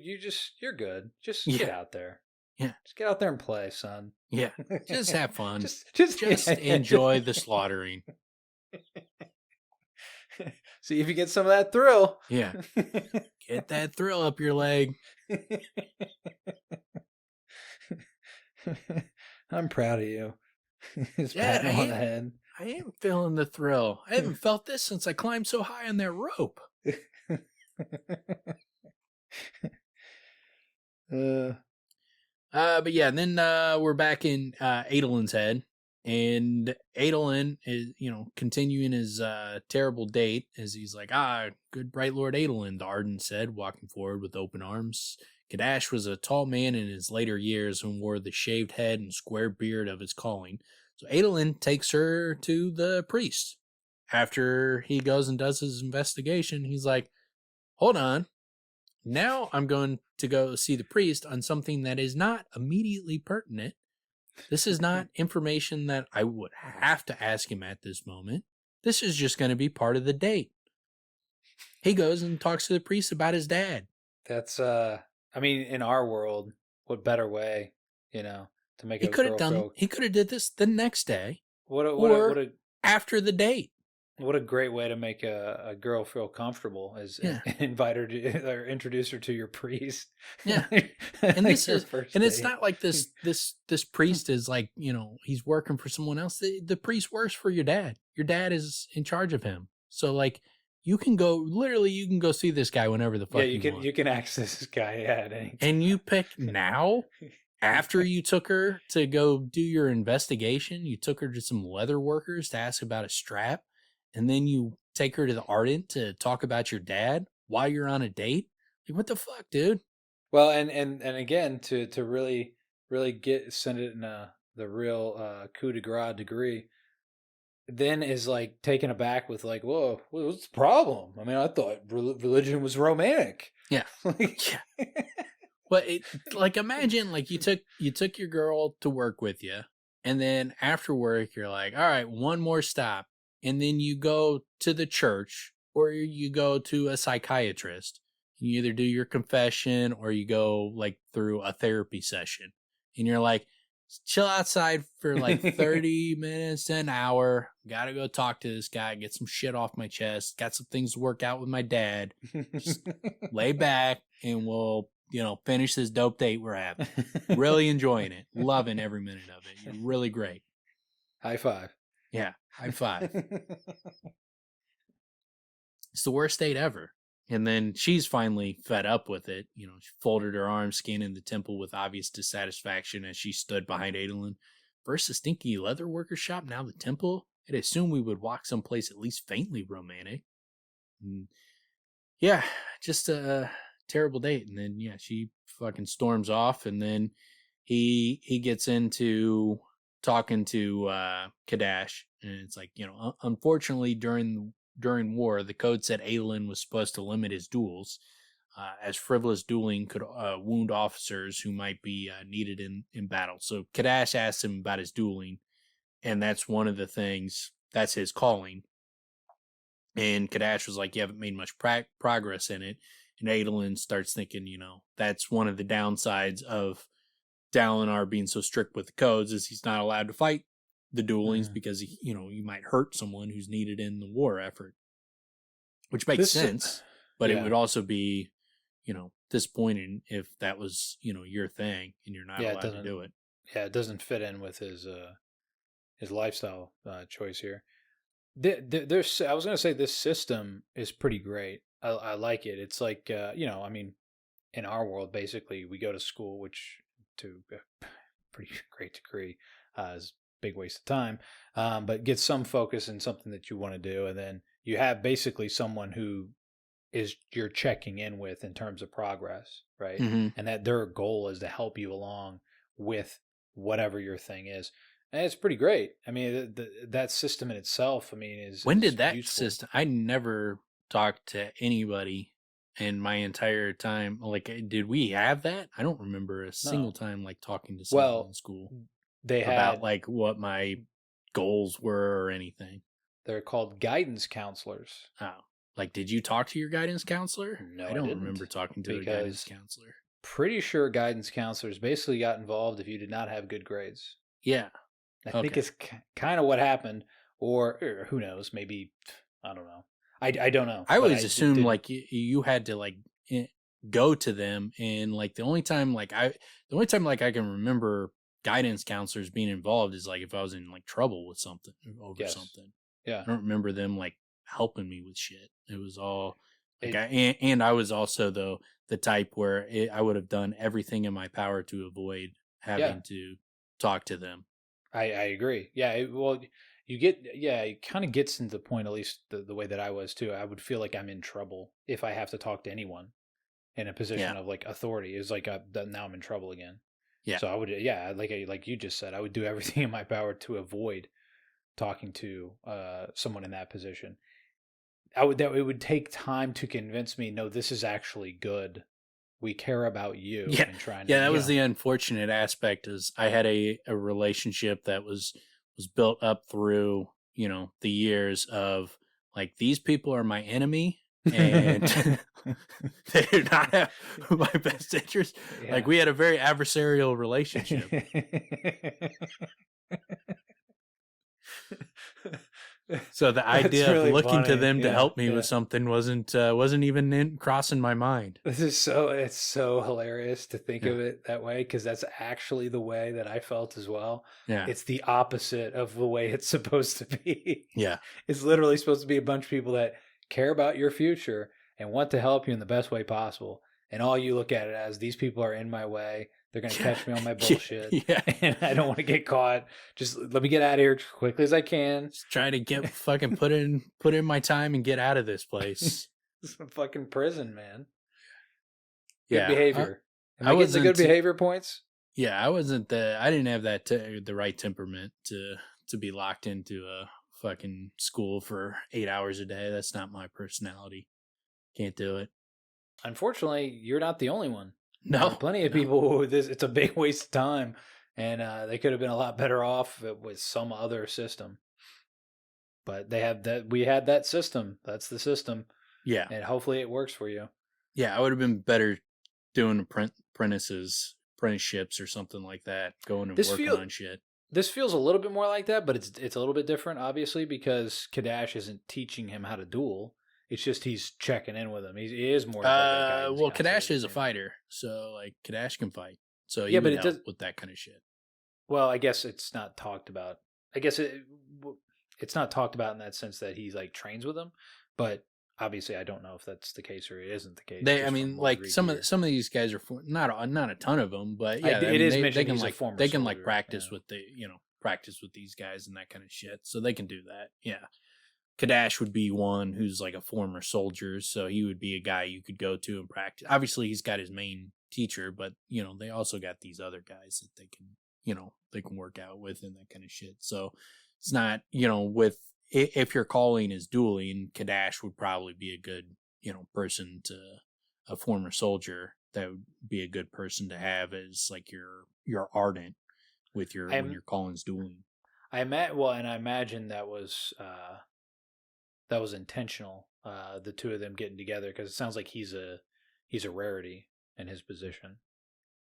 [SPEAKER 3] good. Just get out there.
[SPEAKER 1] Yeah.
[SPEAKER 3] Just get out there and play, son.
[SPEAKER 1] Yeah. Just have fun. just enjoy the slaughtering.
[SPEAKER 3] See if you get some of that thrill.
[SPEAKER 1] Yeah. Get that thrill up your leg.
[SPEAKER 3] I'm proud of you. Just patting him on the head.
[SPEAKER 1] I am feeling the thrill. I haven't felt this since I climbed so high on that rope. But yeah, then we're back in Adolin's head, And Adolin is, continuing his terrible date as he's like, good bright Lord Adolin, the Arden said, walking forward with open arms. Kadash was a tall man in his later years who wore the shaved head and square beard of his calling. So Adolin takes her to the priest. After he goes and does his investigation, he's like, hold on. Now I'm going to go see the priest on something that is not immediately pertinent. This is not information that I would have to ask him at this moment. This is just going to be part of the date. He goes and talks to the priest about his dad.
[SPEAKER 3] That's, in our world, what better way, to make
[SPEAKER 1] he could have did this the next day. After the date.
[SPEAKER 3] What a great way to make a girl feel comfortable is invite her to or introduce her to your priest.
[SPEAKER 1] Yeah. And this is, and it's not like this priest is like, he's working for someone else. The priest works for your dad. Your dad is in charge of him. So like you can go see this guy whenever the fuck you want.
[SPEAKER 3] You can access this guy at any time.
[SPEAKER 1] And you pick now after you took her to go do your investigation, you took her to some leather workers to ask about a strap. And then you take her to the Ardent to talk about your dad while you're on a date? Like, what the fuck, dude?
[SPEAKER 3] Well, and again, to really send it in the real coup de grace degree, then is like taken aback with like, whoa, what's the problem? I mean, I thought religion was romantic.
[SPEAKER 1] Yeah. But imagine like you took your girl to work with you, and then after work you're like, all right, one more stop. And then you go to the church or you go to a psychiatrist. You either do your confession or you go like through a therapy session. And you're like, chill outside for like 30 minutes to an hour. Got to go talk to this guy, get some shit off my chest. Got some things to work out with my dad. Just lay back and we'll, finish this dope date we're having. Really enjoying it. Loving every minute of it. You're really great.
[SPEAKER 3] High five.
[SPEAKER 1] Yeah. High five. It's the worst date ever. And then she's finally fed up with it. She folded her arms, scanning the temple with obvious dissatisfaction as she stood behind Adolin. First the stinky leather worker shop, now the temple. I'd assume we would walk someplace at least faintly romantic. And just a terrible date. And then, she fucking storms off. And then he gets into talking to Kadash. And it's like, unfortunately during war, the code said Adolin was supposed to limit his duels, as frivolous dueling could wound officers who might be needed in battle. So Kadash asked him about his dueling, and that's one of the things, that's his calling. And Kadash was like, you haven't made much progress in it. And Adolin starts thinking, that's one of the downsides of Dalinar being so strict with the codes is he's not allowed to fight the duelings because you might hurt someone who's needed in the war effort, which makes sense. But it would also be, disappointing if that was your thing and you're not allowed to do it.
[SPEAKER 3] Yeah, it doesn't fit in with his lifestyle choice here. I was going to say this system is pretty great. I like it. It's like in our world, basically, we go to school, which to a pretty great degree is big waste of time, but get some focus in something that you want to do. And then you have basically someone who is you're checking in with in terms of progress, right? Mm-hmm. And that their goal is to help you along with whatever your thing is. And it's pretty great. I mean, that system in itself, is
[SPEAKER 1] when did that
[SPEAKER 3] useful.
[SPEAKER 1] System? I never talked to anybody in my entire time. Like, did we have that? I don't remember a single time like talking to someone in school.
[SPEAKER 3] They had
[SPEAKER 1] about like what my goals were or anything.
[SPEAKER 3] They're called guidance counselors.
[SPEAKER 1] Oh, like did you talk to your guidance counselor?
[SPEAKER 3] No,
[SPEAKER 1] I don't remember talking to a guidance counselor.
[SPEAKER 3] Pretty sure guidance counselors basically got involved if you did not have good grades.
[SPEAKER 1] Yeah,
[SPEAKER 3] I think it's kind of what happened, or who knows? Maybe I don't know. I don't know.
[SPEAKER 1] I always assumed like you had to like go to them, and like the only time I can remember guidance counselors being involved is like if I was in like trouble with something over something.
[SPEAKER 3] Yeah,
[SPEAKER 1] I don't remember them like helping me with shit. It was all like and I was also the type where I would have done everything in my power to avoid having to talk to them.
[SPEAKER 3] I agree. Yeah. It kind of gets into the point, at least the way that I was too. I would feel like I'm in trouble if I have to talk to anyone in a position of like authority. It's like now I'm in trouble again.
[SPEAKER 1] Yeah.
[SPEAKER 3] So I would, like you just said, I would do everything in my power to avoid talking to someone in that position. It would take time to convince me, no, this is actually good. We care about you.
[SPEAKER 1] Yeah.
[SPEAKER 3] And trying
[SPEAKER 1] to, that was the unfortunate aspect is I had a relationship that was built up through, the years of like, these people are my enemy and they do not have my best interest. Yeah. Like we had a very adversarial relationship. So the idea of looking to them to help me with something wasn't even crossing my mind.
[SPEAKER 3] It's so hilarious to think of it that way, because that's actually the way that I felt as well.
[SPEAKER 1] Yeah.
[SPEAKER 3] It's the opposite of the way it's supposed to be.
[SPEAKER 1] Yeah.
[SPEAKER 3] It's literally supposed to be a bunch of people that care about your future and want to help you in the best way possible. And all you look at it as, these people are in my way. They're going to catch me on my bullshit.
[SPEAKER 1] Yeah.
[SPEAKER 3] And I don't want to get caught. Just let me get out of here as quickly as I can.
[SPEAKER 1] Just trying to get fucking put in my time and get out of this place.
[SPEAKER 3] It's a fucking prison, man.
[SPEAKER 1] Good
[SPEAKER 3] behavior. Am I getting the good behavior points?
[SPEAKER 1] Yeah, I didn't have that the right temperament to be locked into a fucking school for 8 hours a day. That's not my personality. Can't do it.
[SPEAKER 3] Unfortunately, you're not the only one.
[SPEAKER 1] No,
[SPEAKER 3] plenty of people with this. It's a big waste of time, and they could have been a lot better off with some other system. But they have that. We had that system. That's the system.
[SPEAKER 1] Yeah,
[SPEAKER 3] and hopefully it works for you.
[SPEAKER 1] Yeah, I would have been better doing apprenticeships or something like that. Going and working on shit.
[SPEAKER 3] This feels a little bit more like that, but it's a little bit different, obviously, because Kadash isn't teaching him how to duel. It's just he's checking in with him. He is more.
[SPEAKER 1] Well, Kadash is a fighter, so like Kadash can fight. So he would help with that kind of shit.
[SPEAKER 3] Well, I guess it's not talked about. I guess it's not talked about in that sense that he like trains with him. But obviously, I don't know if that's the case or it isn't the case.
[SPEAKER 1] Some of these guys are not a ton of them, but yeah, they can practice with practice with these guys and that kind of shit. So they can do that. Yeah. Kadash would be one who's like a former soldier, so he would be a guy you could go to and practice. Obviously, he's got his main teacher, but they also got these other guys that they can work out with and that kind of shit. So it's not if your calling is dueling, Kadash would probably be a good person to a former soldier. That would be a good person to have as like your ardent with when your calling's dueling.
[SPEAKER 3] I imagine that was intentional. The two of them getting together, because it sounds like he's a rarity in his position.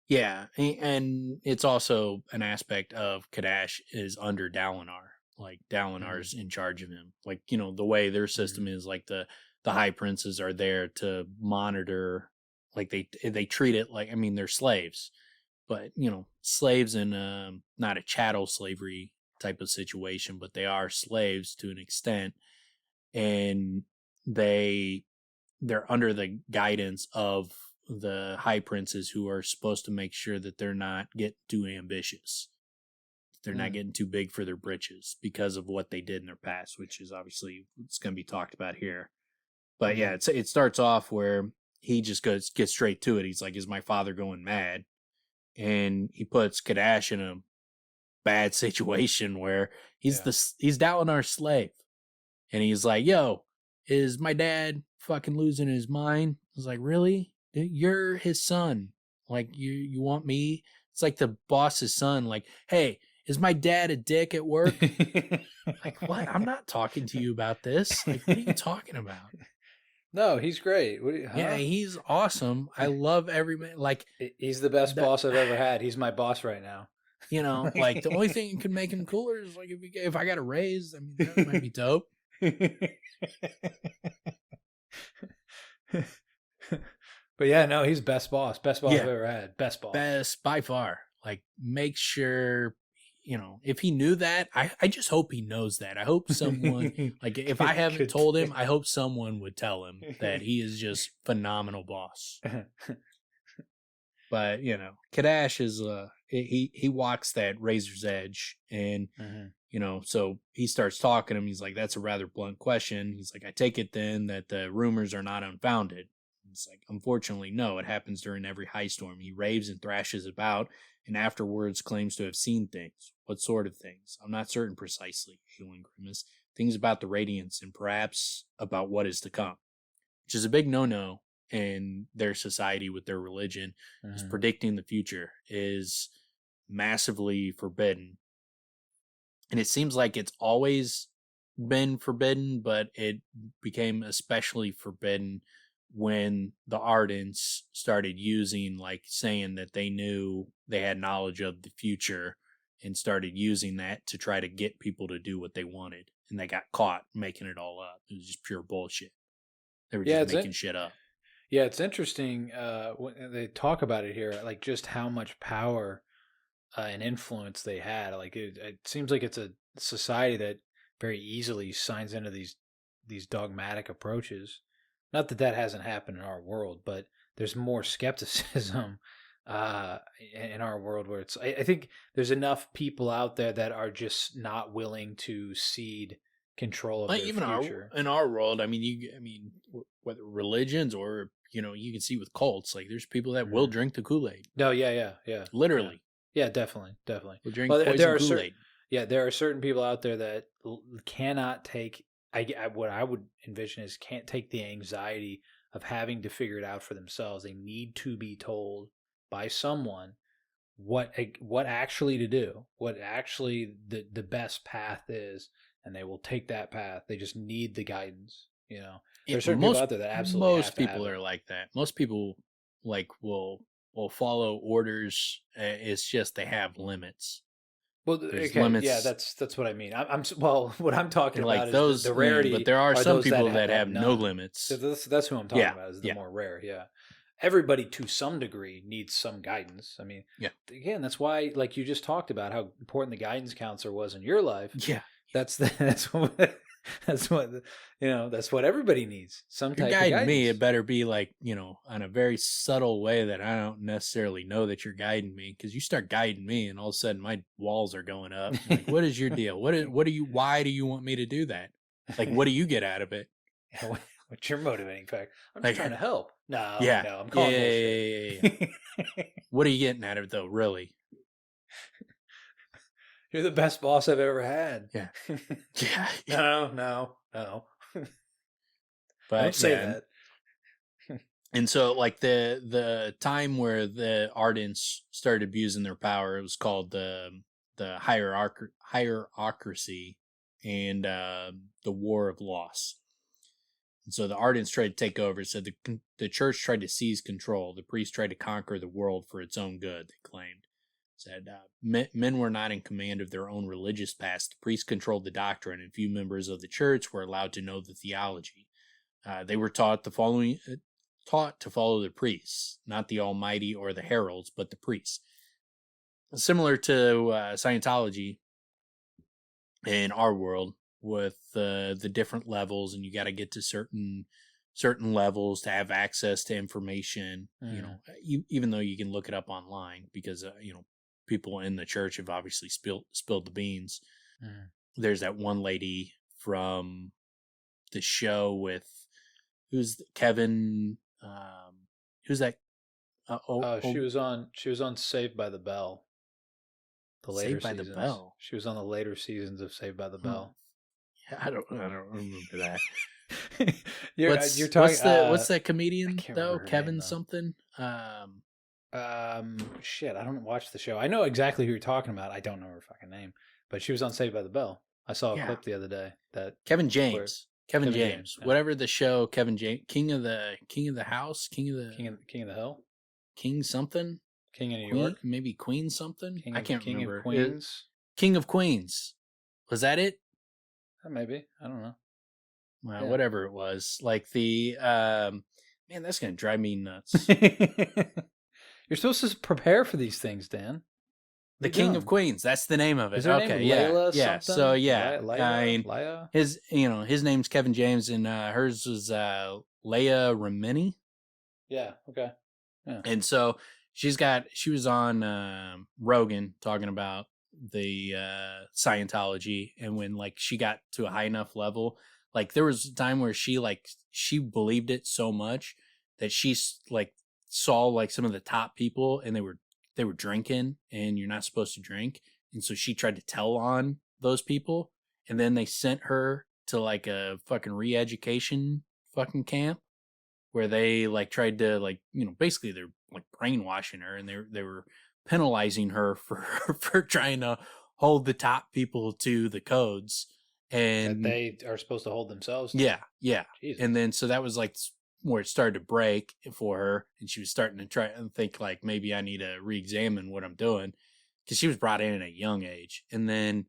[SPEAKER 1] Yeah, and it's also an aspect of Kadash is under Dalinar. Like Dalinar's in charge of him. Like the way their system is, like the high princes are there to monitor. Like they treat it like, they're slaves, but slaves in not a chattel slavery type of situation, but they are slaves to an extent. And they're under the guidance of the high princes, who are supposed to make sure that they're not getting too ambitious. They're not getting too big for their britches because of what they did in their past, which is obviously it's going to be talked about here. But yeah, it starts off where he just gets straight to it. He's like, "Is my father going mad?" And he puts Kadash in a bad situation where he's Dalinar's slave. And he's like, "Yo, is my dad fucking losing his mind?" I was like, "Really? You're his son. Like, you want me?" It's like the boss's son. Like, "Hey, is my dad a dick at work?" Like, what? I'm not talking to you about this. Like, what are you talking about?
[SPEAKER 3] No, he's great.
[SPEAKER 1] Yeah, he's awesome. I love every man. Like,
[SPEAKER 3] he's the best boss I've ever had. He's my boss right now.
[SPEAKER 1] Like the only thing that could make him cooler is like if I got a raise. That might be dope.
[SPEAKER 3] But yeah, no, he's best boss I've ever had. Best
[SPEAKER 1] by far. Like, make sure if he knew that, I just hope he knows that. I hope someone like, if I haven't told him, I hope someone would tell him that he is just phenomenal boss. But Kadash is he walks that razor's edge, and so he starts talking to him. He's like, "That's a rather blunt question." He's like, "I take it then that the rumors are not unfounded." It's like, "Unfortunately, no. It happens during every high storm. He raves and thrashes about, and afterwards claims to have seen things. What sort of things? I'm not certain precisely." Adolin grimaced. "Things about the Radiance, and perhaps about what is to come," which is a big no-no in their society with their religion. Is predicting the future is massively forbidden. And it seems like it's always been forbidden, but it became especially forbidden when the Ardents started using, like, saying that they knew they had knowledge of the future and started using that to try to get people to do what they wanted. And they got caught making it all up. It was just pure bullshit. They were just making shit up.
[SPEAKER 3] Yeah, it's interesting when they talk about it here, like just how much power and influence they had. Like it seems like it's a society that very easily signs into these dogmatic approaches. Not that that hasn't happened in our world, but there's more skepticism in our world where it's. I think there's enough people out there that are just not willing to cede control of their future.
[SPEAKER 1] In our world, I mean, whether religions or you can see with cults, like there's people that will drink the Kool-Aid.
[SPEAKER 3] No, yeah,
[SPEAKER 1] literally.
[SPEAKER 3] Yeah, definitely.
[SPEAKER 1] Will drink poison Kool-Aid.
[SPEAKER 3] There are certain people out there that cannot take. What I would envision is can't take the anxiety of having to figure it out for themselves. They need to be told by someone what actually to do, what actually the best path is, and they will take that path. They just need the guidance. There's certain people out there that absolutely
[SPEAKER 1] most people are like that. Most people will follow orders. It's just they have limits.
[SPEAKER 3] Well, limits. Yeah, that's what I mean. What I'm talking about is those, the rarity.
[SPEAKER 1] But there are some people that have no limits.
[SPEAKER 3] So that's who I'm talking about. Is the more rare. Yeah, everybody to some degree needs some guidance. I mean, again, that's why, like you just talked about, how important the guidance counselor was in your life.
[SPEAKER 1] Yeah,
[SPEAKER 3] that's what everybody needs. Some type of guidance. You're guiding
[SPEAKER 1] me, it better be like, on a very subtle way that I don't necessarily know that you're guiding me, because you start guiding me and all of a sudden my walls are going up. Like, what is your deal? Why do you want me to do that? Like, what do you get out of it?
[SPEAKER 3] What's your motivating factor? I'm just trying to help. No, I'm calling bullshit.
[SPEAKER 1] What are you getting out of it though, really?
[SPEAKER 3] You're the best boss I've ever had.
[SPEAKER 1] Yeah.
[SPEAKER 3] No.
[SPEAKER 1] But
[SPEAKER 3] don't say that.
[SPEAKER 1] And so, like the time where the Ardents started abusing their power, it was called the hierarchy and the War of Loss. And so the Ardents tried to take over. So the church tried to seize control. The priests tried to conquer the world for its own good, they claimed. Said men were not in command of their own religious past. The priests controlled the doctrine, and few members of the church were allowed to know the theology. They were taught to follow the priests, not the Almighty or the heralds, but the priests. Similar to Scientology in our world, with the different levels, and you got to get to certain levels to have access to information. Even though you can look it up online, because people in the church have obviously spilled the beans. There's that one lady from the show with who's Kevin. Who's that?
[SPEAKER 3] She was on Saved by the Bell. The later seasons. Saved by the Bell. She was on the later seasons of Saved by the Bell.
[SPEAKER 1] Yeah, I don't remember that.
[SPEAKER 3] you're talking.
[SPEAKER 1] What's that comedian though? Kevin name, something.
[SPEAKER 3] Shit, I don't watch the show. I know exactly who you're talking about. I don't know her fucking name, but she was on Saved by the Bell. I saw a clip the other day that
[SPEAKER 1] Kevin James. Kevin James. Whatever the show, Kevin James, King of the House, King of the
[SPEAKER 3] Hill,
[SPEAKER 1] King something,
[SPEAKER 3] King of New York,
[SPEAKER 1] maybe Queen something. I can't remember.
[SPEAKER 3] Of Queens.
[SPEAKER 1] King of Queens. Was that it?
[SPEAKER 3] Maybe. I don't know.
[SPEAKER 1] Well, whatever it was. Like the man, that's gonna drive me nuts.
[SPEAKER 3] You're supposed to prepare for these things, Dan.
[SPEAKER 1] The King of Queens. That's the name of it.
[SPEAKER 3] Is her name Layla
[SPEAKER 1] yeah.
[SPEAKER 3] Something?
[SPEAKER 1] So yeah,
[SPEAKER 3] Leia?
[SPEAKER 1] His name's Kevin James, and hers was Leia Remini.
[SPEAKER 3] Yeah. Okay. Yeah.
[SPEAKER 1] And so She was on Rogan talking about the Scientology, and when like she got to a high enough level, like there was a time where she believed it so much that she like saw like some of the top people, and they were drinking, and you're not supposed to drink, and so she tried to tell on those people, and then they sent her to like a fucking re-education fucking camp where they like tried to like, you know, basically they're like brainwashing her, and they were penalizing her for for trying to hold the top people to the codes, and
[SPEAKER 3] that they are supposed to hold themselves to.
[SPEAKER 1] yeah.
[SPEAKER 3] Jesus.
[SPEAKER 1] And then so that was like where it started to break for her, and she was starting to try and think like, maybe I need to re-examine what I'm doing, because she was brought in at a young age. And then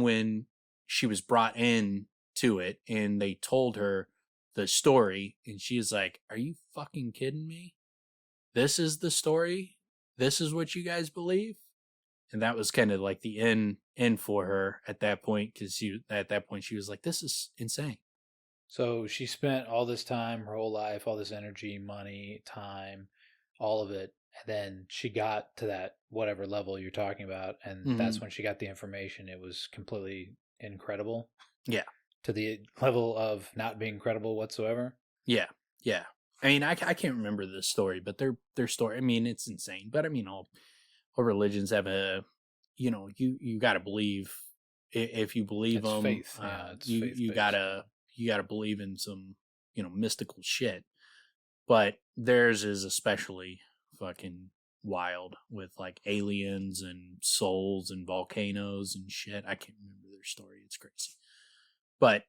[SPEAKER 1] when she was brought in to it and they told her the story, and she was like, are you fucking kidding me? This is the story? This is what you guys believe? And that was kind of like the end for her at that point, because at that point she was like, this is insane.
[SPEAKER 3] So she spent all this time, her whole life, all this energy, money, time, all of it. And then she got to that whatever level you're talking about. And that's when she got the information. It was completely incredible.
[SPEAKER 1] Yeah.
[SPEAKER 3] To the level of not being credible whatsoever.
[SPEAKER 1] Yeah. Yeah. I mean, I can't remember the story, but their story, I mean, it's insane. But I mean, all religions have a, you know, you got to believe. If you believe
[SPEAKER 3] it's
[SPEAKER 1] them,
[SPEAKER 3] faith. Yeah, it's
[SPEAKER 1] you gotta believe in some, you know, mystical shit. But theirs is especially fucking wild, with like aliens and souls and volcanoes and shit. I can't remember their story. It's crazy. But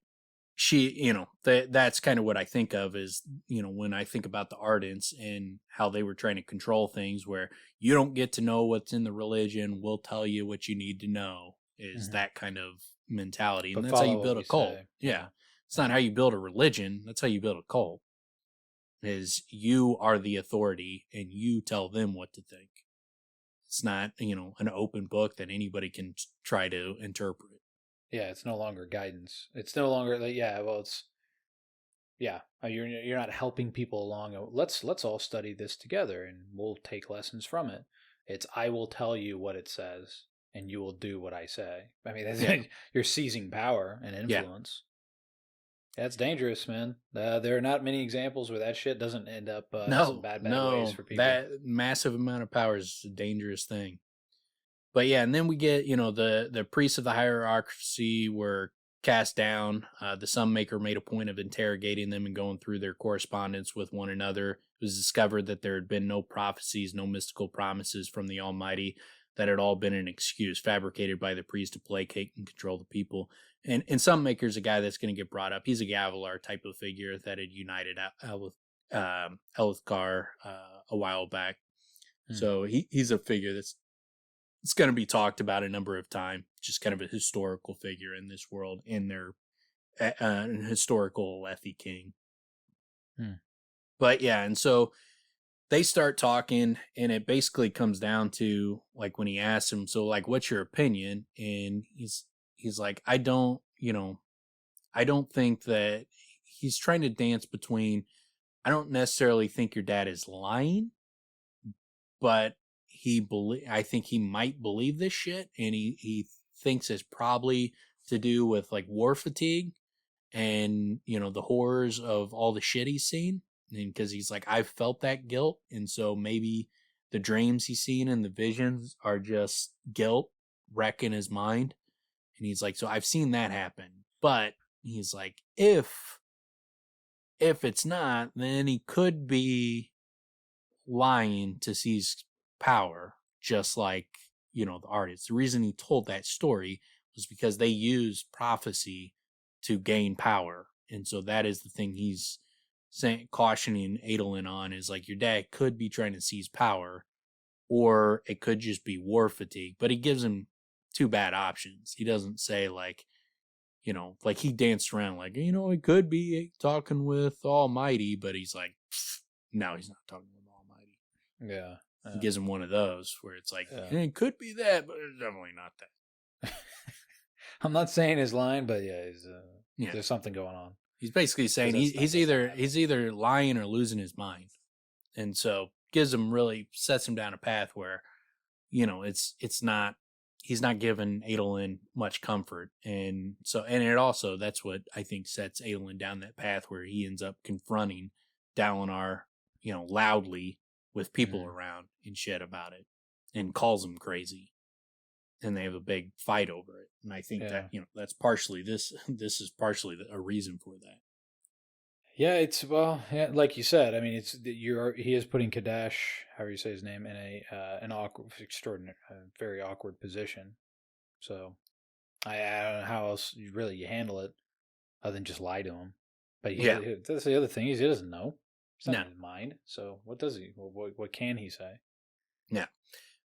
[SPEAKER 1] she, you know, that's kind of what I think of is, you know, when I think about the Ardents and how they were trying to control things, where you don't get to know what's in the religion, we'll tell you what you need to know, is that kind of mentality. And
[SPEAKER 3] But
[SPEAKER 1] that's how you
[SPEAKER 3] follow
[SPEAKER 1] build
[SPEAKER 3] what
[SPEAKER 1] a cult.
[SPEAKER 3] say.
[SPEAKER 1] Yeah. It's not how you build a religion. That's how you build a cult. Is you are the authority and you tell them what to think. It's not, you know, an open book that anybody can try to interpret.
[SPEAKER 3] Yeah, it's no longer guidance. It's no longer like, you're not helping people along. Let's all study this together and we'll take lessons from it. It's I will tell you what it says and you will do what I say. I mean, you're seizing power and influence. Yeah. That's dangerous, man. There are not many examples where that shit doesn't end up some bad ways for people.
[SPEAKER 1] That massive amount of power is a dangerous thing. But yeah, and then we get, you know, the priests of the hierarchy were cast down. The Sunmaker made a point of interrogating them and going through their correspondence with one another. It was discovered that there had been no prophecies, no mystical promises from the Almighty, that had all been an excuse fabricated by the priest to placate and control the people. And Sunmaker's a guy that's going to get brought up. He's a Gavilar type of figure that had united Elhokar a while back. So he's a figure that's going to be talked about a number of times, just kind of a historical figure in this world, in their historical Alethi king. But yeah, and so they start talking, and it basically comes down to like when he asks him, so like, what's your opinion? And he's like, I don't think that, he's trying to dance between, I don't necessarily think your dad is lying, but I think he might believe this shit, and he thinks it's probably to do with like war fatigue and, you know, the horrors of all the shit he's seen. And because he's like, I've felt that guilt, and so maybe the dreams he's seen and the visions are just guilt wrecking his mind. And he's like, so I've seen that happen, but he's like, if it's not, then he could be lying to seize power, just like, you know, the artists. The reason he told that story was because they used prophecy to gain power, and so that is the thing he's saying, cautioning Adolin on, is like, your dad could be trying to seize power, or it could just be war fatigue. But he gives him two bad options. He doesn't say like, you know, like he danced around like, you know, it could be talking with Almighty, but he's like, no, he's not talking with Almighty.
[SPEAKER 3] Yeah.
[SPEAKER 1] He gives him one of those where it's like, it could be that, but it's definitely not that.
[SPEAKER 3] I'm not saying his line, but there's something going on.
[SPEAKER 1] He's basically saying he's either lying or losing his mind. And so sets him down a path where, it's not, he's not giving Adolin much comfort. And it also, that's what I think sets Adolin down that path where he ends up confronting Dalinar, loudly with people around and shit about it, and calls him crazy. And they have a big fight over it. And I think that, that's partially this is partially a reason for that.
[SPEAKER 3] Yeah, it's like you said. I mean, he is putting Kadash, however you say his name, in an awkward, very awkward position. So I don't know how else you handle it other than just lie to him. But that's the other thing, he doesn't know. It's not in his mind. So what does he? What can he say?
[SPEAKER 1] Yeah.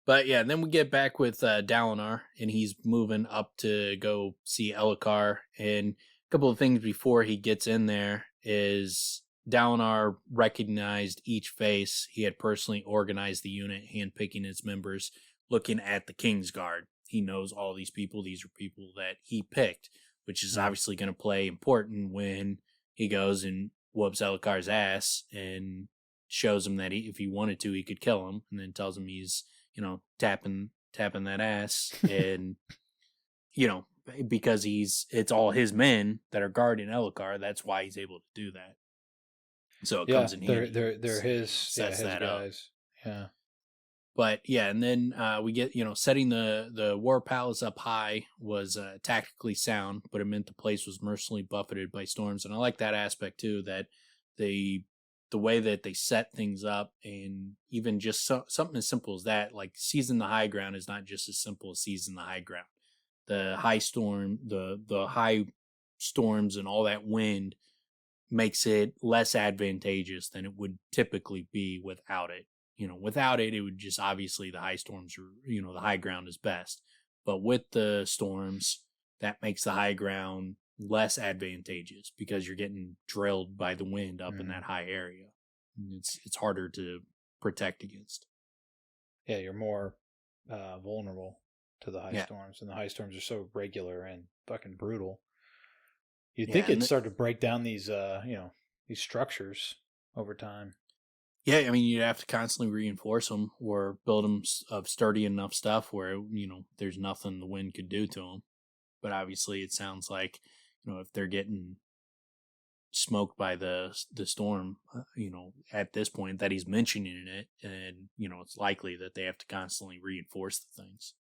[SPEAKER 1] But yeah, then we get back with Dalinar, and he's moving up to go see Elhokar. And a couple of things before he gets in there is Dalinar recognized each face. He had personally organized the unit, handpicking its members, looking at the Kingsguard. He knows all these people. These are people that he picked, which is obviously going to play important when he goes and whoops Elhokar's ass and shows him that if he wanted to, he could kill him, and then tells him he's, tapping that ass. And, because it's all his men that are guarding Elhokar, that's why he's able to do that. So it comes in handy.
[SPEAKER 3] They're his,
[SPEAKER 1] sets
[SPEAKER 3] his
[SPEAKER 1] that
[SPEAKER 3] guys. Up. Yeah.
[SPEAKER 1] But yeah, and then we get, setting the war palace up high was tactically sound, but it meant the place was mercilessly buffeted by storms. And I like that aspect too, that the way that they set things up, and even just something as simple as that, like seizing the high ground is not just as simple as seizing the high ground. The high storm, the high storms and all that wind makes it less advantageous than it would typically be without it. Without it, it would just, obviously the high storms are, the high ground is best. But with the storms, that makes the high ground less advantageous because you're getting drilled by the wind up in that high area. And it's harder to protect against.
[SPEAKER 3] Yeah, you're more vulnerable to the high storms, and the high storms are so regular and fucking brutal. You'd think it'd start to break down these these structures over time.
[SPEAKER 1] Yeah, I mean, you'd have to constantly reinforce them or build them of sturdy enough stuff where, there's nothing the wind could do to them. But obviously it sounds like, if they're getting smoked by the storm, at this point that he's mentioning it, and, it's likely that they have to constantly reinforce the things.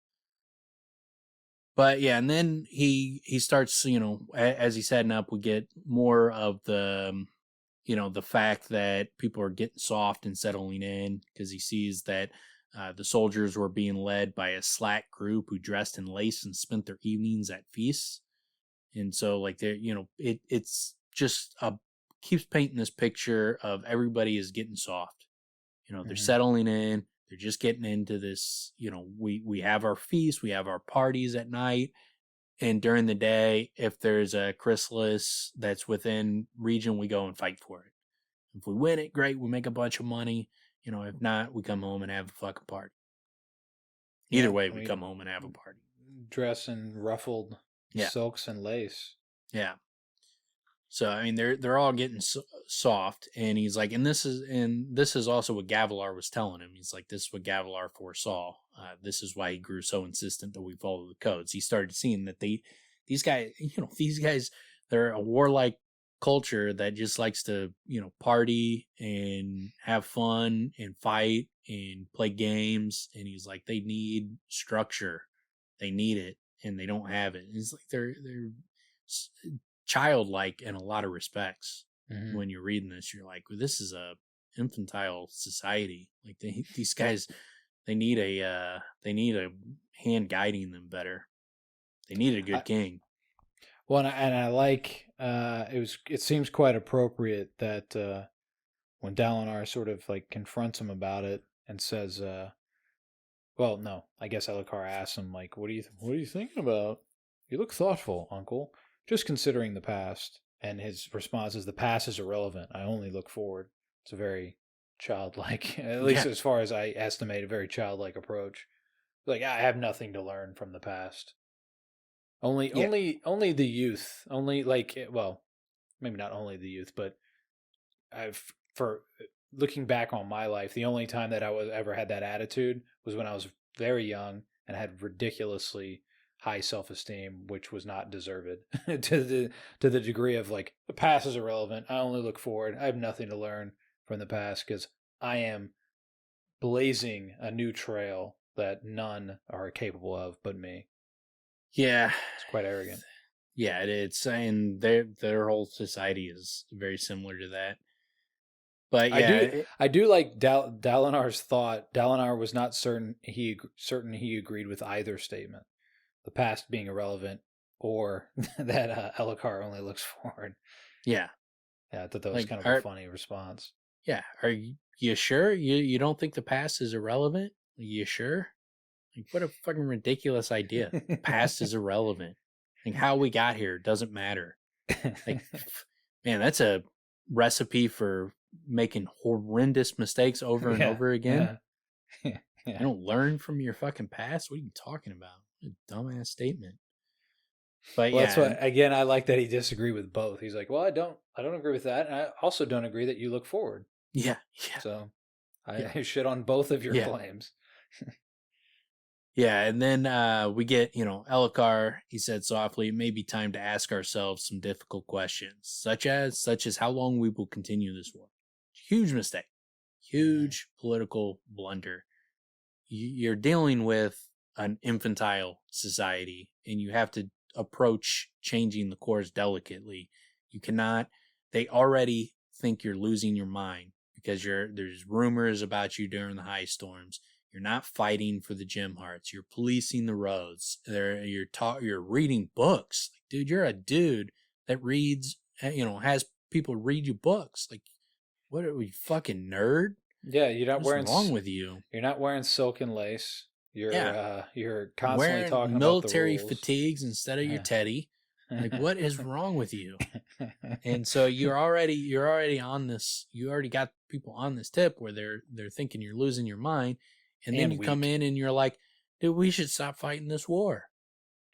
[SPEAKER 1] But yeah, and then he starts, as he's heading up, we get more of the, the fact that people are getting soft and settling in, because he sees that the soldiers were being led by a slack group who dressed in lace and spent their evenings at feasts. And so, like, they're, it's just keeps painting this picture of everybody is getting soft. They're settling in. They're just getting into this, we have our feasts, we have our parties at night. And during the day, if there's a chrysalis that's within region, we go and fight for it. If we win it, great, we make a bunch of money. If not, we come home and have a fucking party. Either way, we come home and have a party.
[SPEAKER 3] Dress in ruffled silks and lace. Yeah.
[SPEAKER 1] So I mean, they're all getting soft, and he's like, and this is also what Gavilar was telling him. He's like, this is what Gavilar foresaw. This is why he grew so insistent that we follow the codes. He started seeing that these guys, they're a warlike culture that just likes to, party and have fun and fight and play games. And he's like, they need structure, they need it, and they don't have it. And he's like, they're childlike in a lot of respects. When you're reading this, you're like, well, this is a infantile society. Like these guys, they need a hand guiding them better. They need a good king.
[SPEAKER 3] Well, and I like it seems quite appropriate that when Dalinar sort of like confronts him about it and says, well, no, I guess Elhokar asks him, like, what are you thinking about? You look thoughtful, uncle. Just considering the past. And his response is, the past is irrelevant. I only look forward. It's a very childlike, at least as far as I estimate, a very childlike approach. Like, I have nothing to learn from the past. Only the youth. Only, like, well, maybe not only the youth, but looking back on my life, the only time that I was ever had that attitude was when I was very young and had ridiculously high self-esteem, which was not deserved to the degree of like, the past is irrelevant. I only look forward. I have nothing to learn from the past because I am blazing a new trail that none are capable of but me.
[SPEAKER 1] Yeah.
[SPEAKER 3] It's quite arrogant.
[SPEAKER 1] Yeah, it's and their whole society is very similar to that. But yeah,
[SPEAKER 3] I do like Dalinar's thought. Dalinar was not certain he agreed with either statement, the past being irrelevant, or that Elhokar only looks forward.
[SPEAKER 1] Yeah,
[SPEAKER 3] I thought that was kind of a funny response.
[SPEAKER 1] Yeah, are you sure you don't think the past is irrelevant? Are you sure? Like, what a fucking ridiculous idea. The past is irrelevant. Like, how we got here doesn't matter. Like, man, that's a recipe for making horrendous mistakes over and over again. Yeah. You don't learn from your fucking past? What are you talking about? A dumbass statement. But
[SPEAKER 3] well, that's what, again, I like that he disagreed with both. He's like, well, I don't agree with that. And I also don't agree that you look forward.
[SPEAKER 1] Yeah.
[SPEAKER 3] So I shit on both of your claims.
[SPEAKER 1] Yeah, and then we get, Elhokar, he said softly, it may be time to ask ourselves some difficult questions, such as how long we will continue this war. Huge mistake. Huge political blunder. You're dealing with an infantile society, and you have to approach changing the course delicately. You cannot, they already think you're losing your mind because there's rumors about you during the high storms. You're not fighting for the gem hearts. You're policing the roads. You're reading books. Like, dude, you're a dude that reads, has people read you books. Like, what are we, fucking nerd?
[SPEAKER 3] Yeah, you're not
[SPEAKER 1] What's wrong with you?
[SPEAKER 3] You're not wearing silk and lace. You're constantly
[SPEAKER 1] wearing
[SPEAKER 3] talking
[SPEAKER 1] military
[SPEAKER 3] about the rules.
[SPEAKER 1] fatigues instead of your teddy. Like, what is wrong with you? And so you're already on this. You already got people on this tip where they're thinking you're losing your mind. And then you come in and you're like, dude, we should stop fighting this war.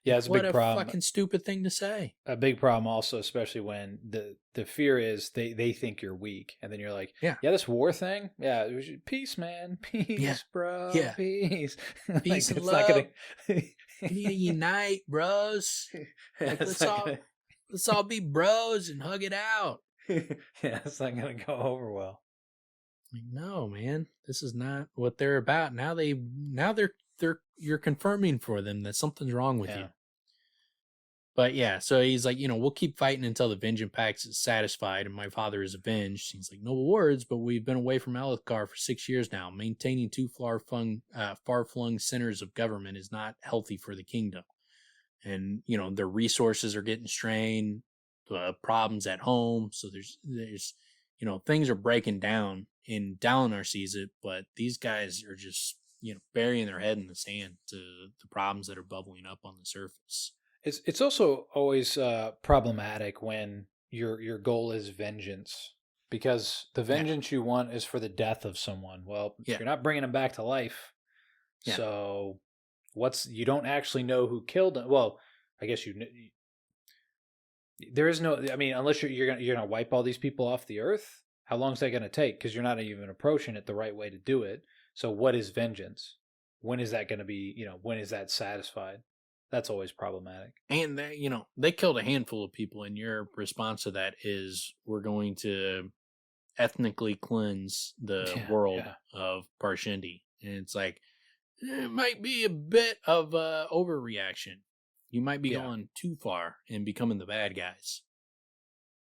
[SPEAKER 3] Yeah, it's a big problem.
[SPEAKER 1] What a fucking stupid thing to say.
[SPEAKER 3] A big problem also, especially when the fear is they think you're weak. And then you're like, yeah, this war thing? Yeah, peace, man. Peace, bro. Yeah. Peace.
[SPEAKER 1] Peace and love. We need to unite, bros. Like, let's all be bros and hug it out.
[SPEAKER 3] Yeah, it's not going to go over well.
[SPEAKER 1] Like, no, man, this is not what they're about. Now you're confirming for them that something's wrong with you. But yeah, so he's like, we'll keep fighting until the Vengeance Pact is satisfied and my father is avenged. He's like, noble words, but we've been away from Elhokar for 6 years now. Maintaining two far-flung centers of government is not healthy for the kingdom. And, their resources are getting strained, problems at home. So there's things are breaking down. And Dalinar sees it, but these guys are just, burying their head in the sand to the problems that are bubbling up on the surface.
[SPEAKER 3] It's also always problematic when your goal is vengeance, because the vengeance you want is for the death of someone. Well, you're not bringing them back to life. Yeah. So you don't actually know who killed them. Well, I guess there is no, I mean, unless you're going to wipe all these people off the earth. How long is that going to take? Because you're not even approaching it the right way to do it. So what is vengeance? When is that going to be, when is that satisfied? That's always problematic.
[SPEAKER 1] And, they killed a handful of people, and your response to that is, we're going to ethnically cleanse the world of Parshendi. And it's like, it might be a bit of overreaction. You might be going too far and becoming the bad guys.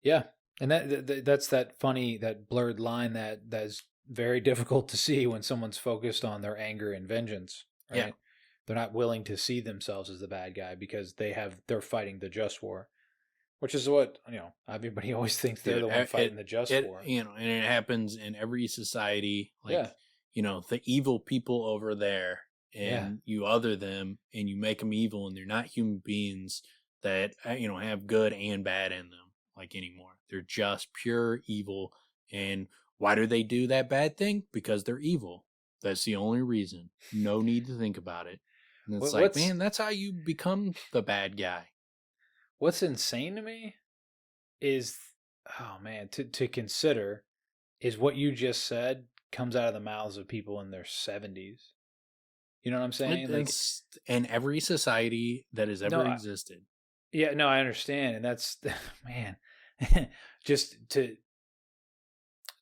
[SPEAKER 3] Yeah. And that's that funny, that blurred line that's very difficult to see when someone's focused on their anger and vengeance. Right? Yeah. They're not willing to see themselves as the bad guy because they're fighting the just war, which is what, everybody always thinks they're the one fighting the just war.
[SPEAKER 1] And it happens in every society. Like, the evil people over there, and you other them and you make them evil, and they're not human beings that, have good and bad in them. Like anymore. They're just pure evil. And why do they do that bad thing? Because they're evil. That's the only reason. No need to think about it. And it's man, that's how you become the bad guy.
[SPEAKER 3] What's insane to me is, to consider is what you just said comes out of the mouths of people in their 70s. You know what I'm saying?
[SPEAKER 1] It's in every society that has ever existed.
[SPEAKER 3] Yeah, no, I understand. And that's, man, just to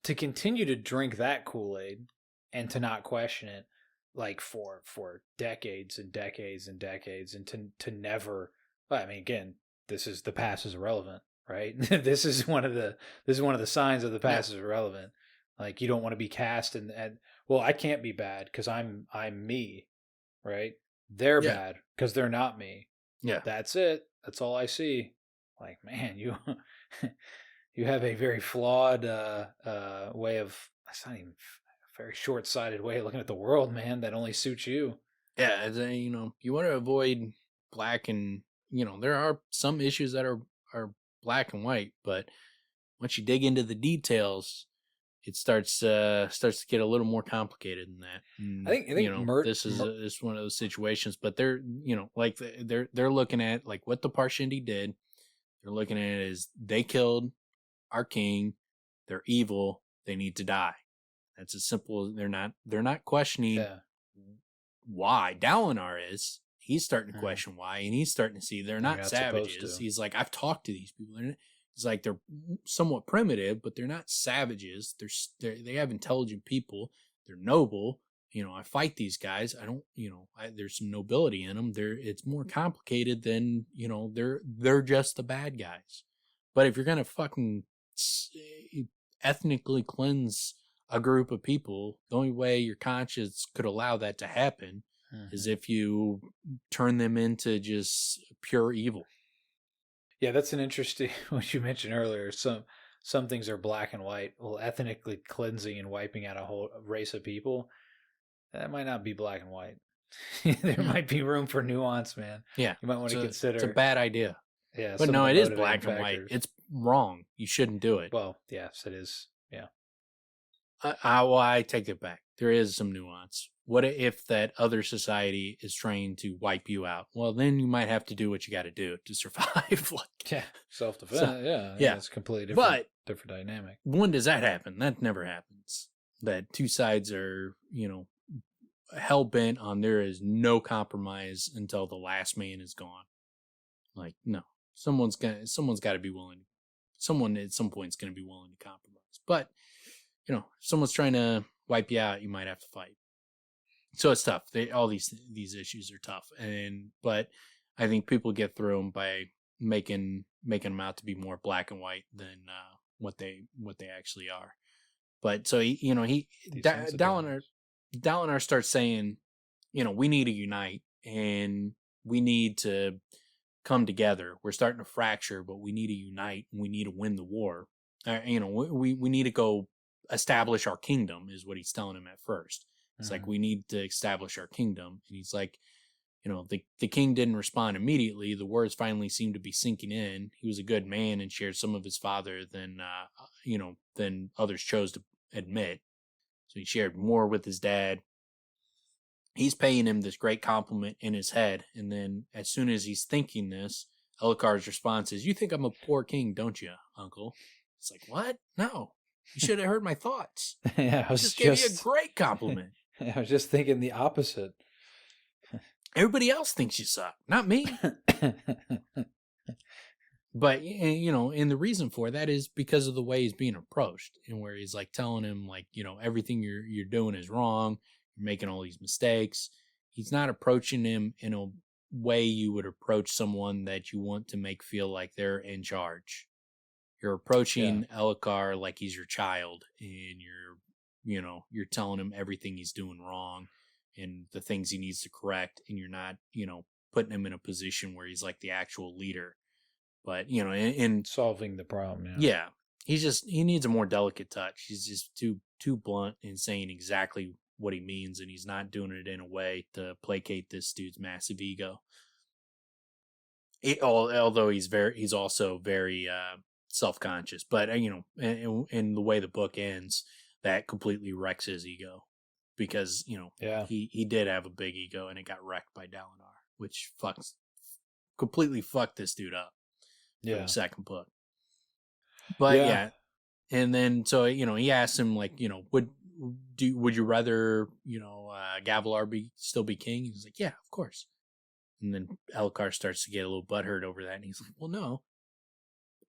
[SPEAKER 3] continue to drink that Kool-Aid and to not question it, like for decades and decades and decades, and to never, I mean, again, the past is irrelevant, right? This is one of the signs of the past is irrelevant. Like, you don't want to be cast and well, I can't be bad because I'm me, right? They're bad because they're not me.
[SPEAKER 1] Yeah,
[SPEAKER 3] that's it. That's all I see. Like, man, you you have a very flawed way of, it's not even a very short-sighted way of looking at the world, man, that only suits you.
[SPEAKER 1] Yeah, you know, you want to avoid black and, you know, there are some issues that are black and white, but once you dig into the details, it starts to get a little more complicated than that. And,
[SPEAKER 3] I think
[SPEAKER 1] you know, this is one of those situations, but they're, you know, like they're looking at like what the Parshendi did. They're looking at it as they killed our king. They're evil. They need to die. That's as simple as they're not questioning why. Dalinar is. He's starting to question why, and he's starting to see they're not savages. He's like, I've talked to these people. He's like, they're somewhat primitive, but they're not savages. They have intelligent people. They're noble. You know, I fight these guys. I don't, you know, there's some nobility in them. It's more complicated than, you know, they're just the bad guys. But if you're going to fucking ethnically cleanse a group of people, the only way your conscience could allow that to happen is if you turn them into just pure evil.
[SPEAKER 3] Yeah, that's an interesting, what you mentioned earlier. Some things are black and white. Well, ethnically cleansing and wiping out a whole race of people, that might not be black and white. There might be room for nuance, man.
[SPEAKER 1] Yeah.
[SPEAKER 3] You might want to consider.
[SPEAKER 1] It's a bad idea.
[SPEAKER 3] Yeah.
[SPEAKER 1] But no, it is black and white. It's wrong. You shouldn't do it.
[SPEAKER 3] Well, yes, it is. Yeah.
[SPEAKER 1] I take it back. There is some nuance. What if that other society is trying to wipe you out? Well, then you might have to do what you got to do to survive.
[SPEAKER 3] Self-defense.
[SPEAKER 1] So,
[SPEAKER 3] yeah, it's completely different dynamic.
[SPEAKER 1] When does that happen? That never happens. That two sides are, you know, hell bent on there is no compromise until the last man is gone. Like, no, someone's got to be willing. Someone at some point is going to be willing to compromise. But, you know, if someone's trying to wipe you out, you might have to fight. So it's tough. All these issues are tough, but I think people get through them by making them out to be more black and white than what they actually are. But so Dalinar starts saying, you know, we need to unite and we need to come together. We're starting to fracture, but we need to unite and we need to win the war. You know, we need to go establish our kingdom is what he's telling him at first. It's like, we need to establish our kingdom. And he's like, you know, the king didn't respond immediately. The words finally seemed to be sinking in. He was a good man and shared some of his father than others chose to admit. So he shared more with his dad. He's paying him this great compliment in his head. And then as soon as he's thinking this, Elhokar's response is, you think I'm a poor king, don't you, uncle? It's like, what? No. You should have heard my thoughts.
[SPEAKER 3] Yeah, I
[SPEAKER 1] just gave you a great compliment.
[SPEAKER 3] I was just thinking the opposite.
[SPEAKER 1] Everybody else thinks you suck, not me. But, you know, and the reason for that is because of the way he's being approached, and where he's like telling him, like, you know, everything you're doing is wrong. You're making all these mistakes. He's not approaching him in a way you would approach someone that you want to make feel like they're in charge. You're approaching Elhokar like he's your child, and you're telling him everything he's doing wrong and the things he needs to correct, and you're not, you know, putting him in a position where he's like the actual leader. But, you know, in
[SPEAKER 3] solving the problem.
[SPEAKER 1] Yeah. He needs a more delicate touch. He's just too blunt in saying exactly what he means, and he's not doing it in a way to placate this dude's massive ego. Although he's also very self-conscious, but you know, in the way the book ends, that completely wrecks his ego, because, you know, he did have a big ego and it got wrecked by Dalinar, which completely fucked this dude up. For the second book. But And then, so, he asked him, like, would you rather, Gavilar still be king? He's like, yeah, of course. And then Elhokar starts to get a little butthurt over that. And he's like, well, no,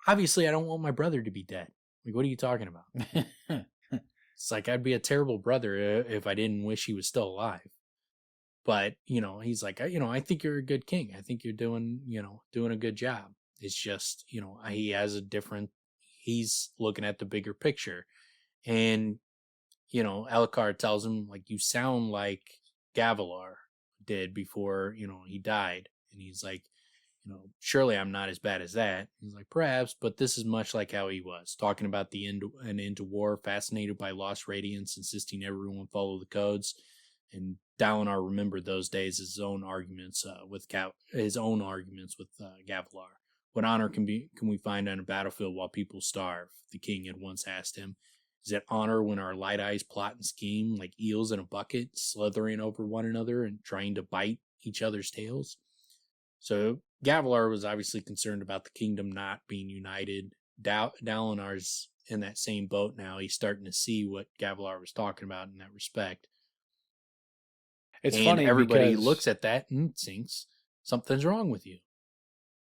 [SPEAKER 1] obviously I don't want my brother to be dead. Like, what are you talking about? It's like, I'd be a terrible brother if I didn't wish he was still alive. But, he's like, I think you're a good king. I think you're doing a good job. It's just, he has he's looking at the bigger picture. And, Elhokar tells him, like, you sound like Gavilar did before, he died. And he's like, surely I'm not as bad as that. He's like, perhaps, but this is much like how he was, talking about an end to war, fascinated by lost radiance, insisting everyone follow the codes. And Dalinar remembered those days as his own arguments with Gavilar. What honor can we find on a battlefield while people starve? The king had once asked him. Is it honor when our light eyes plot and scheme like eels in a bucket, slithering over one another and trying to bite each other's tails? So Gavilar was obviously concerned about the kingdom not being united. Dalinar's in that same boat now. He's starting to see what Gavilar was talking about in that respect.
[SPEAKER 3] It's funny
[SPEAKER 1] everybody
[SPEAKER 3] because
[SPEAKER 1] looks at that and thinks something's wrong with you.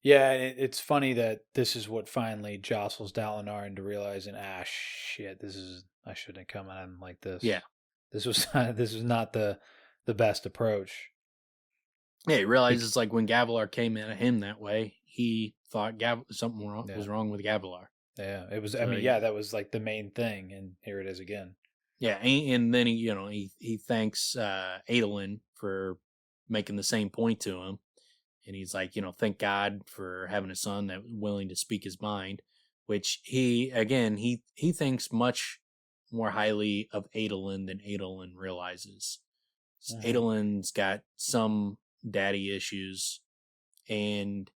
[SPEAKER 3] Yeah, it's funny that this is what finally jostles Dalinar into realizing, shit, I shouldn't have come at him like this.
[SPEAKER 1] Yeah,
[SPEAKER 3] this was not the best approach.
[SPEAKER 1] Yeah, he realizes like when Gavilar came at him that way, he thought something was wrong with Gavilar.
[SPEAKER 3] Yeah, it was. So that was like the main thing, and here it is again.
[SPEAKER 1] Yeah, and then he thanks Adolin for making the same point to him. And he's like, thank God for having a son that was willing to speak his mind, which he thinks much more highly of Adolin than Adolin realizes. Mm-hmm. Adolin's got some daddy issues, and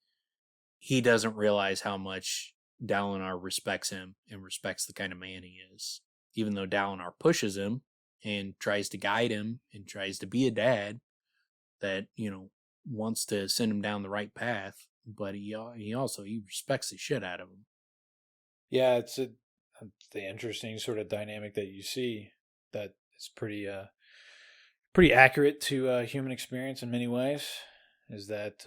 [SPEAKER 1] he doesn't realize how much Dalinar respects him and respects the kind of man he is. Even though Dalinar pushes him and tries to guide him and tries to be a dad that, wants to send him down the right path, but he respects the shit out of him.
[SPEAKER 3] Yeah, it's the interesting sort of dynamic that you see that is pretty accurate to human experience in many ways. Is that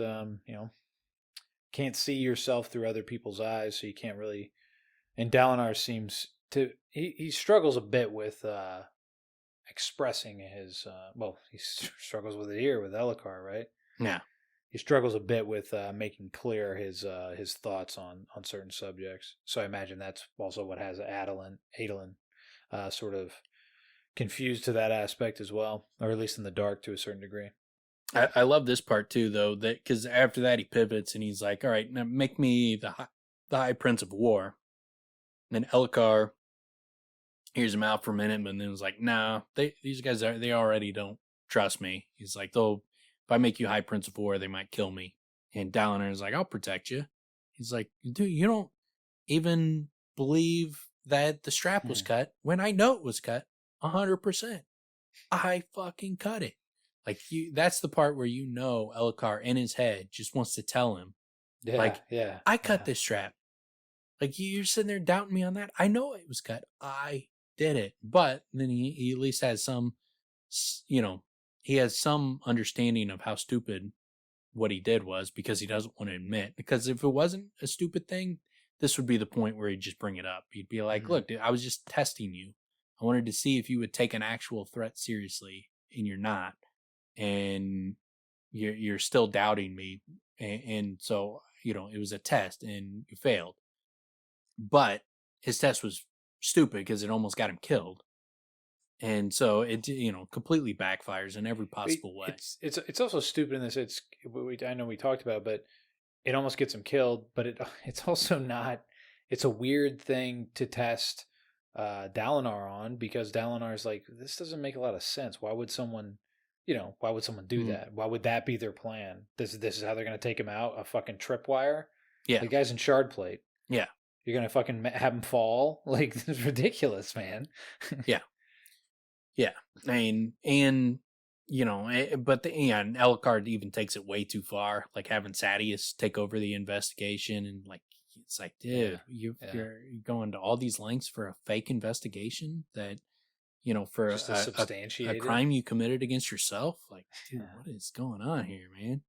[SPEAKER 3] can't see yourself through other people's eyes, so you can't really. And Dalinar seems to he struggles a bit with expressing his. He struggles with it here with Elhokar, right?
[SPEAKER 1] Yeah,
[SPEAKER 3] he struggles a bit with making clear his thoughts on certain subjects. So I imagine that's also what has Adolin sort of confused to that aspect as well, or at least in the dark to a certain degree.
[SPEAKER 1] I love this part too, though, that because after that he pivots and he's like, "All right, now make me the High Prince of War." And then Elhokar hears him out for a minute, but then was like, "Nah, these guys they already don't trust me." He's like, "Though. If I make you High Prince of War, they might kill me." And Dalinar is like, "I'll protect you." He's like, "Dude, you don't even believe that the strap was cut when I know it was cut 100%. I fucking cut it." Like, that's the part where Elhokar in his head just wants to tell him, I cut this strap. Like, you're sitting there doubting me on that. I know it was cut. I did it. But then he at least has some, he has some understanding of how stupid what he did was, because he doesn't want to admit. Because if it wasn't a stupid thing, this would be the point where he'd just bring it up. He'd be like, "Look, dude, I was just testing you. I wanted to see if you would take an actual threat seriously, and you're not. And you're still doubting me. And so, it was a test, and you failed." But his test was stupid because it almost got him killed. And so it completely backfires in every possible way.
[SPEAKER 3] It's also stupid in this. I know we talked about, but it almost gets him killed. But it's also not. It's a weird thing to test Dalinar on, because Dalinar's like, this doesn't make a lot of sense. Why would someone do that? Why would that be their plan? This is how they're going to take him out? A fucking tripwire?
[SPEAKER 1] Yeah,
[SPEAKER 3] the guy's in shardplate.
[SPEAKER 1] Yeah,
[SPEAKER 3] you're going to fucking have him fall? Like, this is ridiculous, man.
[SPEAKER 1] Yeah. Yeah, but Elhokar even takes it way too far, like having Sadeas take over the investigation, and like It's like, dude, you're going to all these lengths for a fake investigation that, for
[SPEAKER 3] Just to substantiate
[SPEAKER 1] a crime you committed against yourself. Like, dude, what is going on here, man?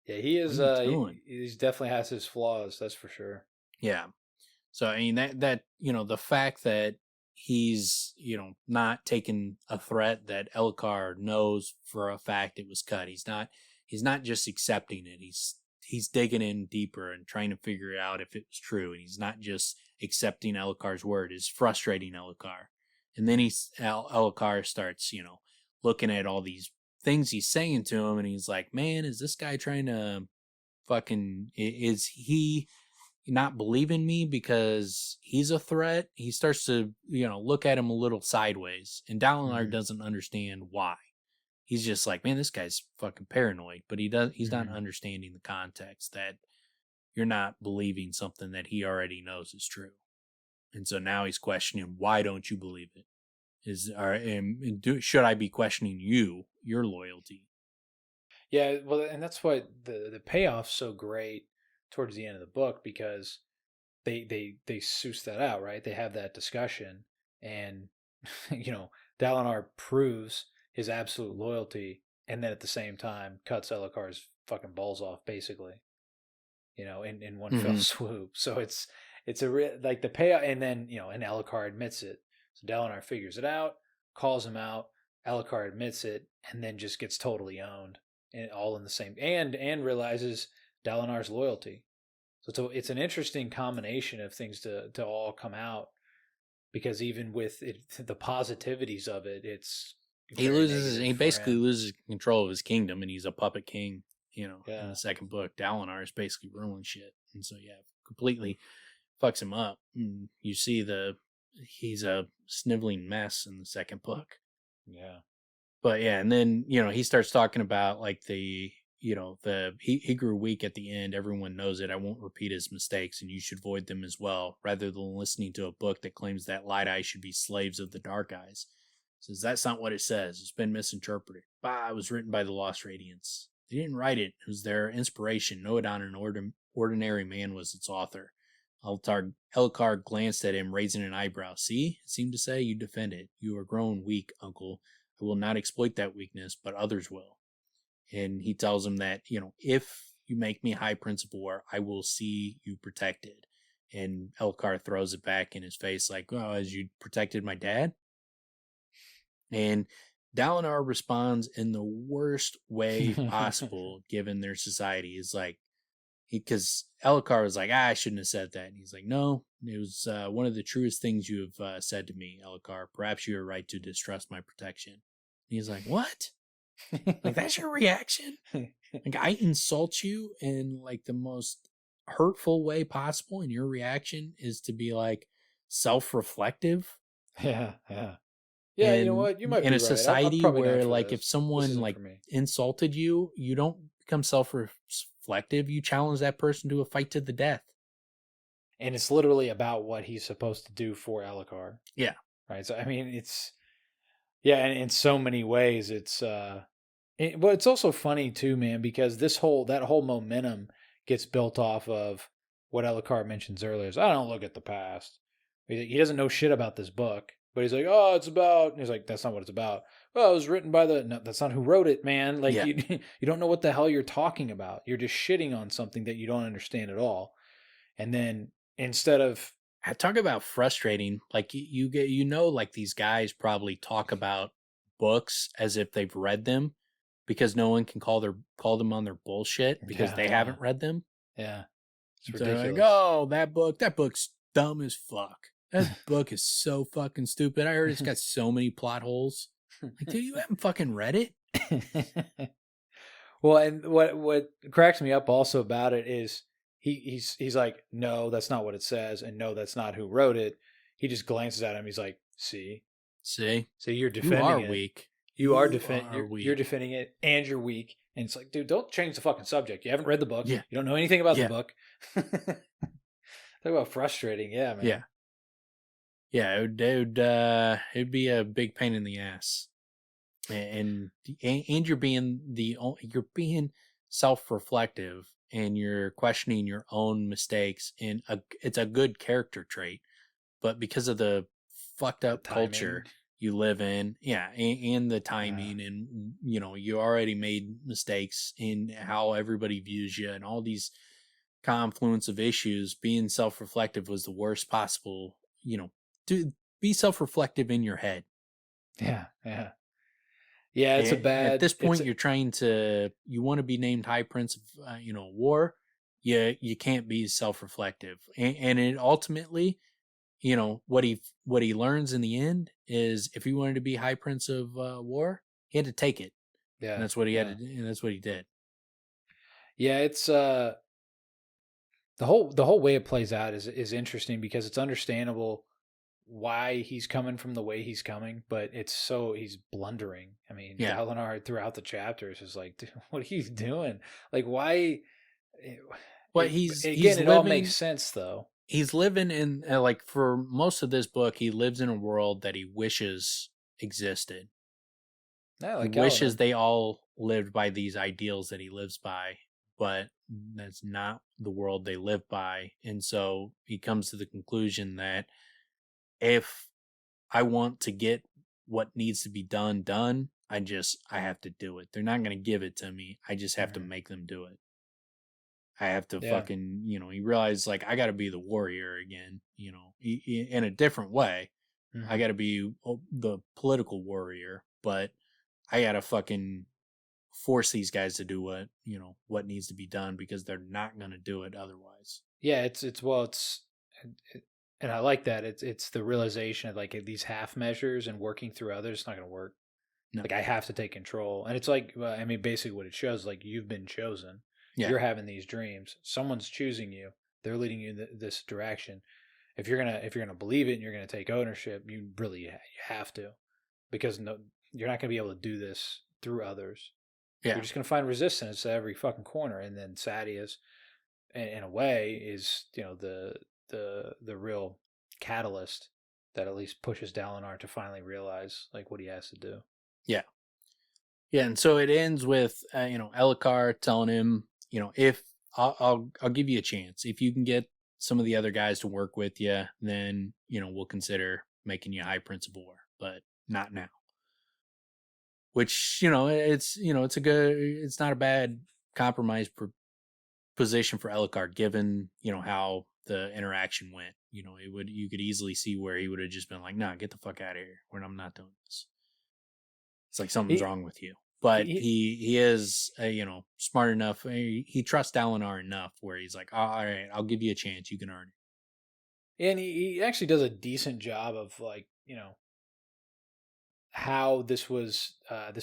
[SPEAKER 3] Yeah, he is. He definitely has his flaws. That's for sure.
[SPEAKER 1] Yeah. So I mean that the fact that he's not taking a threat that Elhokar knows for a fact it was cut. He's not just accepting it. He's digging in deeper and trying to figure out if it was true. And he's not just accepting Elhokar's word. It's frustrating Elhokar. And then Elhokar starts looking at all these things he's saying to him, and he's like, man, is this guy trying to is he not believing me because he's a threat? He starts to look at him a little sideways, and Dalinar doesn't understand why. He's just like, man, this guy's fucking paranoid, but he's not understanding the context that you're not believing something that he already knows is true. And so now he's questioning, why don't you believe it? Should I be questioning your loyalty?
[SPEAKER 3] Yeah, well, and that's why the payoff's so great towards the end of the book, because they suss that out, right? They have that discussion, and Dalinar proves his absolute loyalty, and then at the same time cuts Elhokar's fucking balls off, basically. In one fell swoop. So it's like the payoff, and then and Elhokar admits it. So Dalinar figures it out, calls him out. Elhokar admits it, and then just gets totally owned, and all in the same, and realizes Dalinar's loyalty. So it's an interesting combination of things to all come out, because even with the positivities of it,
[SPEAKER 1] he basically loses control of his kingdom, and he's a puppet king. In the second book, Dalinar is basically ruling shit, and so completely fucks him up. And you see he's a sniveling mess in the second book.
[SPEAKER 3] Yeah.
[SPEAKER 1] But yeah, and then, he starts talking about like he grew weak at the end. Everyone knows it. I won't repeat his mistakes, and you should avoid them as well, rather than listening to a book that claims that light eyes should be slaves of the dark eyes. Says that's not what it says. It's been misinterpreted. It was written by the Lost Radiance. They didn't write it. It was their inspiration. No doubt an ordinary man was its author. Elhokar glanced at him, raising an eyebrow. See? It seemed to say, you defend it. You are grown weak, uncle. I will not exploit that weakness, but others will. And he tells him that, if you make me High Principal, I will see you protected. And Elhokar throws it back in his face like, oh, as you protected my dad? And Dalinar responds in the worst way possible, given their society. Is like, because Elhokar was like, I shouldn't have said that. And he's like, no, it was one of the truest things you have said to me, Elhokar. Perhaps you are right to distrust my protection. And he's like, what? Like, that's your reaction? Like, I insult you in like the most hurtful way possible, and your reaction is to be like self-reflective?
[SPEAKER 3] Yeah. Yeah, you know what? You might be
[SPEAKER 1] in a
[SPEAKER 3] right.
[SPEAKER 1] society where, like, if someone like insulted you, you don't become self-reflective. You challenge that person to a fight to the death.
[SPEAKER 3] And it's literally about what he's supposed to do for Elhokar.
[SPEAKER 1] Yeah.
[SPEAKER 3] Right. So I mean, and in so many ways, but it's also funny too, man, because that whole momentum gets built off of what Elhokar mentions earlier. Is I don't look at the past. He doesn't know shit about this book. But he's like, oh, it's about... And he's like, that's not what it's about. Well, it was written by No, that's not who wrote it, man. Like, you don't know what the hell you're talking about. You're just shitting on something that you don't understand at all. And then instead of...
[SPEAKER 1] Talk about frustrating. Like, like these guys probably talk about books as if they've read them, because no one can call them on their bullshit because they haven't read them.
[SPEAKER 3] Yeah.
[SPEAKER 1] It's ridiculous. Like, oh, that book's dumb as fuck. That book is so fucking stupid. I heard it's got so many plot holes. Like, dude, you haven't fucking read it?
[SPEAKER 3] Well, and what cracks me up also about it is he's like, no, that's not what it says, and no, that's not who wrote it. He just glances at him. He's like, see, so you're defending it.
[SPEAKER 1] You are weak.
[SPEAKER 3] You're defending it, and you're weak. And it's like, dude, don't change the fucking subject. You haven't read the book. Yeah. You don't know anything about the book. Talk about frustrating. Yeah, man.
[SPEAKER 1] Yeah. Yeah, it'd be a big pain in the ass, and you're being self-reflective, and you're questioning your own mistakes, and it's a good character trait, but because of the fucked up culture you live in, and the timing, and you already made mistakes in how everybody views you, and all these confluence of issues, being self-reflective was the worst possible, to be self-reflective in your head.
[SPEAKER 3] Yeah. It's a bad.
[SPEAKER 1] At this point, you want to be named High Prince of, war. You can't be self-reflective, and it ultimately, what he learns in the end is if he wanted to be High Prince of war, he had to take it.
[SPEAKER 3] Yeah,
[SPEAKER 1] and that's what he had to do, and that's what he did.
[SPEAKER 3] Yeah, it's the whole way it plays out is interesting because it's understandable why he's coming from the way he's coming, but he's blundering. I mean, Dalinar throughout the chapters is like, dude, what are you doing? Like, why?
[SPEAKER 1] Well,
[SPEAKER 3] it all makes sense though.
[SPEAKER 1] He's living in for most of this book, he lives in a world that he wishes existed. He wishes they all lived by these ideals that he lives by, but that's not the world they live by. And so he comes to the conclusion that if I want to get what needs to be done, I have to do it. They're not going to give it to me. I just have to make them do it. I have to fucking, he realized like, I got to be the warrior again, in a different way. Mm-hmm. I got to be the political warrior, but I got to fucking force these guys to do what needs to be done because they're not going to do it otherwise.
[SPEAKER 3] Yeah. And I like that. It's the realization of like these half measures and working through others. It's not going to work. No. Like I have to take control. And it's like, basically what it shows, like you've been chosen. Yeah. You're having these dreams. Someone's choosing you. They're leading you in this direction. If you're gonna believe it and you're gonna take ownership, you really have to, because you're not gonna be able to do this through others. Yeah. You're just gonna find resistance at every fucking corner. And then Sadeas, in a way, is the real catalyst that at least pushes Dalinar to finally realize like what he has to do.
[SPEAKER 1] Yeah. Yeah, and so it ends with Elhokar telling him, if I'll give you a chance. If you can get some of the other guys to work with you, then we'll consider making you High Prince of War, but not now. Which it's not a bad compromise position for Elhokar, given how the interaction went. You could easily see where he would have just been like, "Nah, get the fuck out of here. I'm not doing this." It's like something's wrong with you. But he is, smart enough. He trusts Dalinar enough where he's like, all right, I'll give you a chance. You can earn it.
[SPEAKER 3] And he actually does a decent job of like, how this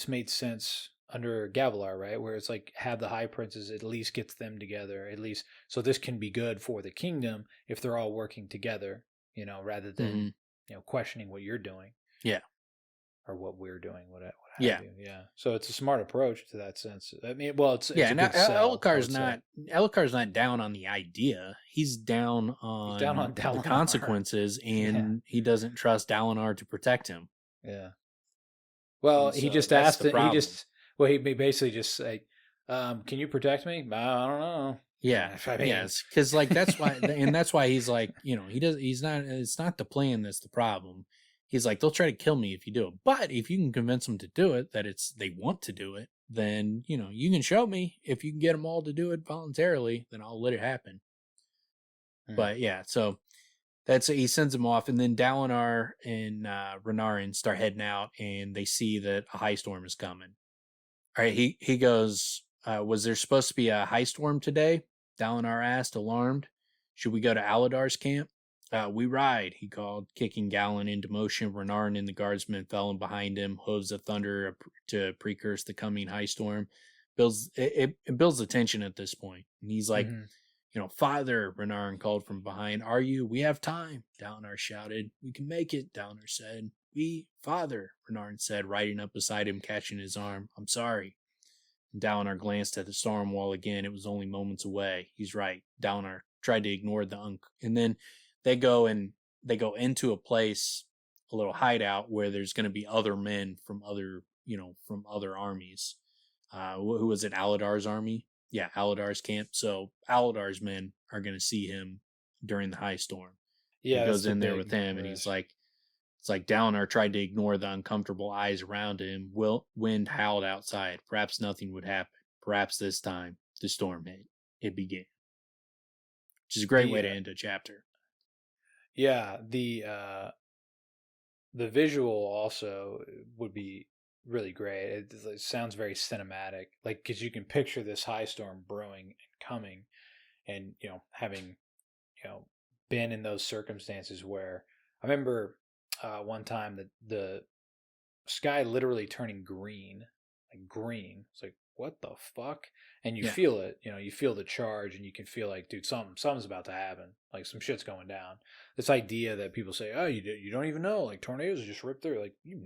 [SPEAKER 3] made sense under Gavilar, right? Where it's like have the High Princes at least gets them together, at least. So this can be good for the kingdom if they're all working together, rather than, questioning what you're doing.
[SPEAKER 1] Yeah.
[SPEAKER 3] Or what we're doing, what have you. Yeah. So it's a smart approach to that sense. I mean, well, it's a good sell,
[SPEAKER 1] Elhokar's not down on the idea. He's down on the consequences, and he doesn't trust Dalinar to protect him.
[SPEAKER 3] Yeah. Well, he just asked it. He basically just say, "Can you protect me?" I don't know.
[SPEAKER 1] Yeah. Yes. Because like that's why, and that's why he's like, he's not. It's not the plan that's the problem. He's like, they'll try to kill me if you do it. But if you can convince them to do it, that they want to do it, then, you can show me. If you can get them all to do it voluntarily, then I'll let it happen. But yeah, so he sends them off. And then Dalinar and Renarin start heading out, and they see that a high storm is coming. All right, he goes, was there supposed to be a high storm today? Dalinar asked, alarmed. Should we go to Aladar's camp? We ride, he called, kicking Galen into motion. Renarin and the guardsmen fell in behind him, hooves of thunder to precurse the coming high storm. It builds the tension at this point. And he's like, Father, Renarin called from behind. Are you? We have time, Dalinar shouted. We can make it, Dalinar said. Father, Renarin said, riding up beside him, catching his arm. I'm sorry. And Dalinar glanced at the storm wall again. It was only moments away. He's right. Dalinar tried to ignore and then they go into a place, a little hideout where there's going to be other men from other armies. Who was it? Aladar's army? Aladar's camp. So Aladar's men are going to see him during the high storm.
[SPEAKER 3] Yeah,
[SPEAKER 1] he goes in there with him, and he's like, it's like Dalinar tried to ignore the uncomfortable eyes around him. Wind howled outside. Perhaps nothing would happen. Perhaps this time the storm hit. It began. Which is a great way to end a chapter.
[SPEAKER 3] Yeah, the visual also would be really great. It sounds very cinematic, like because you can picture this high storm brewing and coming, and having been in those circumstances where I remember one time that the sky literally turning green, like green. It's like, what the fuck? And you feel it, you feel the charge, and you can feel like, dude, something's about to happen. Like some shit's going down. This idea that people say, oh, you don't even know, like tornadoes just rip through. Like, they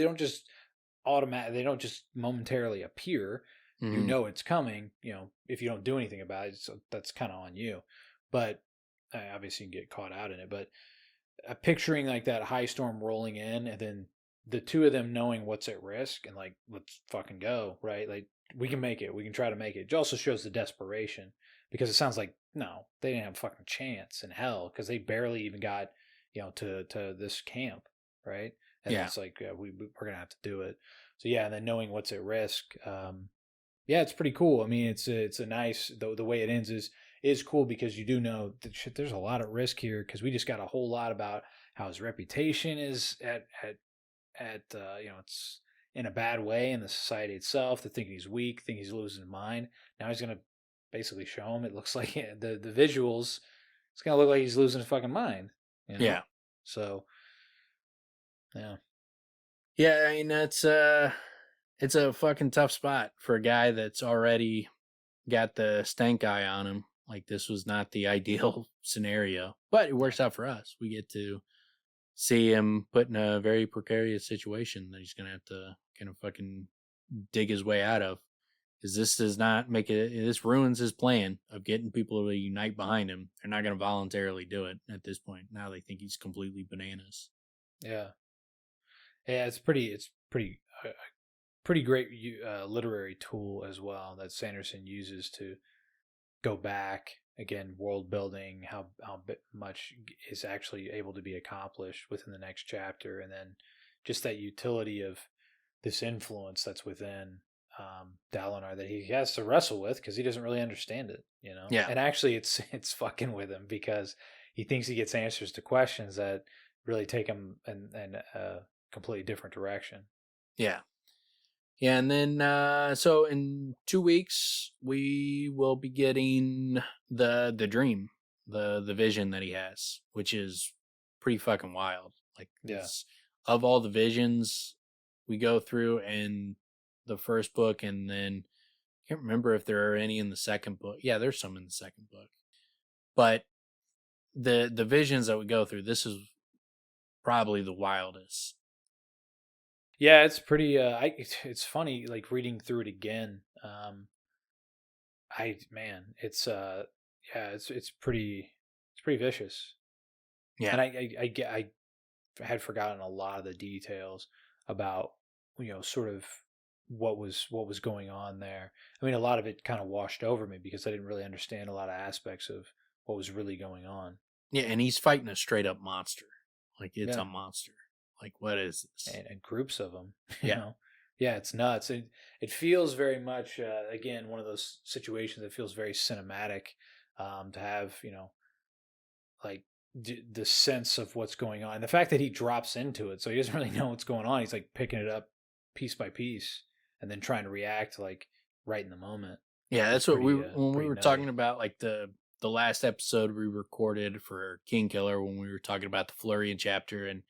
[SPEAKER 3] don't just they don't just momentarily appear.
[SPEAKER 1] Mm-hmm.
[SPEAKER 3] It's coming, if you don't do anything about it. So that's kind of on you. But obviously you can get caught out in it. But picturing like that high storm rolling in, and then the two of them knowing what's at risk, and like, let's fucking go, right? Like, we can make it. We can try to make it. It also shows the desperation, because it sounds like, no, they didn't have a fucking chance in hell, because they barely even got, to this camp, right? And it's like, we're going to have to do it. So yeah, and then knowing what's at risk. Yeah, it's pretty cool. I mean, it's a nice, the way it ends is cool, because you do know that shit, there's a lot of risk here, because we just got a whole lot about how his reputation is at it's in a bad way in the society itself. They think he's weak, think he's losing his mind. Now he's gonna basically show him. It looks like the visuals. It's gonna look like he's losing his fucking mind.
[SPEAKER 1] Yeah.
[SPEAKER 3] So. Yeah.
[SPEAKER 1] Yeah, I mean, it's a fucking tough spot for a guy that's already got the stank eye on him. Like, this was not the ideal scenario, but it works out for us. We get to see him put in a very precarious situation that he's going to have to kind of fucking dig his way out of. Because this does not make it, this ruins his plan of getting people to unite behind him. They're not going to voluntarily do it at this point. Now they think he's completely bananas.
[SPEAKER 3] Yeah. Yeah, it's pretty great literary tool as well that Sanderson uses to go back, again, world building, how much is actually able to be accomplished within the next chapter, and then just that utility of this influence that's within Dalinar that he has to wrestle with, because he doesn't really understand it,
[SPEAKER 1] Yeah.
[SPEAKER 3] And actually it's fucking with him, because he thinks he gets answers to questions that really take him in a completely different direction.
[SPEAKER 1] Yeah. Yeah, and then so in 2 weeks we will be getting the dream, the vision that he has, which is pretty fucking wild. Like, of all the visions we go through in the first book, and then I can't remember if there are any in the second book. Yeah, there's some in the second book. But the visions that we go through, this is probably the wildest.
[SPEAKER 3] Yeah, it's pretty. It's funny, like reading through it again. It's pretty vicious.
[SPEAKER 1] Yeah,
[SPEAKER 3] and I had forgotten a lot of the details about sort of what was going on there. I mean, a lot of it kind of washed over me, because I didn't really understand a lot of aspects of what was really going on.
[SPEAKER 1] Yeah, and he's fighting a straight up monster. Like, it's a monster. Like, what is this?
[SPEAKER 3] And groups of them.
[SPEAKER 1] Yeah.
[SPEAKER 3] Yeah, it's nuts. It feels very much, again, one of those situations that feels very cinematic, to have, like the sense of what's going on. And the fact that he drops into it, so he doesn't really know what's going on. He's like picking it up piece by piece, and then trying to react like right in the moment.
[SPEAKER 1] Yeah, that's what when we were talking about, like the last episode we recorded for King Killer, when we were talking about the Florian chapter and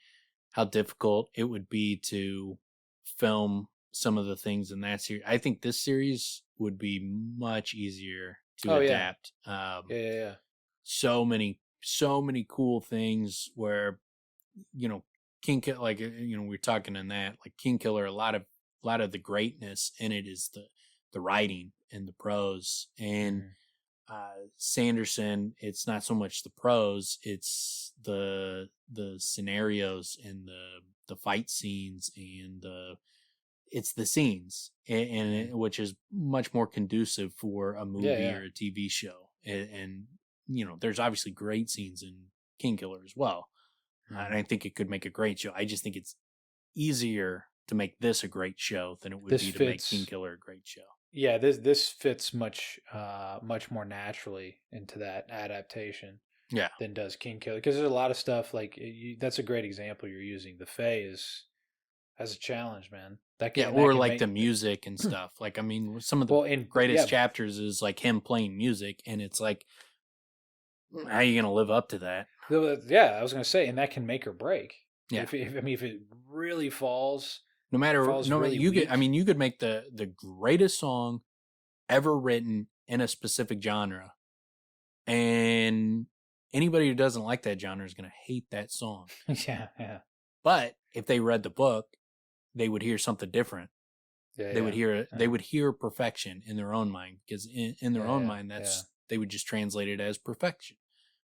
[SPEAKER 1] how difficult it would be to film some of the things in that series. I think this series would be much easier to adapt.
[SPEAKER 3] Yeah.
[SPEAKER 1] So many cool things where, King Killer, like, we're talking in that, like King Killer, a lot of the greatness in it is the writing and the prose. And Sanderson, it's not so much the prose, it's the scenarios and the fight scenes and it's the scenes, which is much more conducive for a movie or a TV show. And there's obviously great scenes in Kingkiller as well. And I think it could make a great show. I just think it's easier to make this a great show than it would be to make Kingkiller a great show.
[SPEAKER 3] Yeah, this fits much more naturally into that adaptation.
[SPEAKER 1] Yeah.
[SPEAKER 3] Than does Kingkiller, because there's a lot of stuff like that's a great example you're using. The Fae has a challenge, man.
[SPEAKER 1] Or like the music and stuff. Like, I mean, some of the greatest chapters is like him playing music, and it's like, how are you going to live up to that?
[SPEAKER 3] Yeah, I was going to say, and that can make or break. Yeah, if it really falls,
[SPEAKER 1] you could make the greatest song ever written in a specific genre, and anybody who doesn't like that genre is going to hate that song.
[SPEAKER 3] Yeah.
[SPEAKER 1] But if they read the book, they would hear something different. They would hear perfection in their own mind, because in their own mind, they would just translate it as perfection.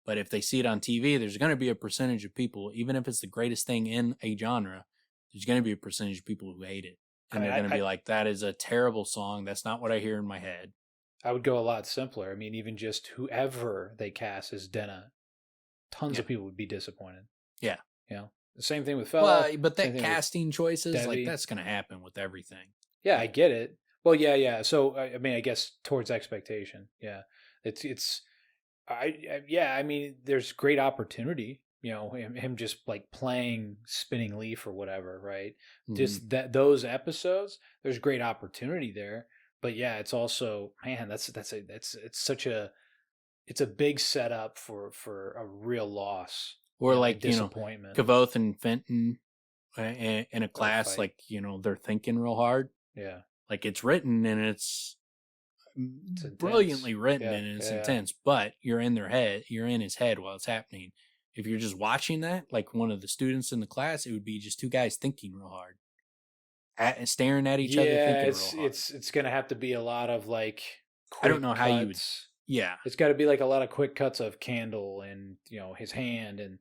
[SPEAKER 1] But if they see it on TV, there's going to be a percentage of people, even if it's the greatest thing in a genre, there's going to be a percentage of people who hate it. And they're going to be like, that is a terrible song. That's not what I hear in my head.
[SPEAKER 3] I would go a lot simpler. I mean, even just whoever they cast as Denna, tons of people would be disappointed.
[SPEAKER 1] Yeah.
[SPEAKER 3] The same thing with Fella.
[SPEAKER 1] Well, but that casting choices, like, that's going to happen with everything.
[SPEAKER 3] Yeah, I get it. Well, yeah. So, I mean, I guess towards expectation. Yeah. I mean, there's great opportunity, him just like playing Spinning Leaf or whatever, right? Mm-hmm. Just those episodes, there's great opportunity there. But yeah, it's also, man, it's a big setup for a real loss.
[SPEAKER 1] Or like, disappointment. Kavoth and Fenton in a class, like, they're thinking real hard.
[SPEAKER 3] Yeah.
[SPEAKER 1] Like, it's written and it's brilliantly written and it's intense, but you're in their head, you're in his head while it's happening. If you're just watching that, like one of the students in the class, it would be just two guys thinking real hard. Staring at each other, thinking real hard.
[SPEAKER 3] It's going to have to be a lot of like,
[SPEAKER 1] I don't know how you would. Yeah.
[SPEAKER 3] It's got to be like a lot of quick cuts of Candle and, his hand and,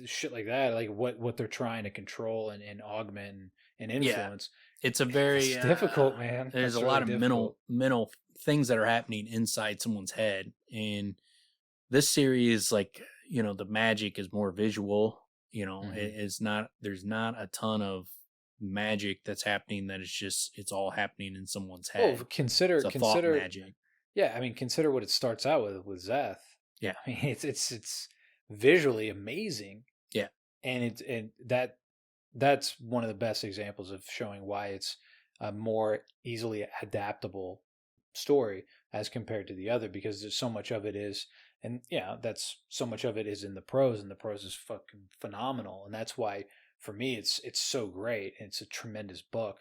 [SPEAKER 3] shit like that, like what they're trying to control and augment and influence.
[SPEAKER 1] Yeah. It's a very
[SPEAKER 3] it's difficult, man.
[SPEAKER 1] There's a lot of mental things that are happening inside someone's head. And this series, like, the magic is more visual, there's not a ton of magic that's happening that it's all happening in someone's head.
[SPEAKER 3] Well, consider
[SPEAKER 1] magic.
[SPEAKER 3] Yeah, I mean, consider what it starts out with Szeth.
[SPEAKER 1] Yeah,
[SPEAKER 3] I mean, it's visually amazing.
[SPEAKER 1] Yeah,
[SPEAKER 3] and that's one of the best examples of showing why it's a more easily adaptable story as compared to the other, because there's so much of it is, and that's so much of it is in the prose, and the prose is fucking phenomenal, and that's why for me it's so great. It's a tremendous book.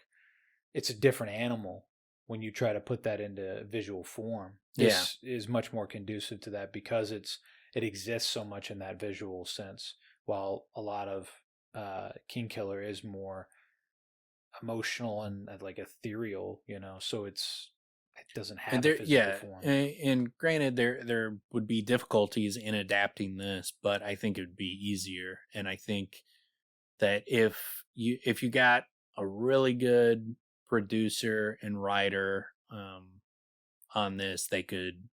[SPEAKER 3] It's a different animal when you try to put that into visual form. This is much more conducive to that because it exists so much in that visual sense, while a lot of Kingkiller is more emotional and like ethereal, so it doesn't have a physical form.
[SPEAKER 1] And granted, there would be difficulties in adapting this, but I think it would be easier. And I think that if you got a really good producer and writer on this, they could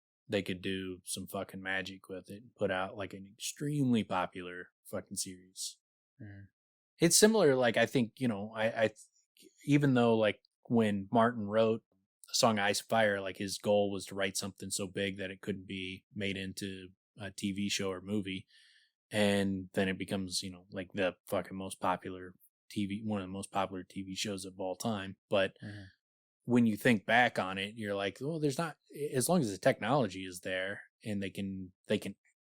[SPEAKER 1] do some fucking magic with it and put out like an extremely popular fucking series. Mm. It's similar, like, I think, I even though, like, when Martin wrote a song Ice and Fire, like, his goal was to write something so big that it couldn't be made into a TV show or movie, and then it becomes, like the fucking most popular one of the most popular TV shows of all time. But when you think back on it, you're like, well, there's not, as long as the technology is there and they can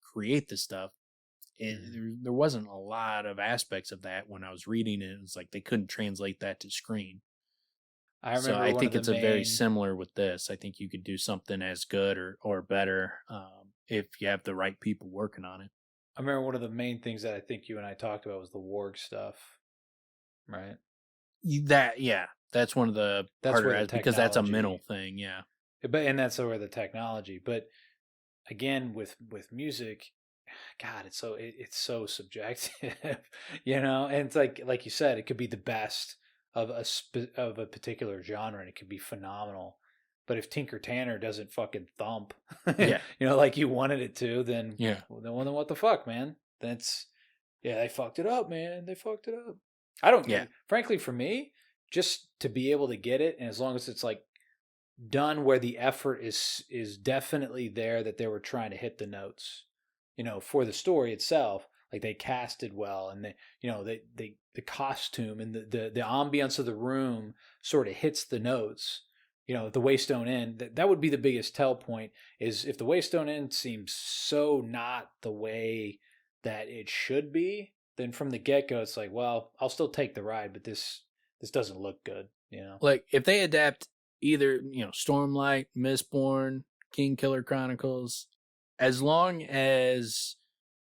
[SPEAKER 1] create this stuff. There wasn't a lot of aspects of that when I was reading it. It was like they couldn't translate that to screen. I think it's very similar with this. I think you could do something as good or better if you have the right people working on it.
[SPEAKER 3] I remember one of the main things that I think you and I talked about was the warg stuff, right?
[SPEAKER 1] That's one of the harder, because that's a mental thing, yeah.
[SPEAKER 3] And that's where the technology. But again, with music, God, it's so subjective, and it's like you said, it could be the best of of a particular genre, and it could be phenomenal. But if Tinker Tanner doesn't fucking thump,
[SPEAKER 1] Yeah.
[SPEAKER 3] like you wanted it to, then
[SPEAKER 1] Yeah.
[SPEAKER 3] then what the fuck, man? That's they fucked it up, man. They fucked it up. I don't.
[SPEAKER 1] Yeah.
[SPEAKER 3] Frankly, for me, just to be able to get it, and as long as it's like done where the effort is definitely there, that they were trying to hit the notes, for the story itself. Like they casted well, and the costume and the ambience of the room sort of hits the notes. The Waystone Inn, that would be the biggest tell point, is if the Waystone Inn seems so not the way that it should be, then from the get-go it's like, well, I'll still take the ride, but this doesn't look good,
[SPEAKER 1] Like if they adapt either, Stormlight, Mistborn, King Killer Chronicles, as long as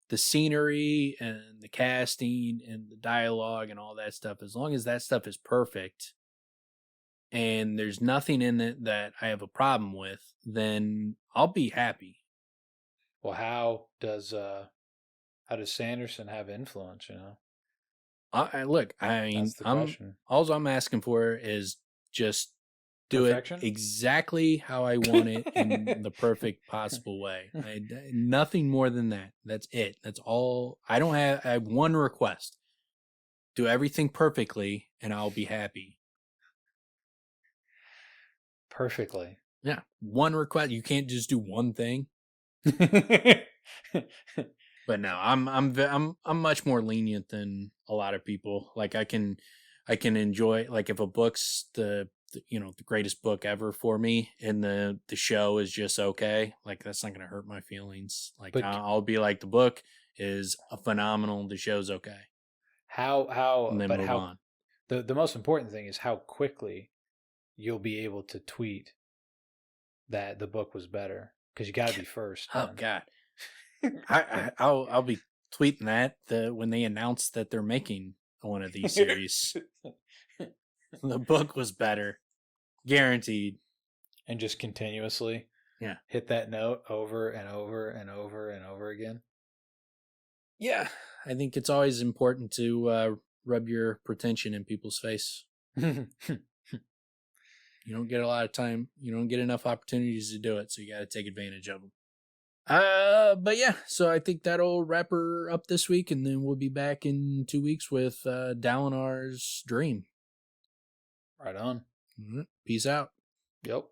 [SPEAKER 1] the scenery and the casting and the dialogue and all that stuff, as long as that stuff is perfect and there's nothing in it that I have a problem with, then I'll be happy.
[SPEAKER 3] Well, how does Sanderson have influence,
[SPEAKER 1] Look, I mean, all I'm asking for is just do
[SPEAKER 3] Perfection?
[SPEAKER 1] it exactly how I want it in the perfect possible way. Nothing more than that. That's it. That's all. I have one request. Do everything perfectly and I'll be happy.
[SPEAKER 3] Perfectly.
[SPEAKER 1] Yeah. One request. You can't just do one thing. But no, I'm much more lenient than a lot of people. Like I can enjoy, like if a book's the greatest book ever for me and the show is just okay, like that's not going to hurt my feelings. Like I'll be like, the book is phenomenal, the show's okay. And then move on.
[SPEAKER 3] The most important thing is how quickly you'll be able to tweet that the book was better, because you got to be first.
[SPEAKER 1] Oh God. I'll be tweeting that when they announce that they're making one of these series. The book was better, guaranteed.
[SPEAKER 3] And just continuously hit that note over and over and over and over again.
[SPEAKER 1] Yeah, I think it's always important to rub your pretension in people's face. You don't get a lot of time. You don't get enough opportunities to do it, so you got to take advantage of them. But yeah, so I think that'll wrap her up this week, and then we'll be back in 2 weeks with Dalinar's Dream.
[SPEAKER 3] Right on.
[SPEAKER 1] Peace out.
[SPEAKER 3] Yep.